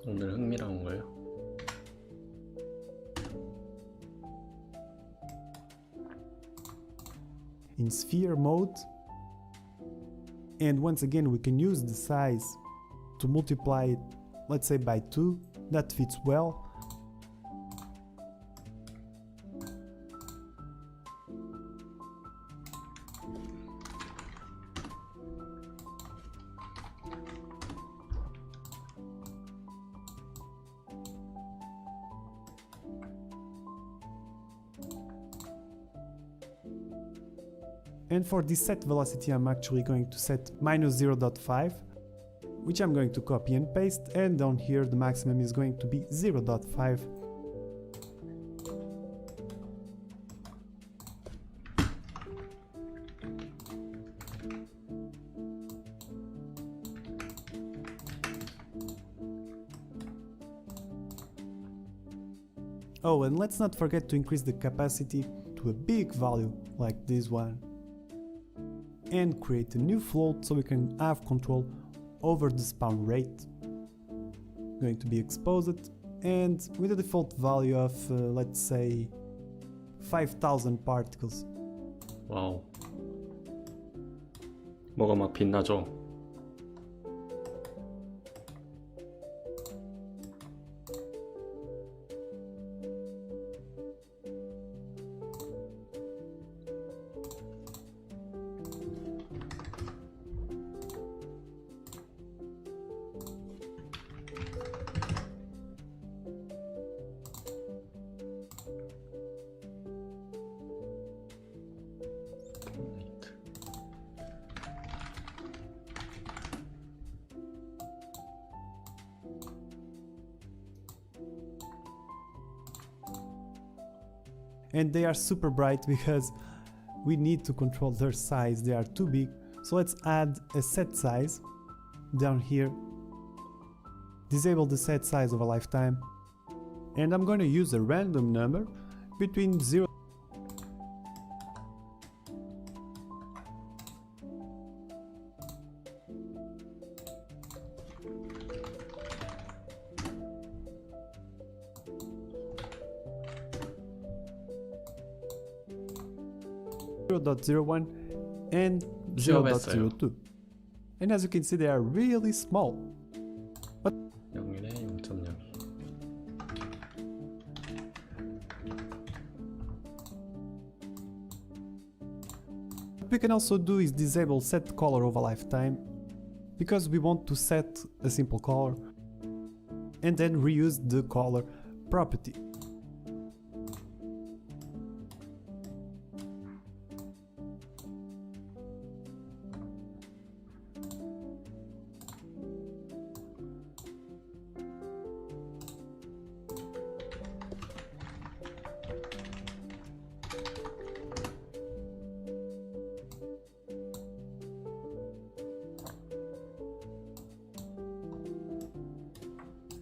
오늘 흥미로운 거예요? in sphere mode, and once again we can use the size to multiply it, let's say by 2. That fits well. And for this set velocity, I'm actually going to set minus 0.5, which I'm going to copy and paste, and down here the maximum is going to be 0.5. Oh, and let's not forget to increase the capacity to a big value like this one. And create a new float so we can have control over the spawn rate. Going to be exposed, and with a default value of let's say 5000 particles. 와우. 뭐가 막 빛나죠? And they are super bright because we need to control their size. They are too big. So let's add a set size down here. Disable the set size of a lifetime. And I'm going to use a random number between 0 0.01 and 수업했어요. 0.02. And as you can see, they are really small. 0일에 0.02. What we can also do is disable set color of a lifetime, because we want to set a simple color and then reuse the color property.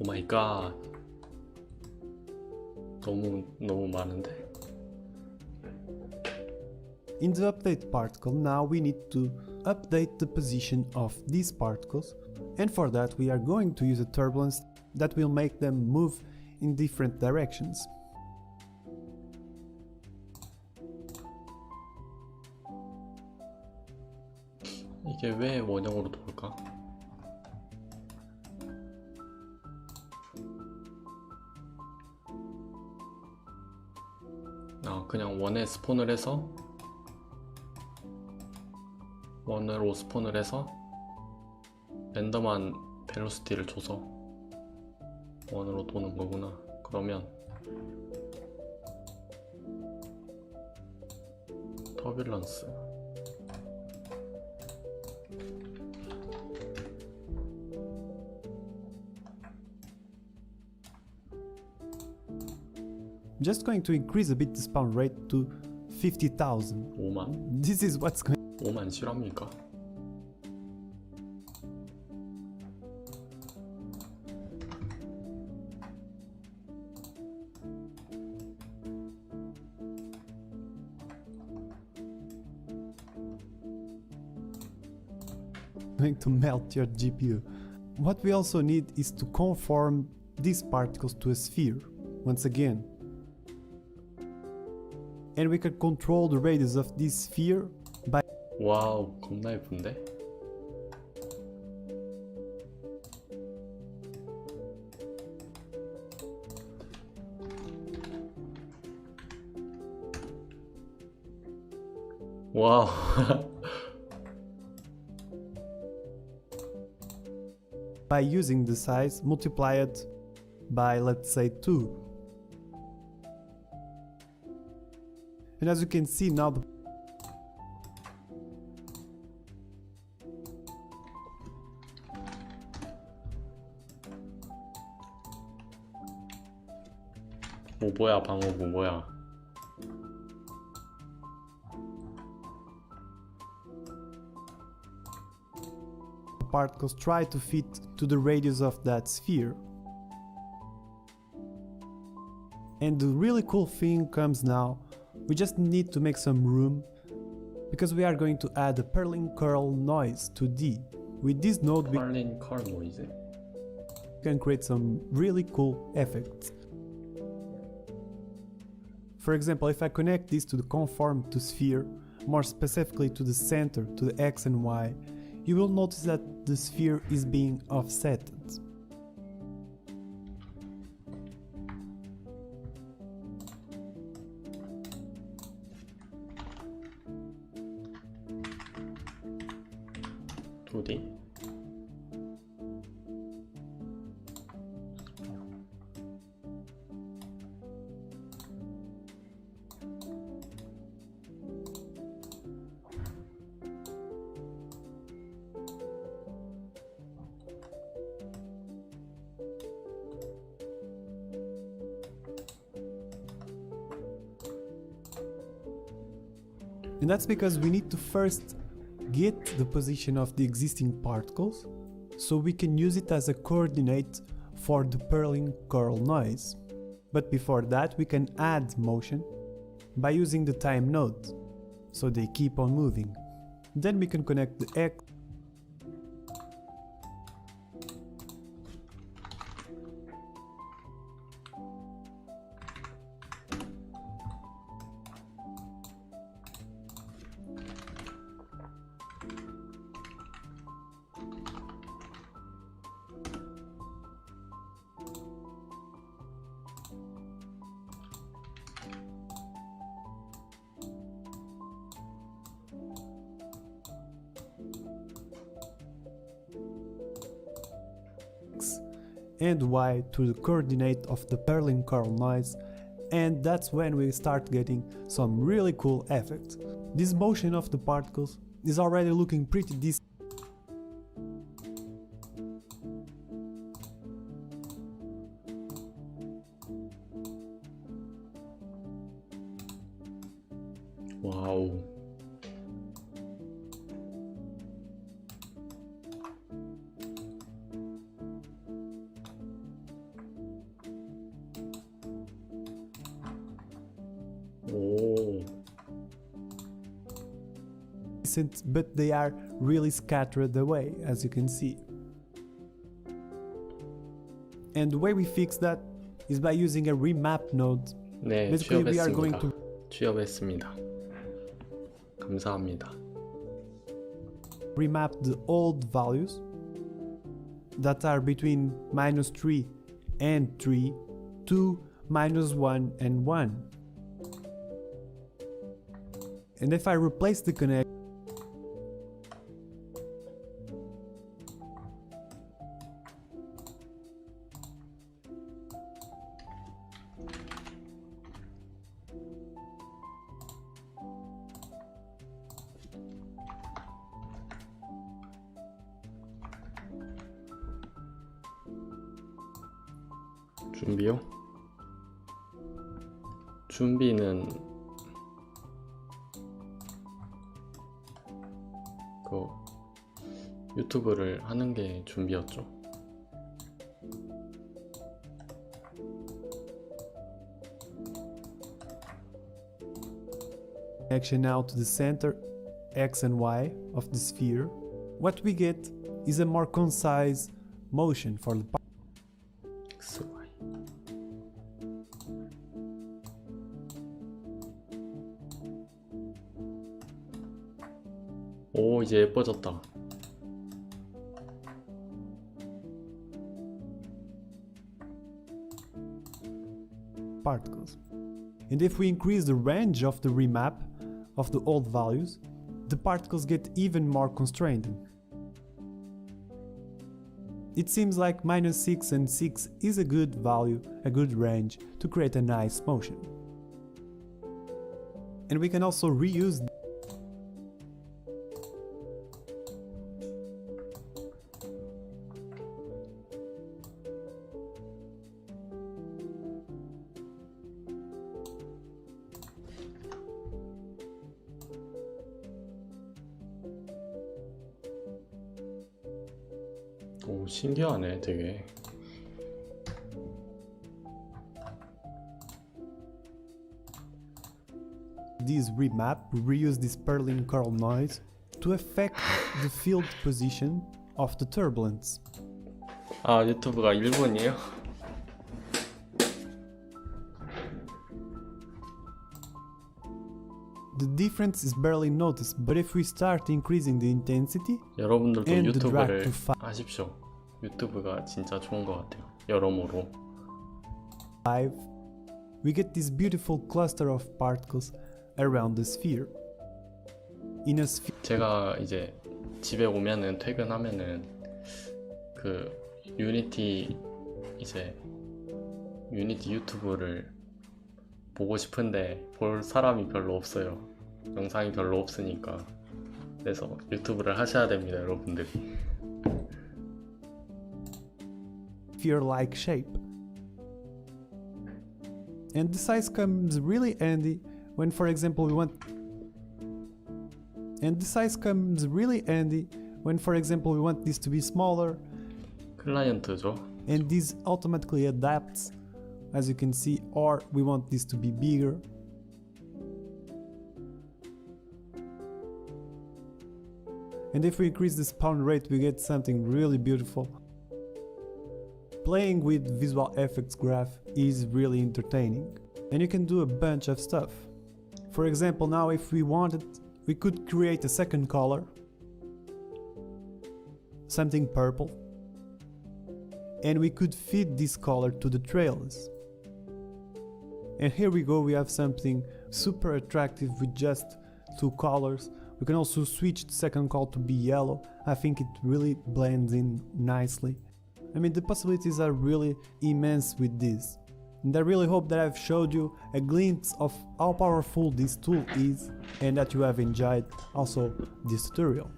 오 마이 갓. 너무 많은데. In the update particle, now we need to update the position of these particles, and for that we are going to use a turbulence that will make them move in different directions. 이게 왜 원형으로 돌까? 그냥 원에 스폰을 해서 원으로 스폰을 해서 랜덤한 벨로시티를 줘서 원으로 도는 거구나. 그러면 터뷸런스 I'm just going to increase a bit the spawn rate to 50,000. 5만? This is what's going 5만 실합니까? to melt your GPU. What we also need is to conform these particles to a sphere, once again. And we can control the radius of this sphere by 와우, 겁나 예쁜데? 와우. by using the size multiplied by, let's say, 2. And as you can see now, 뭐야, 방어구 뭐야? particles try to fit to the radius of that sphere. And the really cool thing comes now. We just need to make some room because we are going to add a purling curl noise to D. With this node we 컬린 컬 노이즈. can create some really cool effects. For example, if I connect this to the conform to sphere, more specifically to the center, to the X and Y, you will notice that the sphere is being offsetted. 어디? And that's because we need to first get the position of the existing particles so we can use it as a coordinate for the purling curl noise. But before that we can add motion by using the time node, so they keep on moving. Then we can connect the X and Y to the coordinate of the purling curl noise, and that's when we start getting some really cool effects. This motion of the particles is already looking pretty decent. 와우. 오. But they are really scattered away, as you can see. And the way we fix that is by using a remap node. 네, Basically, we are going 취업했습니다. to 취업했습니다. 감사합니다. remap the old values that are between -3 and 3 to -1 and 1. And if I replace the connect 준비요? 준비는 유튜브를 하는 게 준비였죠. Action now to the center X and Y of the sphere, what we get is a more concise motion for the X, Y. 오, 이제 예뻐졌다. particles. And if we increase the range of the remap of the old values, the particles get even more constrained. It seems like -6 and 6 is a good value, a good range to create a nice motion. And we can also reuse 오, 신기하네, 되게. this remap, we reuse this Perlin curl noise to affect the field position of the turbulence. 아, 유튜브가 일본이에요? The difference is barely noticed, but if we start increasing the intensity 여러분들도 and the drag 유튜브를 to 5, 하십시오. 유튜브가 진짜 좋은 것 같아요. 여러모로. we get this beautiful cluster of particles around the sphere. In a sphere, 제가 이제 집에 오면은 퇴근하면은 그 유니티 유튜브를 보고 싶은데 볼 사람이 별로 없어요. 영상이 별로 없으니까. 그래서 유튜브를 하셔야 됩니다, 여러분들이. sphere-like shape. And the size comes really handy when, for example, we want this to be smaller, 클라이언트죠. and this automatically adapts, as you can see, or we want this to be bigger. And if we increase the spawn rate, we get something really beautiful. Playing with visual effects graph is really entertaining, and you can do a bunch of stuff. For example, now if we wanted, we could create a second color, something purple, and we could feed this color to the trails. And here we go, we have something super attractive with just two colors. We can also switch the second color to be yellow. I think it really blends in nicely. I mean, the possibilities are really immense with this. And I really hope that I've showed you a glimpse of how powerful this tool is and that you have enjoyed also this tutorial.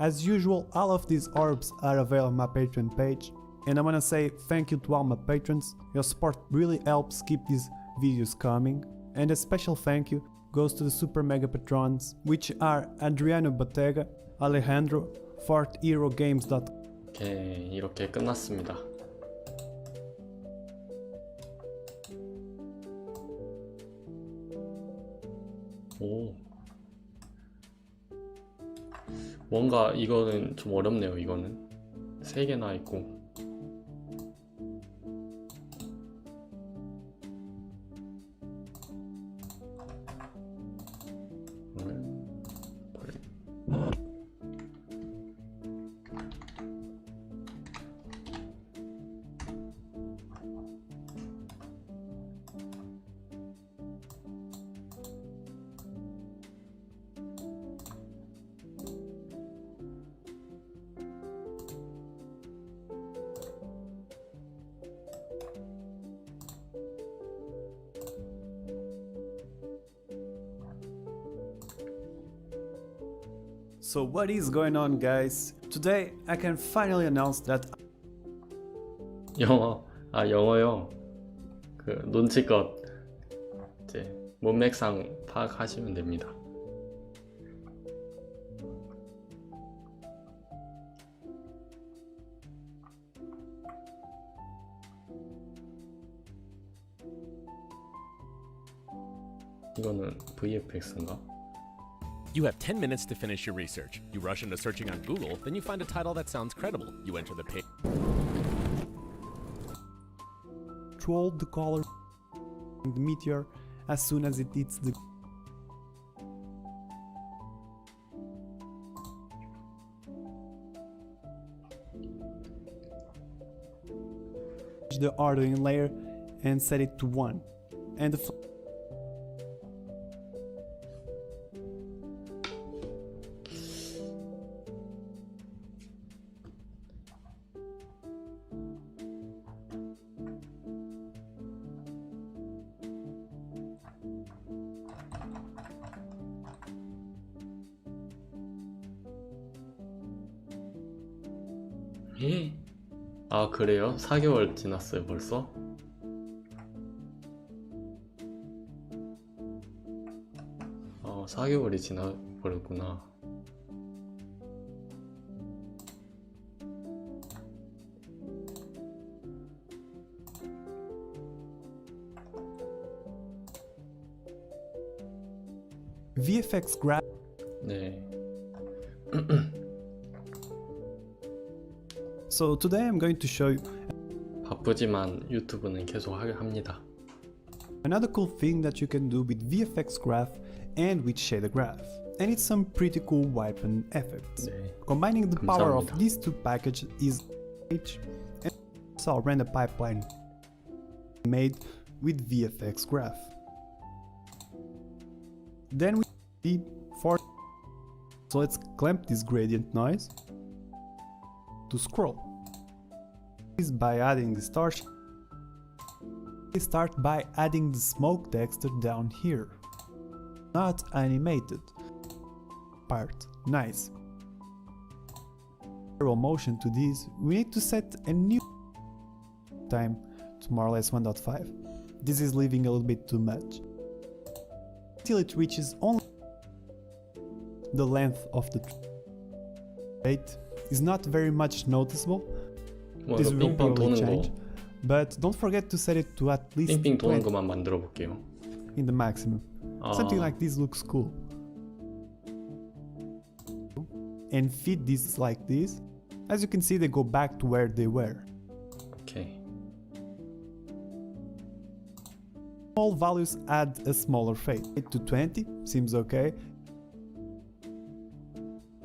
As usual, all of these orbs are available on my Patreon page, and I wanna say thank you to all my patrons. Your support really helps keep these videos coming, and a special thank you goes to the super mega patrons, which are Adriano Bottega, Alejandro, FortHeroGames.com. 이렇게 끝났습니다. 오, 뭔가 이거는 좀 어렵네요. 이거는 3개나 있고. So what is going on, guys? Today I can finally announce that 영어요. 그 눈치껏 이제 문맥상 파악하시면 됩니다. 이거는 VFX인가? You have 10 minutes to finish your research. You rush into searching on Google, then you find a title that sounds credible. You enter the page. Control the color the meteor as soon as it hits the ordering layer and set it to 1 and the 아 그래요? 4개월 지났어요 벌써? 아 4개월이 지나버렸구나. VFX graph. 네. So today I'm going to show you 바쁘지만 유튜브는 계속 합니다. another cool thing that you can do with VFX graph and with shader graph. And it's some pretty cool wipe and effects. 네. Combining the power of 감사합니다. these two packages is and also render pipeline made with VFX graph. Then we see for so let's clamp this gradient noise to scroll. Is by adding the star. We start by adding the smoke texture down here. Not animated. Part. Nice. Arrow motion to this, we need to set a new time to more or less 1.5. This is leaving a little bit too much. Till it reaches only the length of the rate is not very much noticeable. 뭐 This 이거 will 빙빙 probably 도는 change, 거, but don't forget to set it to at least 빙빙 도는 20 것만 만들어 볼게요. in the maximum. 아, Something like this looks cool. And feed these like this. As you can see, they go back to where they were. 오케이. Small values add a smaller fade. 8 to 20 seems okay.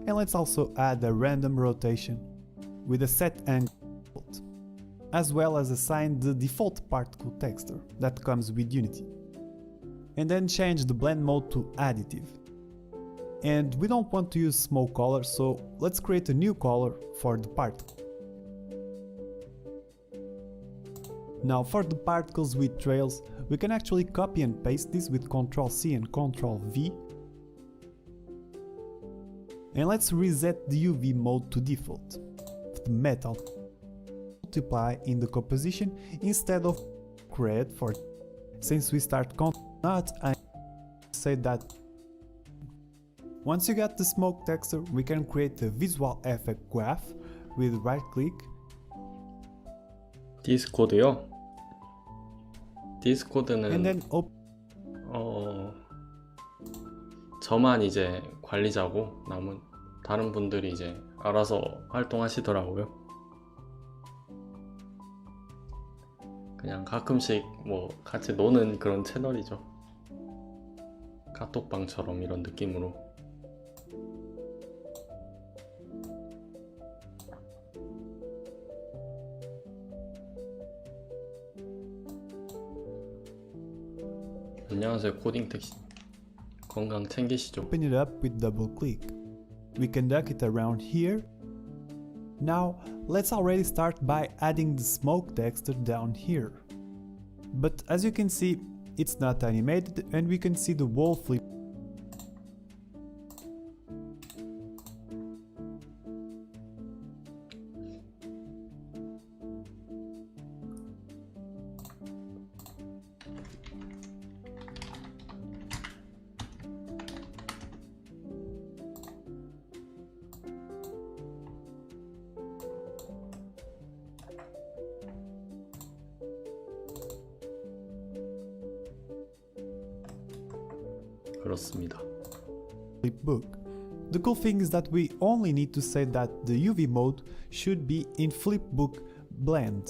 And let's also add a random rotation with a set angle, as well as assign the default particle texture that comes with Unity. And then change the blend mode to additive. And we don't want to use smoke color, so let's create a new color for the particle. Now for the particles with trails, we can actually copy and paste this with Ctrl+C and Ctrl+V. And let's reset the UV mode to default. The metal multiply in the composition instead of red for since we start not I say that. Once you got the smoke texture, we can create a visual effect graph with right click. 디스코드요? And 디스코드는 then open 저만 이제 관리자고 남은 다른 분들이 이제 알아서 활동하시더라고요. 그냥 가끔씩 뭐 같이 노는 그런 채널이죠. 카톡방처럼 이런 느낌으로. 안녕하세요 코딩 택시. 건강 챙기시죠. Open it up with double click. We can duck it around here. Now let's already start by adding the smoke texture down here. But as you can see, it's not animated and we can see the wall flip. 그렇습니다. Flipbook. The cool thing is that we only need to say that the UV mode should be in Flipbook blend.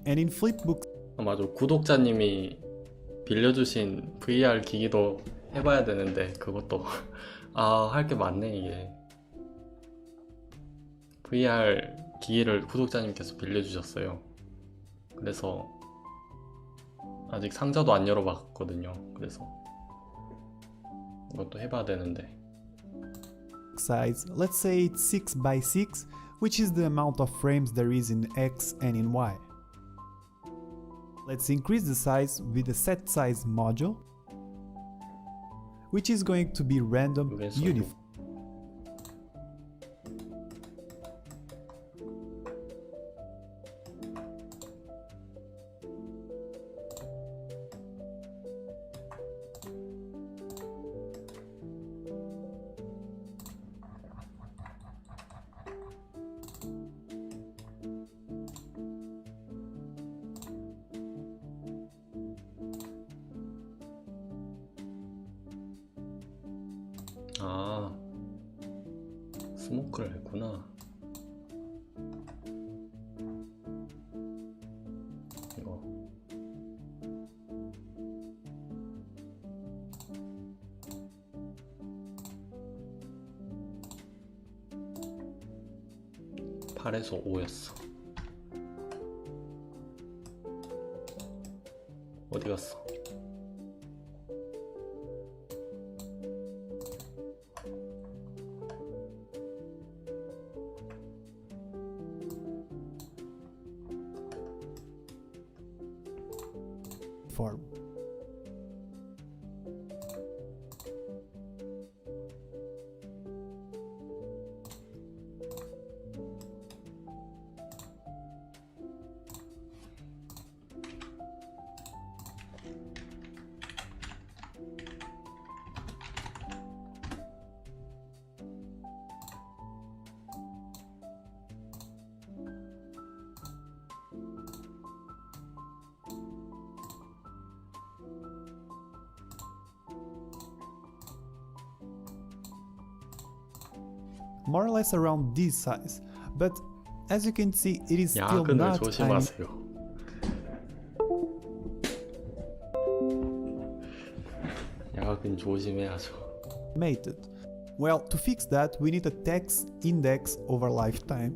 And in Flipbook 맞아. 구독자님이 빌려주신 VR 기기도 해봐야 되는데 그것도 할 게 많네 이게. VR 기기를 구독자님께서 빌려주셨어요. 그래서 아직 상자도 안 열어봤거든요. 그래서 이것도 해봐야 되는데. size, let's say it's 6 by 6, which is the amount of frames there is in X and in Y. Let's increase the size with the set size module, which is going to be random 그래서 uniform. 스모크를 했구나. 이거 (8에서 5였어) 어디 갔어? Form. More or less around this size, but as you can see, it is still 야근을 not 조심하세요. 야근 조심해야죠. animated. Well, to fix that, we need a text index over lifetime.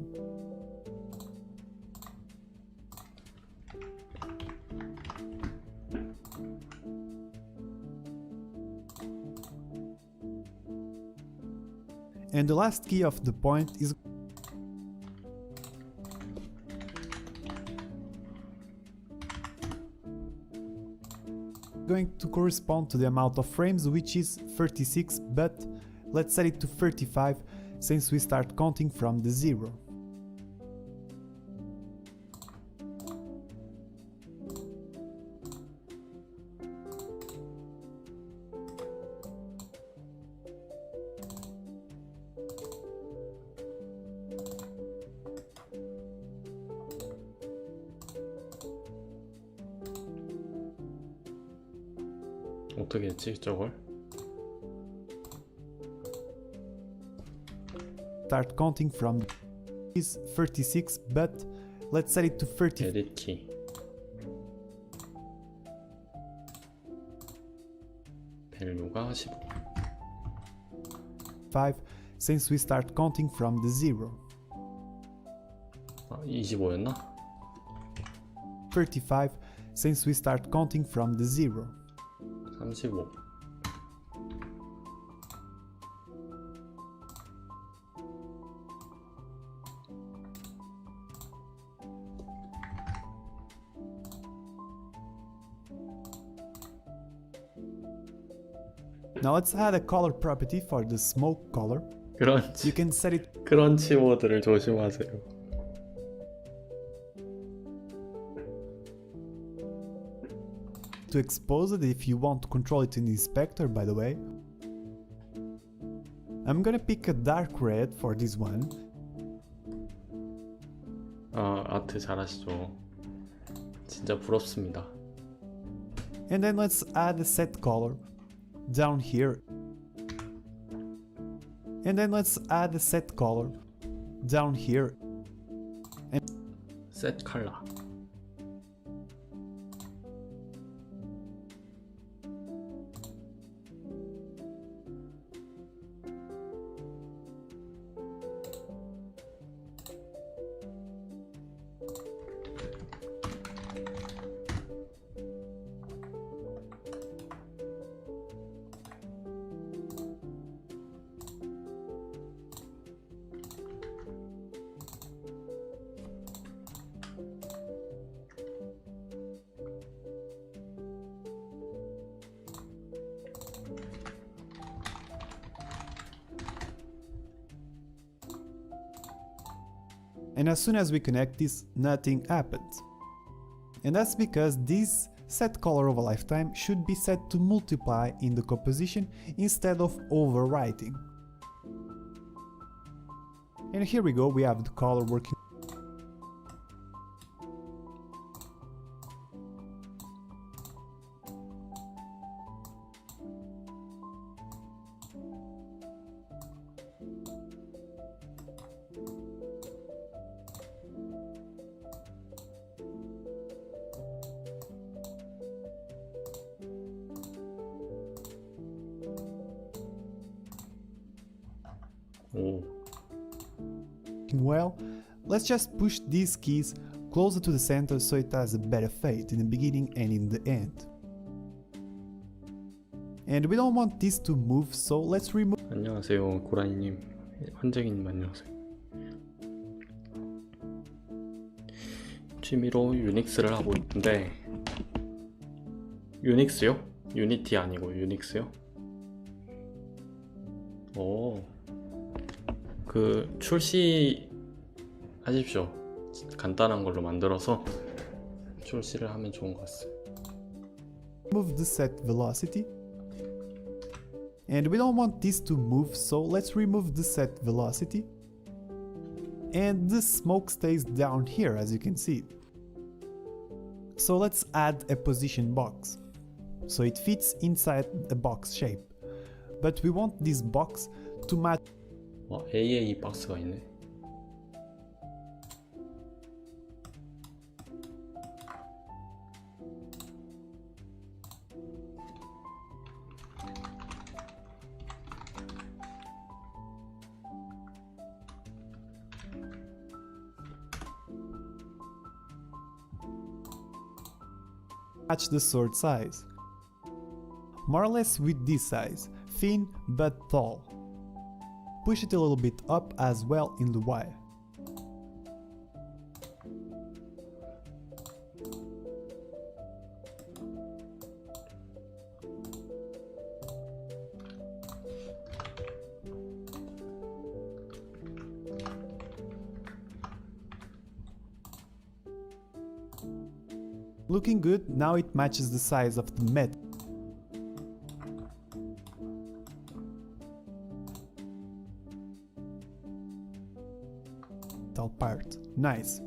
And the last key of the point is going to correspond to the amount of frames, which is 36, but let's set it to 35 since we start counting from the 0. 어떻게 했지 저걸? Start counting from is 36, but let's set it to 30. 에딧 키. 밸류가 15. 5 since we start counting from the 0. 25였나? 35 since we start counting from the 0. 35. Now let's add a color property for the smoke color. You 크런치. can set it 크런치 모드를 조심하세요. to exposed if you want to control it in the inspector, by the way. I'm gonna pick a dark red for this one. 아트 잘하시죠. 진짜 부럽습니다. And then let's add a set color. down here. And then let's add a set color down here. set color. And as soon as we connect this, nothing happens. And that's because this set color of a lifetime should be set to multiply in the composition instead of overwriting. And here we go, we have the color working. 오, Well, let's just push these keys closer to the center so it has a better fade in the beginning and in the end. And we don't want this to move, so let's remove. 안녕하세요 고라니님, 환쟁이님 안녕하세요. 취미로 유닉스를 하고 있는데, 유닉스요? 유니티 아니고 유닉스요? 오, 그 출시 하십시오. 간단한 걸로 만들어서 출시를 하면 좋은 것 같습니다. Remove the set velocity. And we don't want this to move, so let's remove the set velocity. And the smoke stays down here, as you can see. So let's add a position box, so it fits inside a box shape. But we want this box to match. AA 박스가 있네. Match the sword size. More or less with this size, thin but tall. Push it a little bit up as well in the wire. Looking good, now it matches the size of the metal part. Nice.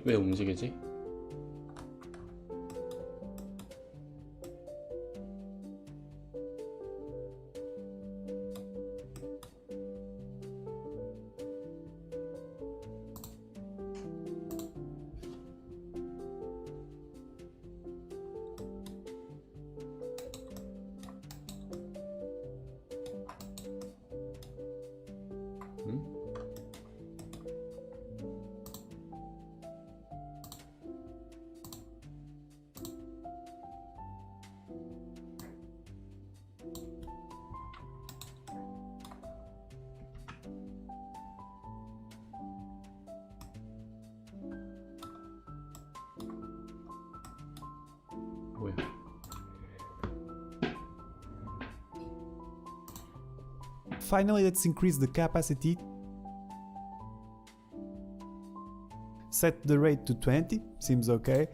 왜 움직이지? 뭐야? Finally, let's increase the capacity. Set the rate to 20, seems okay.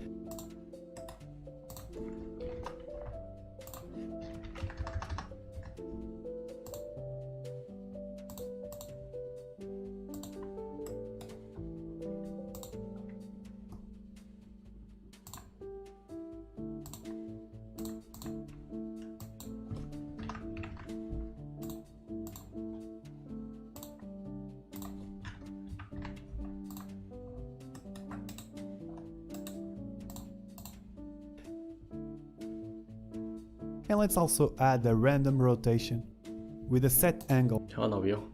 And let's also add a random rotation with a set angle 현업이요?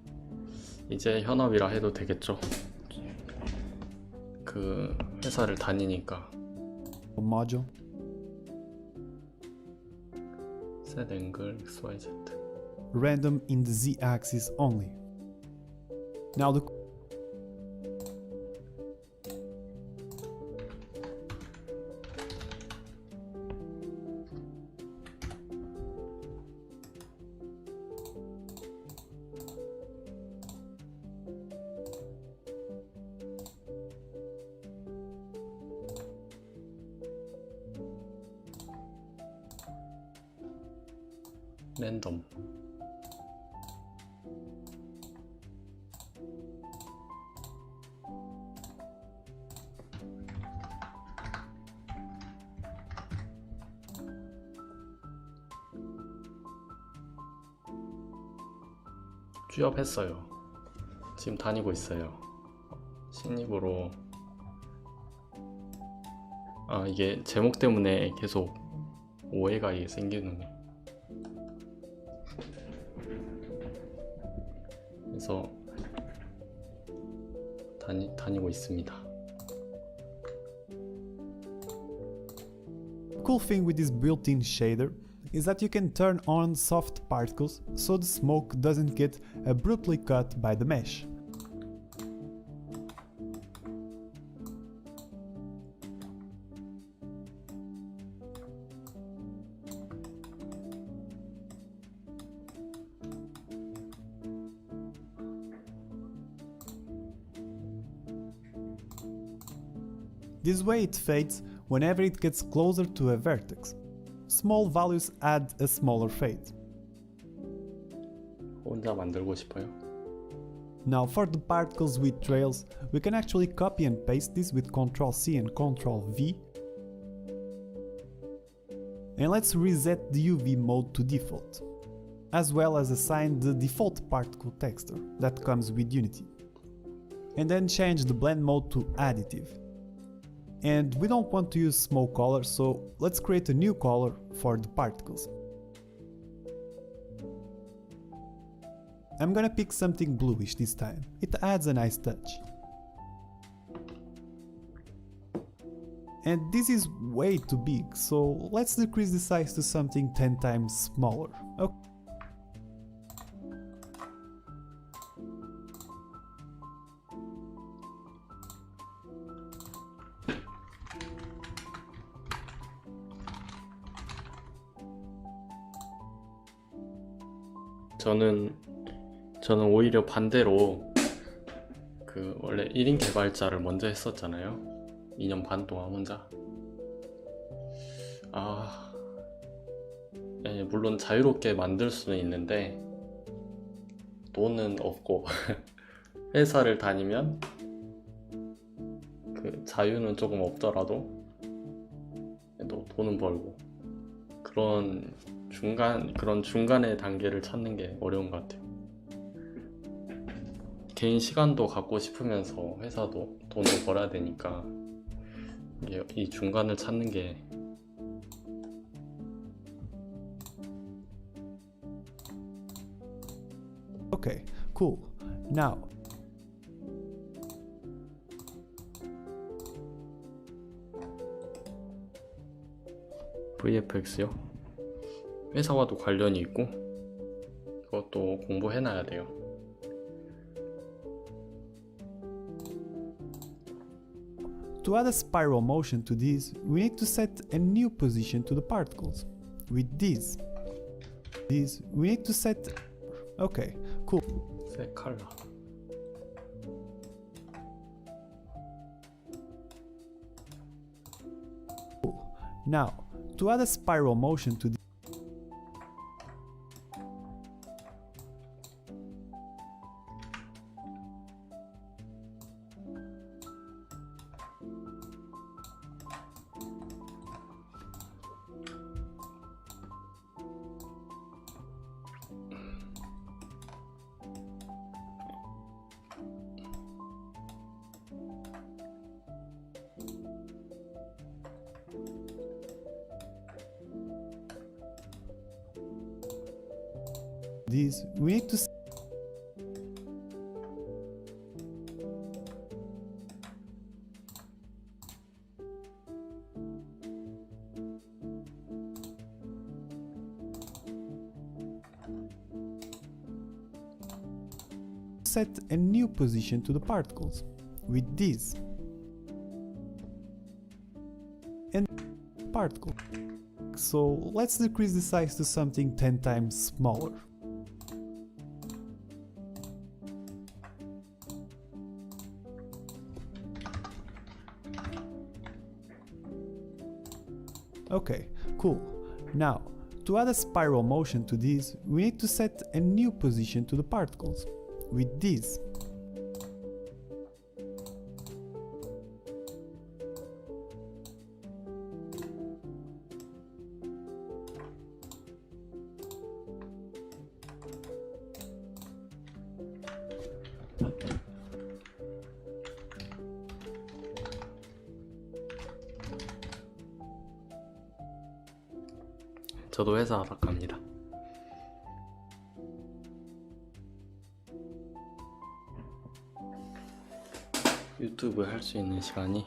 이제 현업이라 해도 되겠죠? 그 회사를 다니니까. module. set angle XYZ. Random in the z-axis only. Now the 랜덤. 취업했어요. 지금 다니고 있어요. 신입으로. 아, 이게 제목 때문에 계속 오해가 이게 생기는. 그래서 다니고 있습니다. cool thing with this built-in shader is that you can turn on soft particles so the smoke doesn't get abruptly cut by the mesh. This way it fades whenever it gets closer to a vertex. Small values add a smaller fade. 혼자 만들고 싶어요. Now for the particles with trails, we can actually copy and paste this with Ctrl-C and Ctrl-V. And let's reset the UV mode to default, as well as assign the default particle texture that comes with Unity. And then change the blend mode to additive. And we don't want to use smoke color, so let's create a new color for the particles. I'm gonna pick something bluish this time. It adds a nice touch. And this is way too big, so let's decrease the size to something 10 times smaller. Okay. 저는 오히려 반대로 그 원래 1인 개발자를 먼저 했었잖아요. 2년 반 동안 혼자. 예, 물론 자유롭게 만들 수는 있는데 돈은 없고 회사를 다니면 그 자유는 조금 없더라도 또 돈은 벌고 그런 중간의 단계를 찾는 게 어려운 것 같아요. 개인 시간도 갖고 싶으면서 회사도 돈도 벌어야 되니까 이 중간을 찾는 게 Okay, cool. Now, VFX요? 회사와도 관련이 있고 그것도 공부해놔야 돼요. to add a spiral motion to these, we need to set a new position to the particles. With these, we need to set... Okay, cool. 색 컬러. Now, to add a spiral motion to the this, we need to set a new position to the particles with this and particle. So let's decrease the size to something 10 times smaller. Okay, cool. Now, to add a spiral motion to this, we need to set a new position to the particles with this. 저도 회사 갑니다. 유튜브 할 수 있는 시간이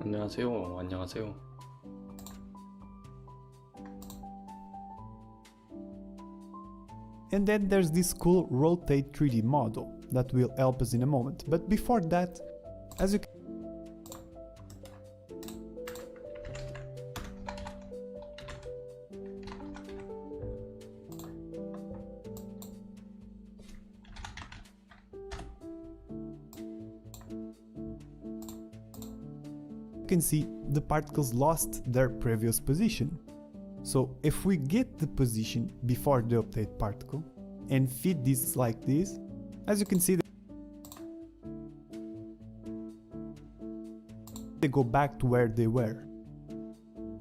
안녕하세요. 안녕하세요. And then there's this cool rotate 3D model that will help us in a moment. But before that, as you can see, the particles lost their previous position. So if we get the position before the update particle and feed this like this, as you can see, they go back to where they were.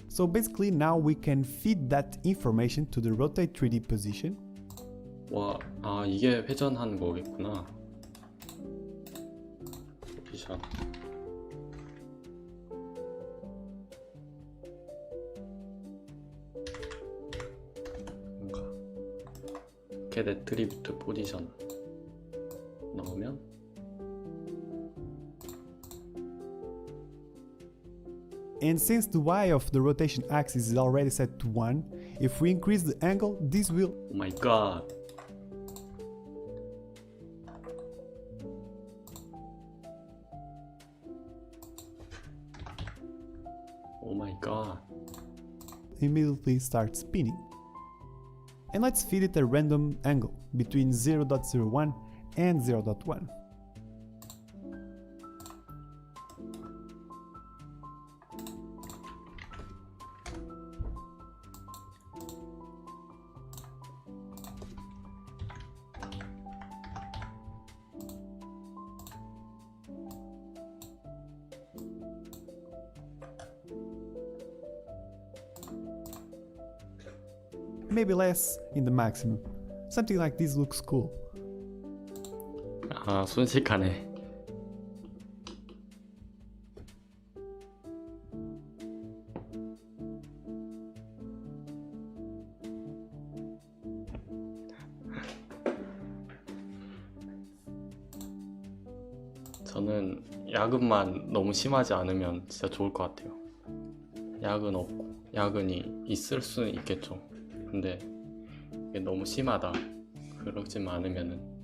So basically now we can feed that information to the rotate 3D position. 와, 아 이게 회전한 거겠구나. 포지션. get attribute 포지션 넣으면 And since the y of the rotation axis is already set to 1, if we increase the angle, this will... Oh my god. Oh my god. immediately start spinning. And let's feed it a random angle between 0.01 and 0.1. Maybe less in the maximum. Something like this looks cool. 아, 순식간에. 저는 야근만 너무 심하지 않으면 진짜 좋을 것 같아요. 야근 없고, 야근이 있을 수는 있겠죠. 근데 이게 너무 심하다, 그러지만 않으면은.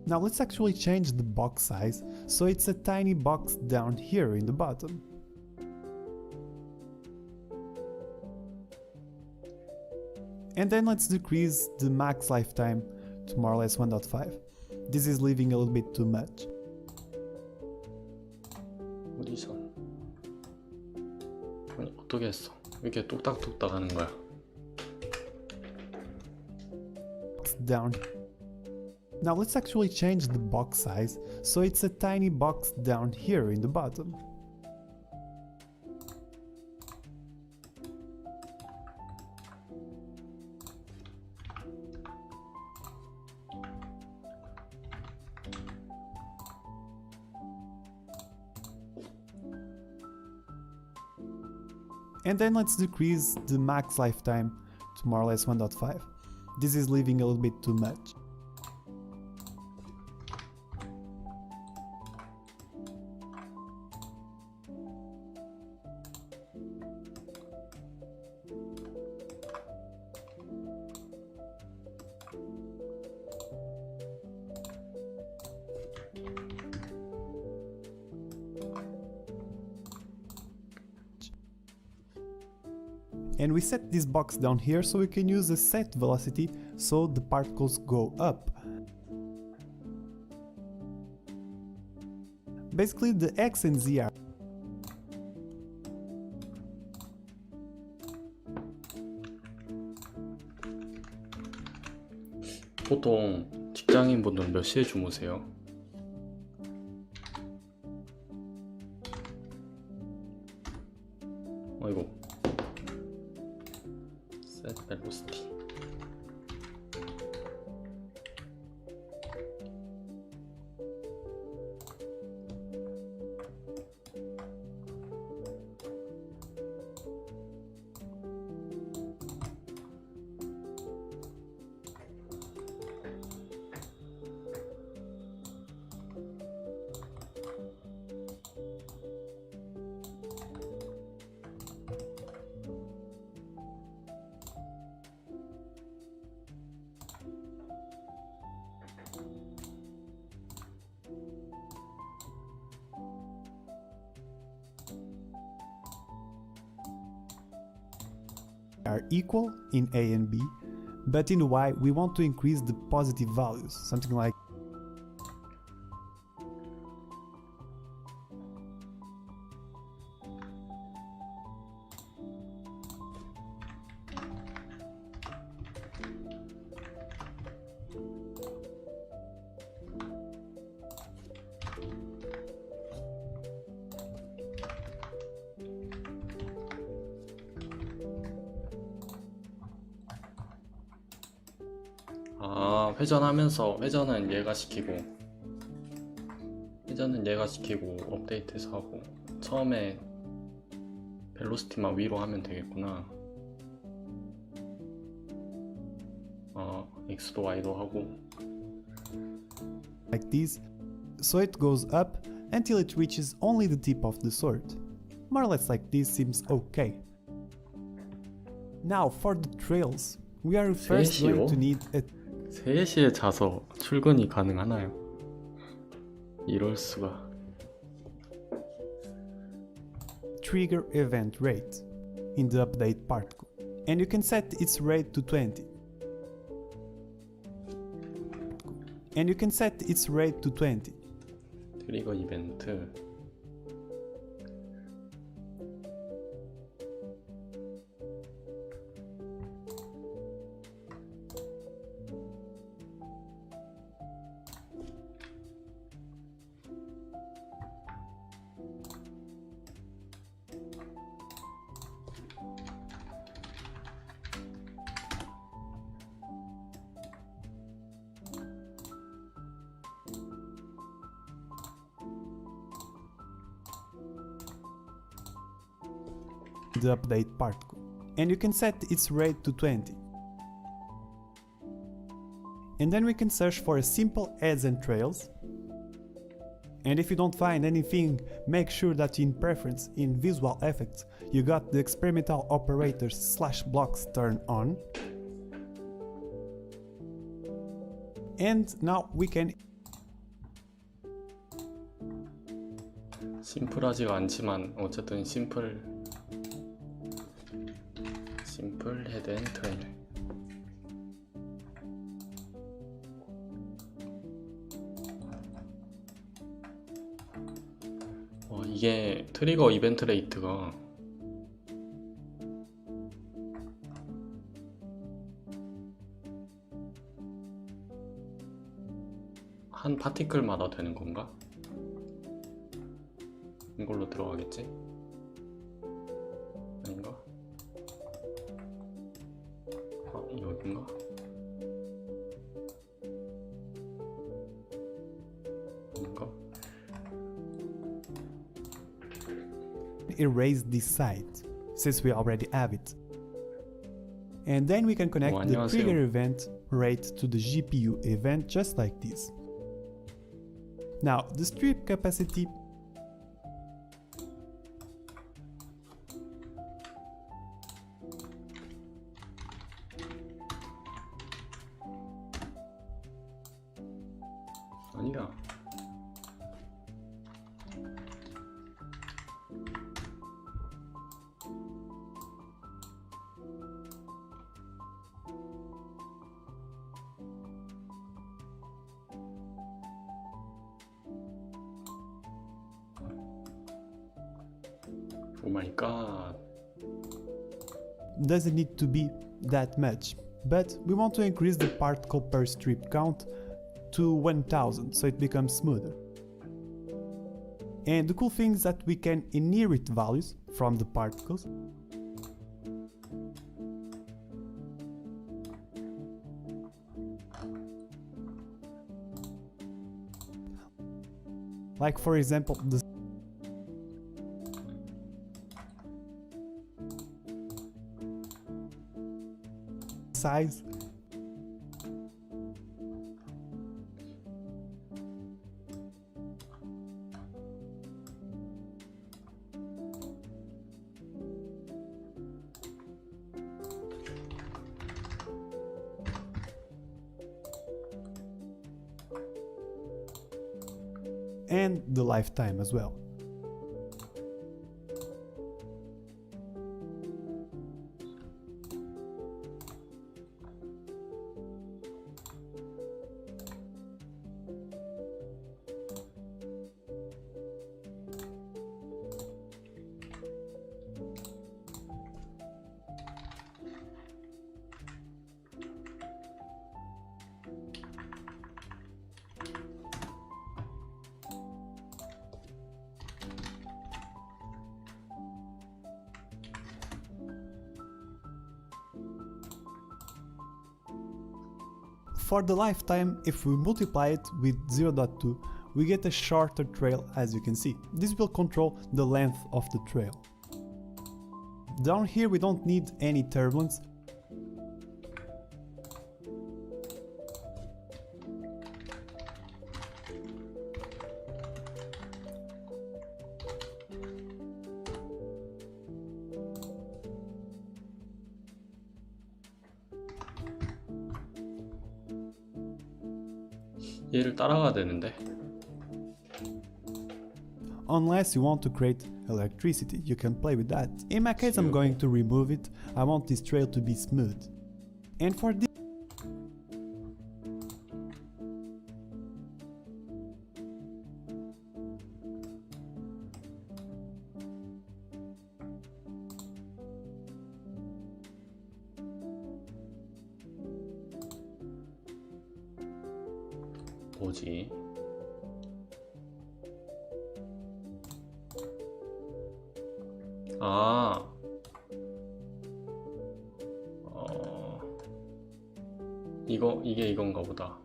Now let's actually change the box size so it's a tiny box down here in the bottom. And then let's decrease the max lifetime to more or less 1.5. This is leaving a little bit too much. 어디서? 아니, 어떻게 했어? 왜 이렇게 뚝딱뚝딱 하는 거야? Down. Now let's actually change the box size so it's a tiny box down here in the bottom. And then let's decrease the max lifetime to more or less 1.5. This is leaving a little bit too much. And we set this box down here so we can use the set velocity so the particles go up. Basically the x and z are 보통 직장인분들은 몇 시에 주무세요? 어이구. set velocity. are equal in A and B, but in Y we want to increase the positive values, something like 회전하면서 회전은 얘가 시키고 업데이트해서 하고 처음에 벨로시티만 위로 하면 되겠구나. X도 Y도 하고 like this, so it goes up until it reaches only the tip of the sword. More or less like this seems okay. Now for the trails, we are first going to need a 3시에 자서 출근이 가능하나요? 이럴 수가. trigger event rate in the update particle, and you can set its rate to 20. And you can set its rate to 20. 트리거 이벤트. The update particle, and you can set its rate to 20. And then we can search for a simple heads and trails, and if you don't find anything, make sure that in preference in visual effects you got the experimental operators /blocks turned on. And now we can 심플하지가 않지만 어쨌든 심플 헤드 앤 트레일. 이게 트리거 이벤트 레이트가 한 파티클마다 되는 건가? 이걸로 들어가겠지? 아닌가? 여긴가? 아닌가? erase this side, since we already have it. And then we can connect the 안녕하세요. trigger event rate to the GPU event just like this. Now, the strip capacity 아니야. Oh my god. doesn't need to be that much, but we want to increase the particle per strip count to 1000 so it becomes smoother. And the cool thing is that we can inherit values from the particles. Like for example, the size. And the lifetime as well. For the lifetime, if we multiply it with 0.2, we get a shorter trail, as you can see. This will control the length of the trail. Down here we don't need any turbulence. 얘를 따라가야 되는데. Unless you want to create electricity, you can play with that. In my case, I'm going to remove it. I want this trail to be smooth. And for this, 뭐지? 아, 이게 이건가 보다.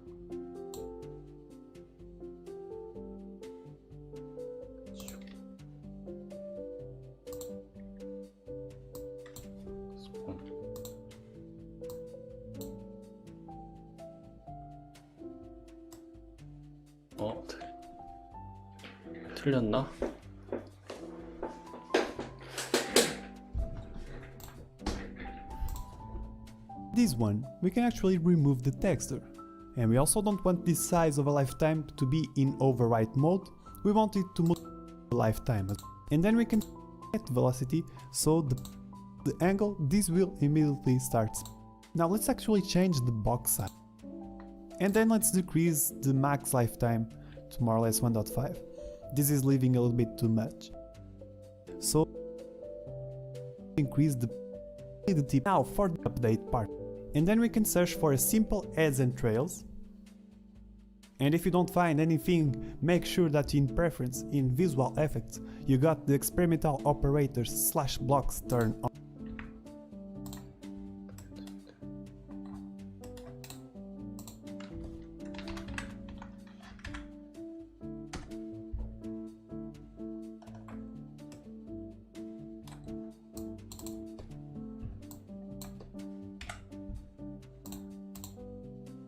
틀렸나? this one, we can actually remove the texture. And we also don't want this size of a lifetime to be in overwrite mode. We want it to move the lifetime. And then we can set velocity, so the angle, this will immediately start. Now let's actually change the box size. And then let's decrease the max lifetime to more or less 1.5. This is leaving a little bit too much. So increase the tip now for the update part. And then we can search for a simple adds and trails. And if you don't find anything, make sure that in preference, in visual effects, you got the experimental operators / blocks turned on.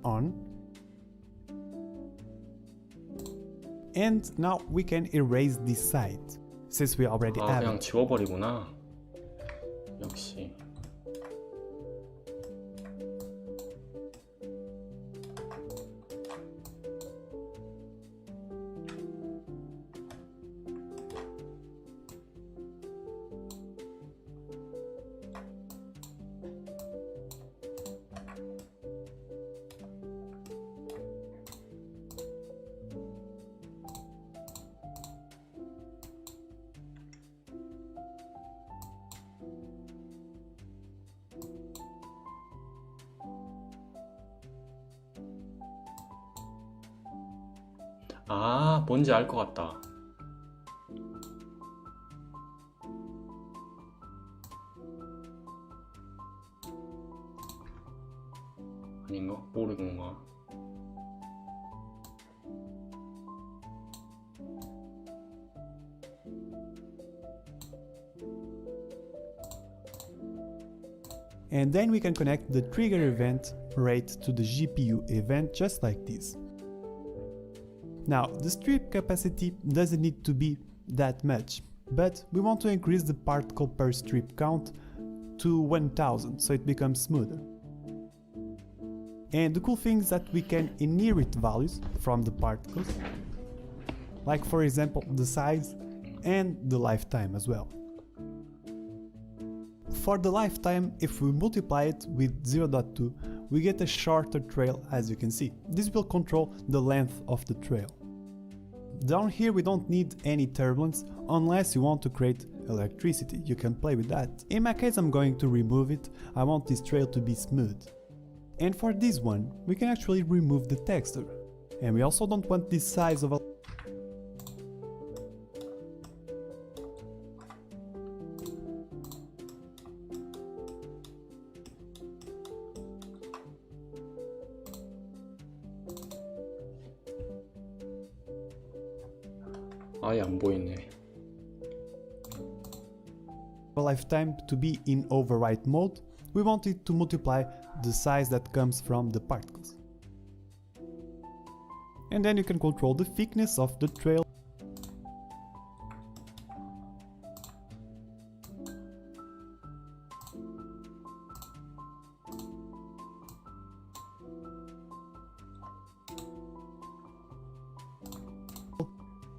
on. And now we can erase this side, since we already 아, have 그냥 it. 지워버리구나. 역시. 아, 뭔지 알 것 같다. 아닌가? 모르겠는가? And then we can connect the trigger event rate to the GPU event just like this. Now, the strip capacity doesn't need to be that much, but we want to increase the particle per strip count to 1000 so it becomes smoother. And the cool thing is that we can inherit values from the particles, like for example the size and the lifetime as well. For the lifetime, if we multiply it with 0.2, we get a shorter trail, as you can see. This will control the length of the trail. Down here we don't need any turbulence unless you want to create electricity. You can play with that. In my case I'm going to remove it. I want this trail to be smooth. And for this one, we can actually remove the texture. And we also don't want this size of a 아예 안 보이네. lifetime to be in overwrite mode. We want it to multiply the size that comes from the particles. And then you can control the thickness of the trail.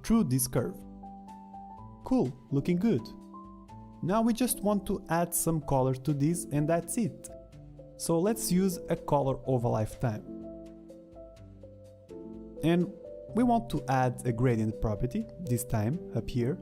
Through this curve. Cool, looking good. Now we just want to add some color to this and that's it. So let's use a color over lifetime. And we want to add a gradient property, this time up here.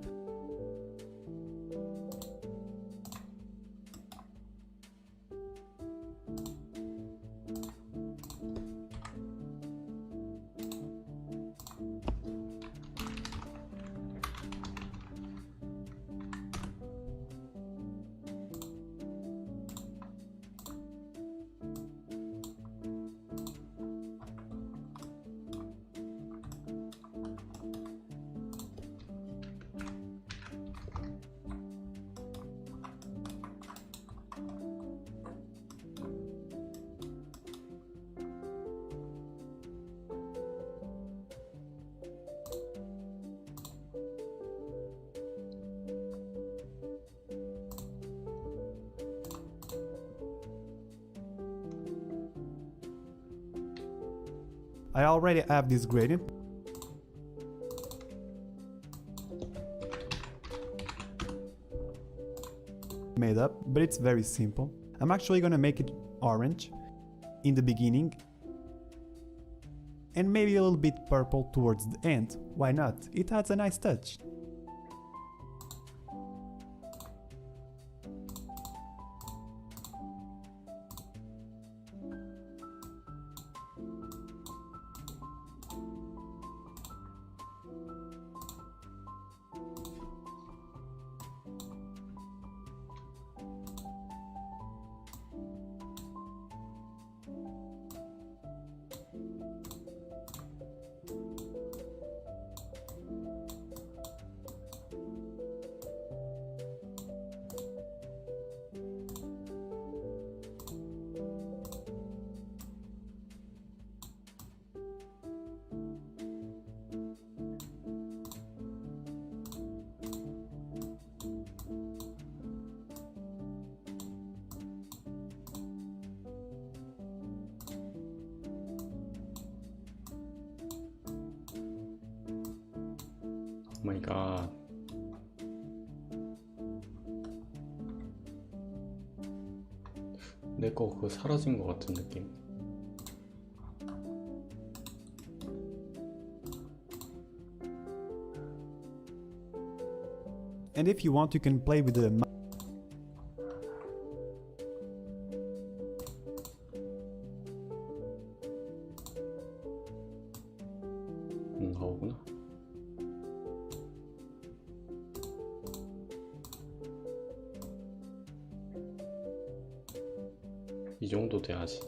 I already have this gradient. Made up, but it's very simple. I'm actually gonna make it orange in the beginning and maybe a little bit purple towards the end. Why not? It adds a nice touch. 오 마이 갓. 내 거 그거 사라진 것 같은 느낌. And if you want, you can play with the 가오구나. 이 정도 돼야지.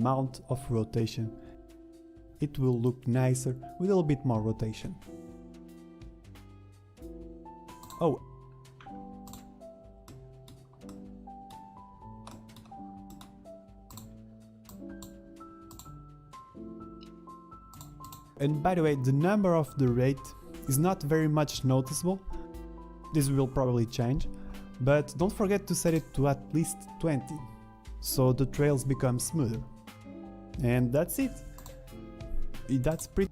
amount of rotation. It will look nicer with a little bit more rotation. Oh, and by the way, the number of the rate is not very much noticeable. This will probably change, but don't forget to set it to at least 20, so the trails become smoother. And that's it. That's pretty.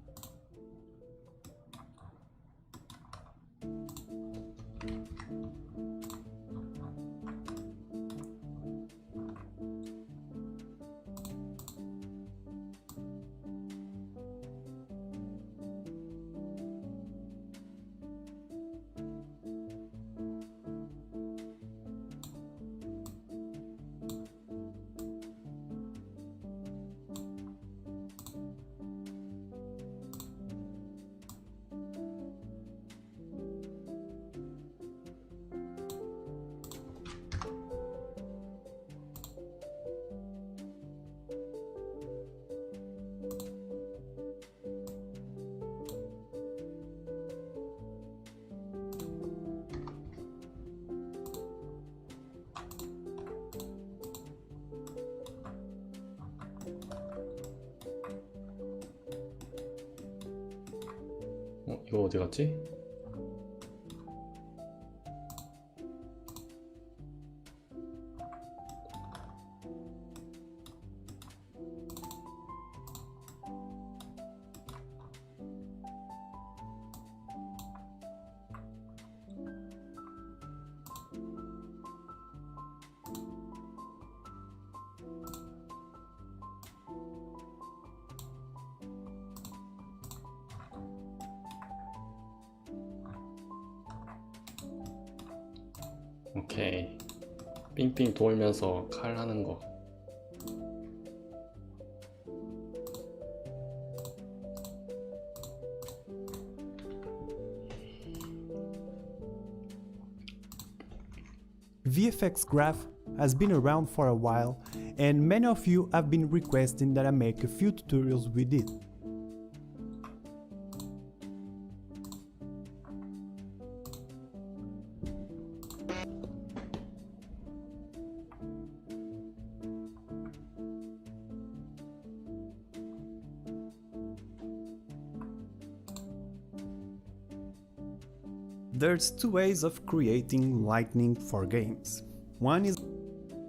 이거 어디 갔지? 오케이. 삥삥 돌면서 칼 하는 거. VFX Graph has been around for a while, and many of you have been requesting that I make a few tutorials with it. There's two ways of creating lightning for games. One is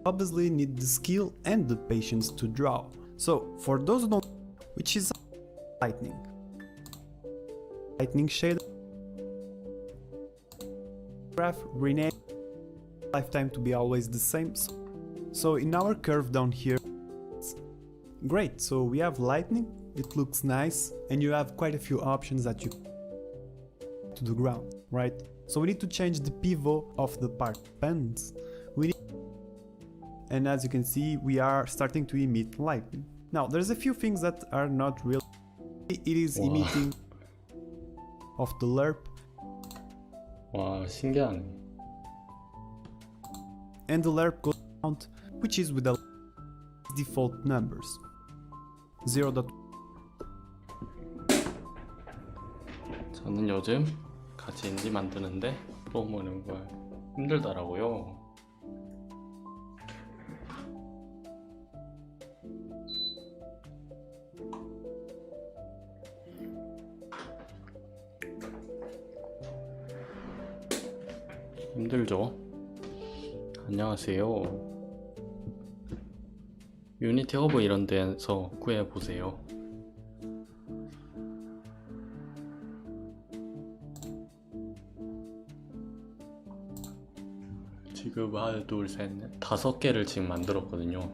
obviously need the skill and the patience to draw. So for those who don't know, which is lightning shader, graph rename lifetime to be always the same. So in our curve down here, great. So we have lightning, it looks nice, and you have quite a few options that you to the ground, right? So we need to change the pivot of the part pens. And as you can see, we are starting to emit lightning. Now, there's a few things that are not real. It is emitting of the lerp. 와, 신기하네. And the lerp goes down, which is with the default numbers. 0. 저는 요즘 같이 인디 만드는데 프로 모는 걸 힘들더라고요. 힘들죠? 안녕하세요. 유니티 허브 이런 데서 구해보세요. 지금 하나 둘 셋 넷 5개를 지금 만들었거든요.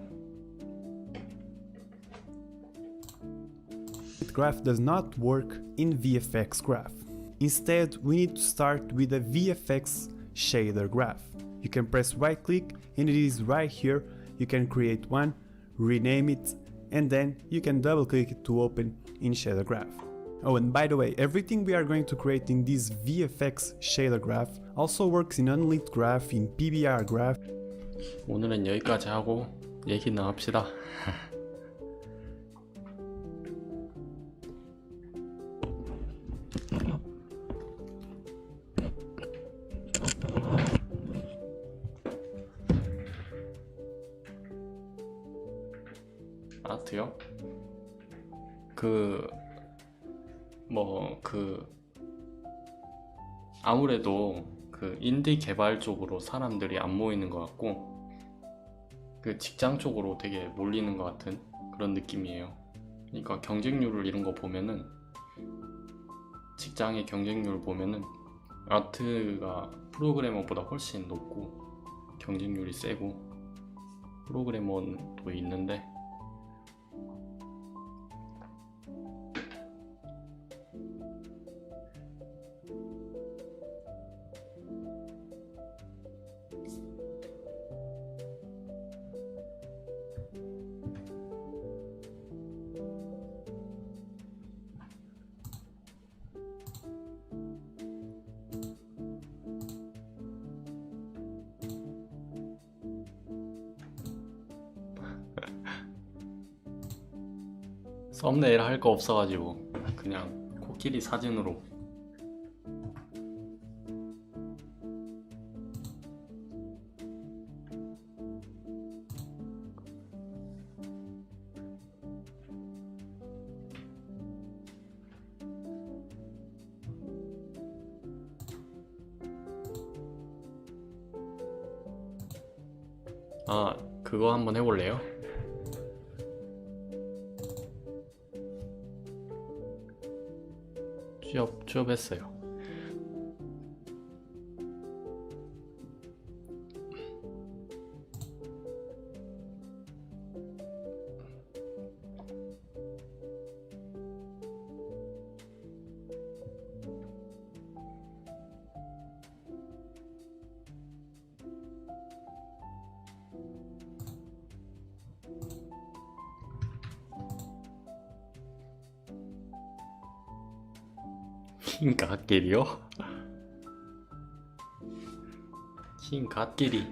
graph does not work in VFX graph. Instead, we need to start with a VFX shader graph. You can press right click and it is right here. You can create one, rename it, and then you can double click it to open in shader graph. Oh, and by the way, everything we are going to create in this VFX shader graph also works in unlit graph, in PBR graph. 오늘은 여기까지 하고 얘기나 합시다. 아트요? 아무래도 그 인디 개발 쪽으로 사람들이 안 모이는 것 같고 그 직장 쪽으로 되게 몰리는 것 같은 그런 느낌이에요. 그러니까 경쟁률을 이런 거 보면은 직장의 경쟁률을 보면은 아트가 프로그래머보다 훨씬 높고 경쟁률이 세고 프로그래머도 있는데 썸네일 할 거 없어가지고 그냥 코끼리 사진으로 그거 한번 해볼래요? 취업했어요. 흰 갓길이요? 흰 갓길이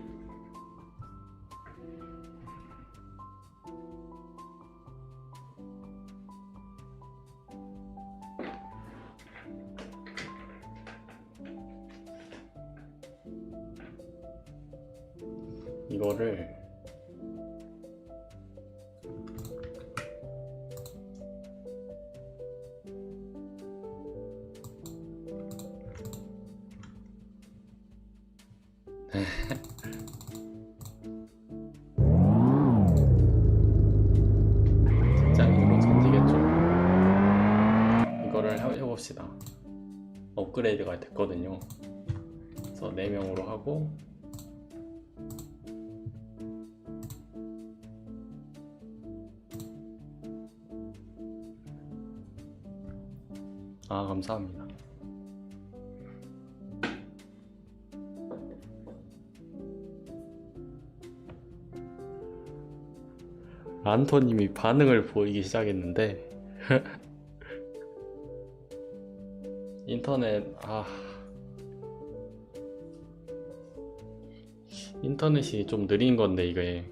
이거를 직장인으로 전지겠죠. 이거를 해봅시다. 업그레이드가 됐거든요. 그래서 4명으로 하고 감사합니다. 란토님이 반응을 보이기 시작했는데 인터넷이 좀 느린 건데 이게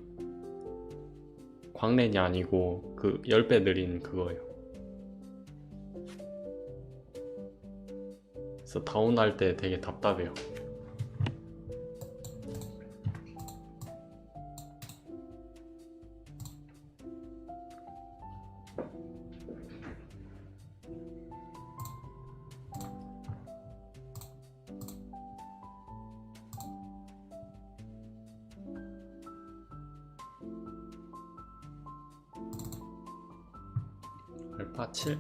광랜이 아니고 그 10배 느린 그거예요. 그래서 다운할 때 되게 답답해요. 알파 7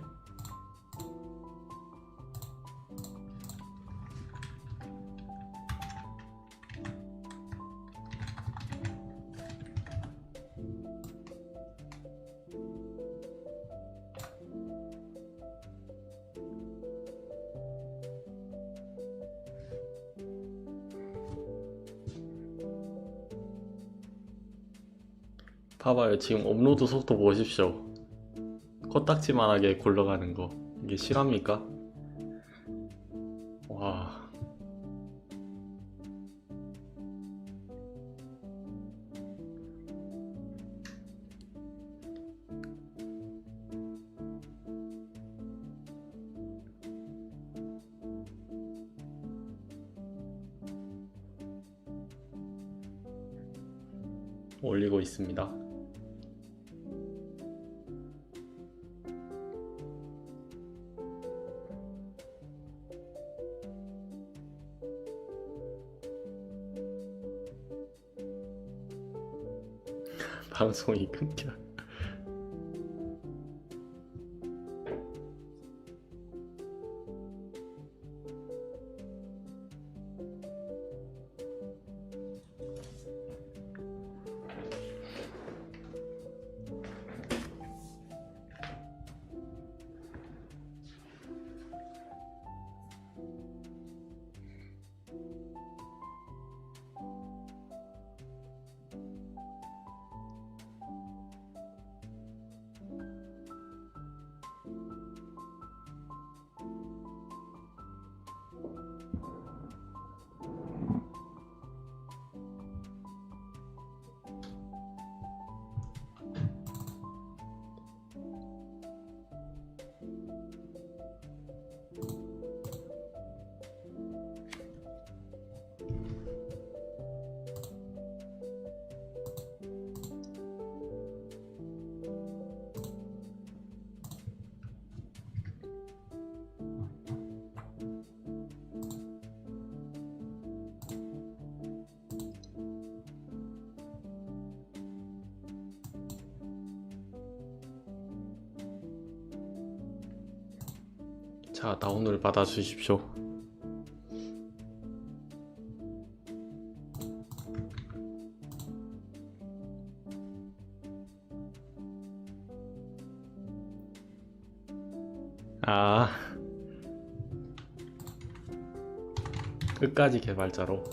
봐봐요. 지금 업로드 속도 보십시오. 코딱지만하게 굴러가는 거. 이게 실합니까? 와. 올리고 있습니다. 방송이 끊겨. 자, 다운을 받아주십시오. 아, 끝까지 개발자로.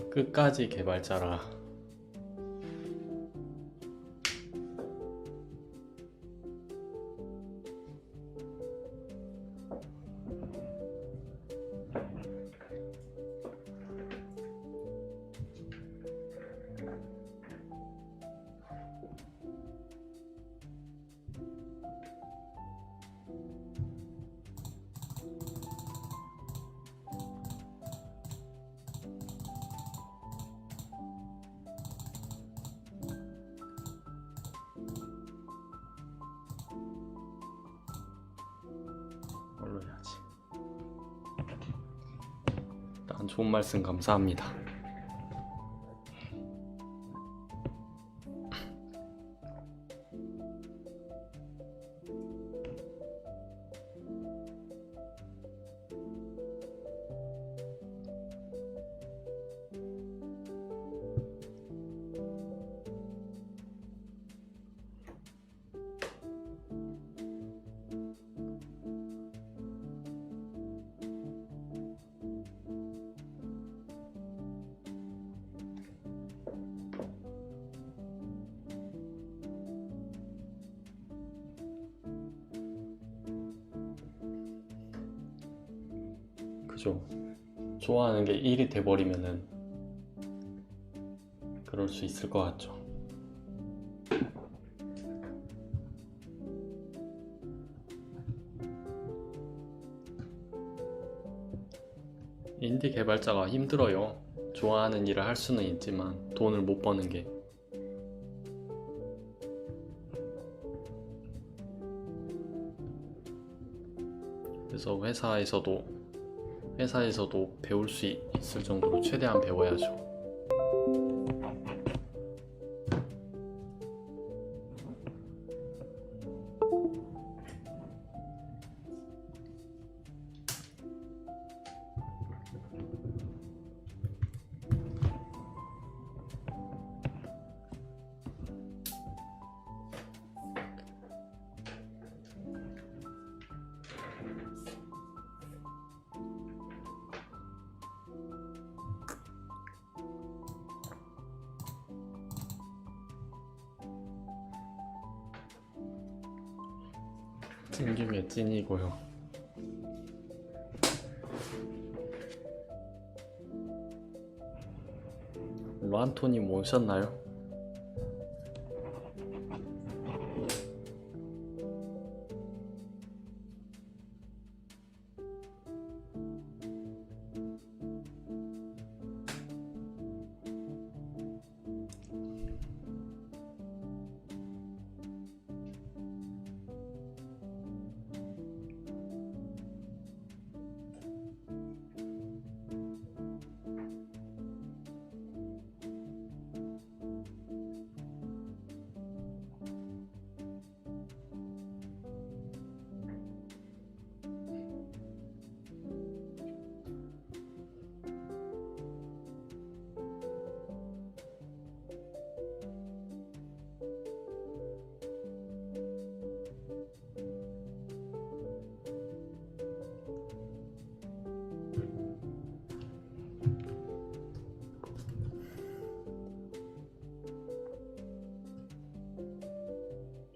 끝까지 개발자라. 뭘로 해야지. 일단 좋은 말씀 감사합니다. 그죠. 좋아하는 게 일이 돼버리면은 그럴 수 있을 것 같죠. 인디 개발자가 힘들어요. 좋아하는 일을 할 수는 있지만 돈을 못 버는 게. 그래서 회사에서도 배울 수 있을 정도로 최대한 배워야죠. 찐 중에 찐이고요. 란토님 오셨나요?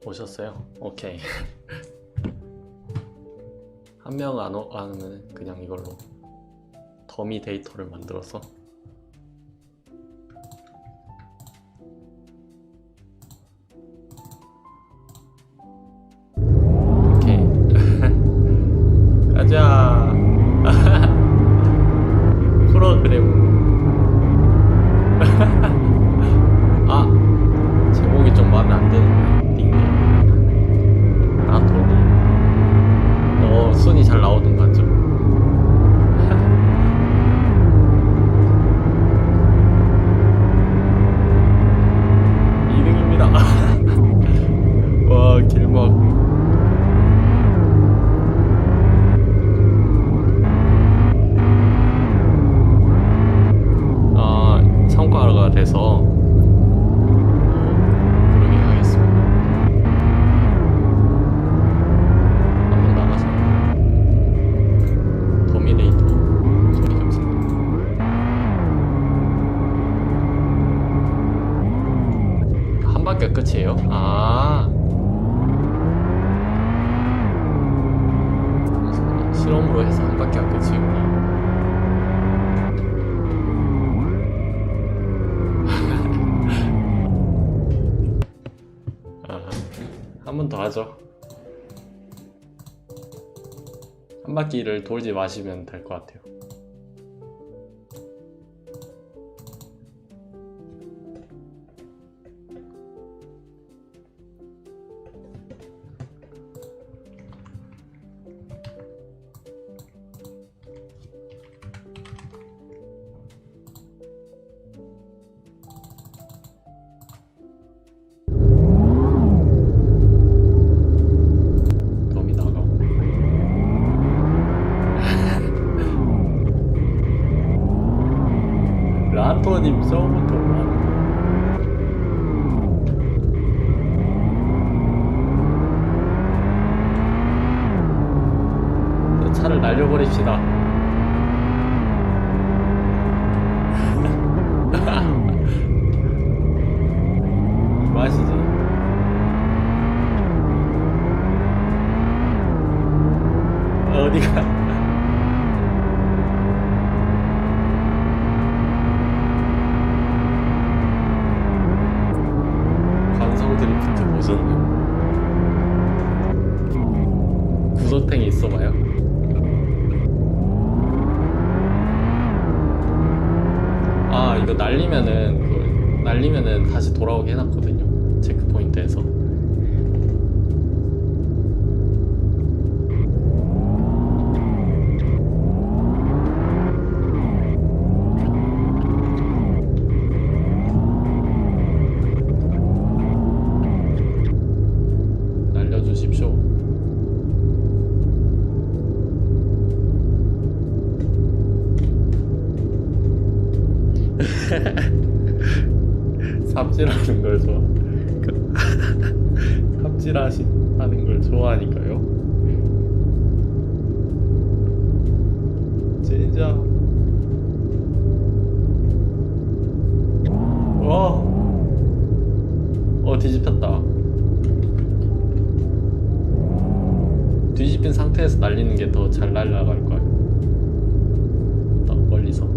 오셨어요? 오케이. 한 명 안 오면 그냥 이걸로 더미 데이터를 만들어서 오케이. 가자. 프로그램. 아, 제목이 좀 마음에 안 드는데. 닉네임. 순위 잘 나오던 것 같죠? 이등입니다. 와, 길막. 아, 참가가 돼서 그러게 하겠습니다. 한번 나가서 도미네이터 소리 좀 써. 한 바퀴 끝이에요? 아, 실험으로 해서 한 바퀴가 끝이구나. 한 번 더 하죠. 한 바퀴를 돌지 마시면 될 것 같아요. 덤이 나가고. 라토님 처음부터 차를 날려버립시다. 이 맛이지. 어디가? 관성 드리프트 보셨나요? 구석탱이 있어봐요. 아, 이거 날리면은 다시 돌아오게 해놨거든요. 체크 포인트에서. 날려주십시오. 삽질하는 걸 삽질하는 걸 좋아하니까요. 진짜. 뒤집혔다. 뒤집힌 상태에서 날리는 게 더 잘 날아갈 거야. 딱 멀리서.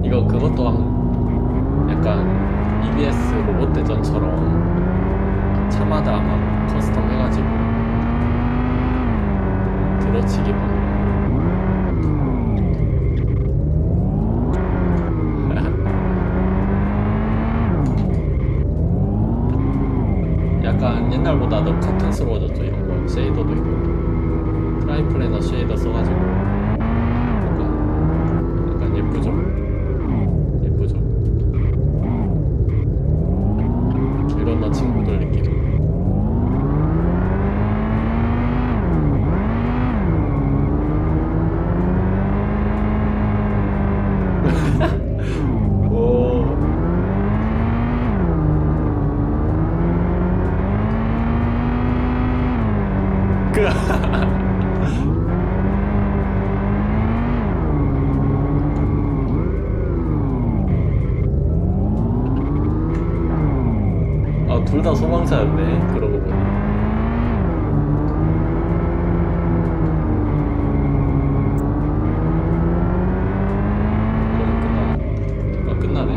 이거 그것도 약간 EBS 로봇 대전처럼 차마다 막 커스텀 해가지고 들어치기 막 약간 옛날보다 더 카툰스러워졌죠. 이런 거 쉐이더도 있고 트라이플래너 쉐이더 써가지고 약간 예쁘죠. 예쁘죠. 이런 너 친구들 느낌. 오. 그 아, 둘 다 소방차였네. 그러고 보니. 그럼 끝나나? 아, 끝나네.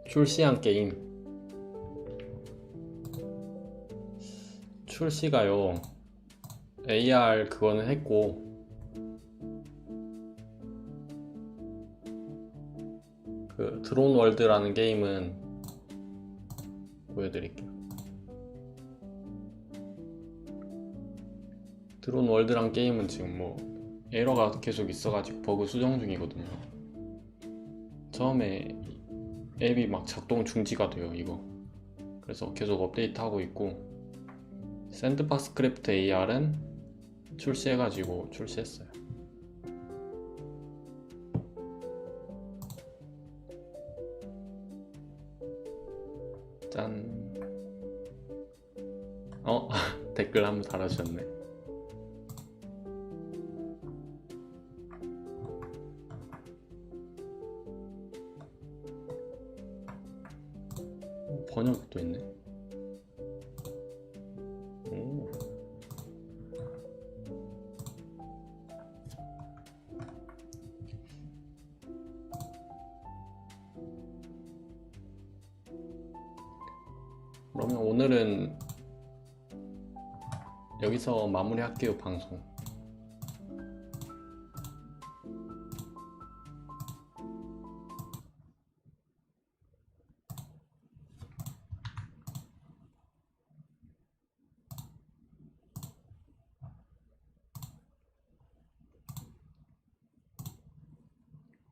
출시한 게임. 출시가요. AR 그거는 했고 그 드론 월드라는 게임은 보여드릴게요. 드론 월드란 게임은 지금 뭐 에러가 계속 있어가지고 버그 수정 중이거든요. 처음에 앱이 막 작동 중지가 돼요, 이거. 그래서 계속 업데이트하고 있고, 샌드박스 크래프트 AR은 출시해가지고 출시했어요. 짠. 댓글 한번 달아주셨네. 번역도 있네. 오. 그러면 오늘은 여기서 마무리할게요, 방송.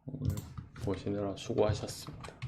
오늘 보시느라 수고하셨습니다.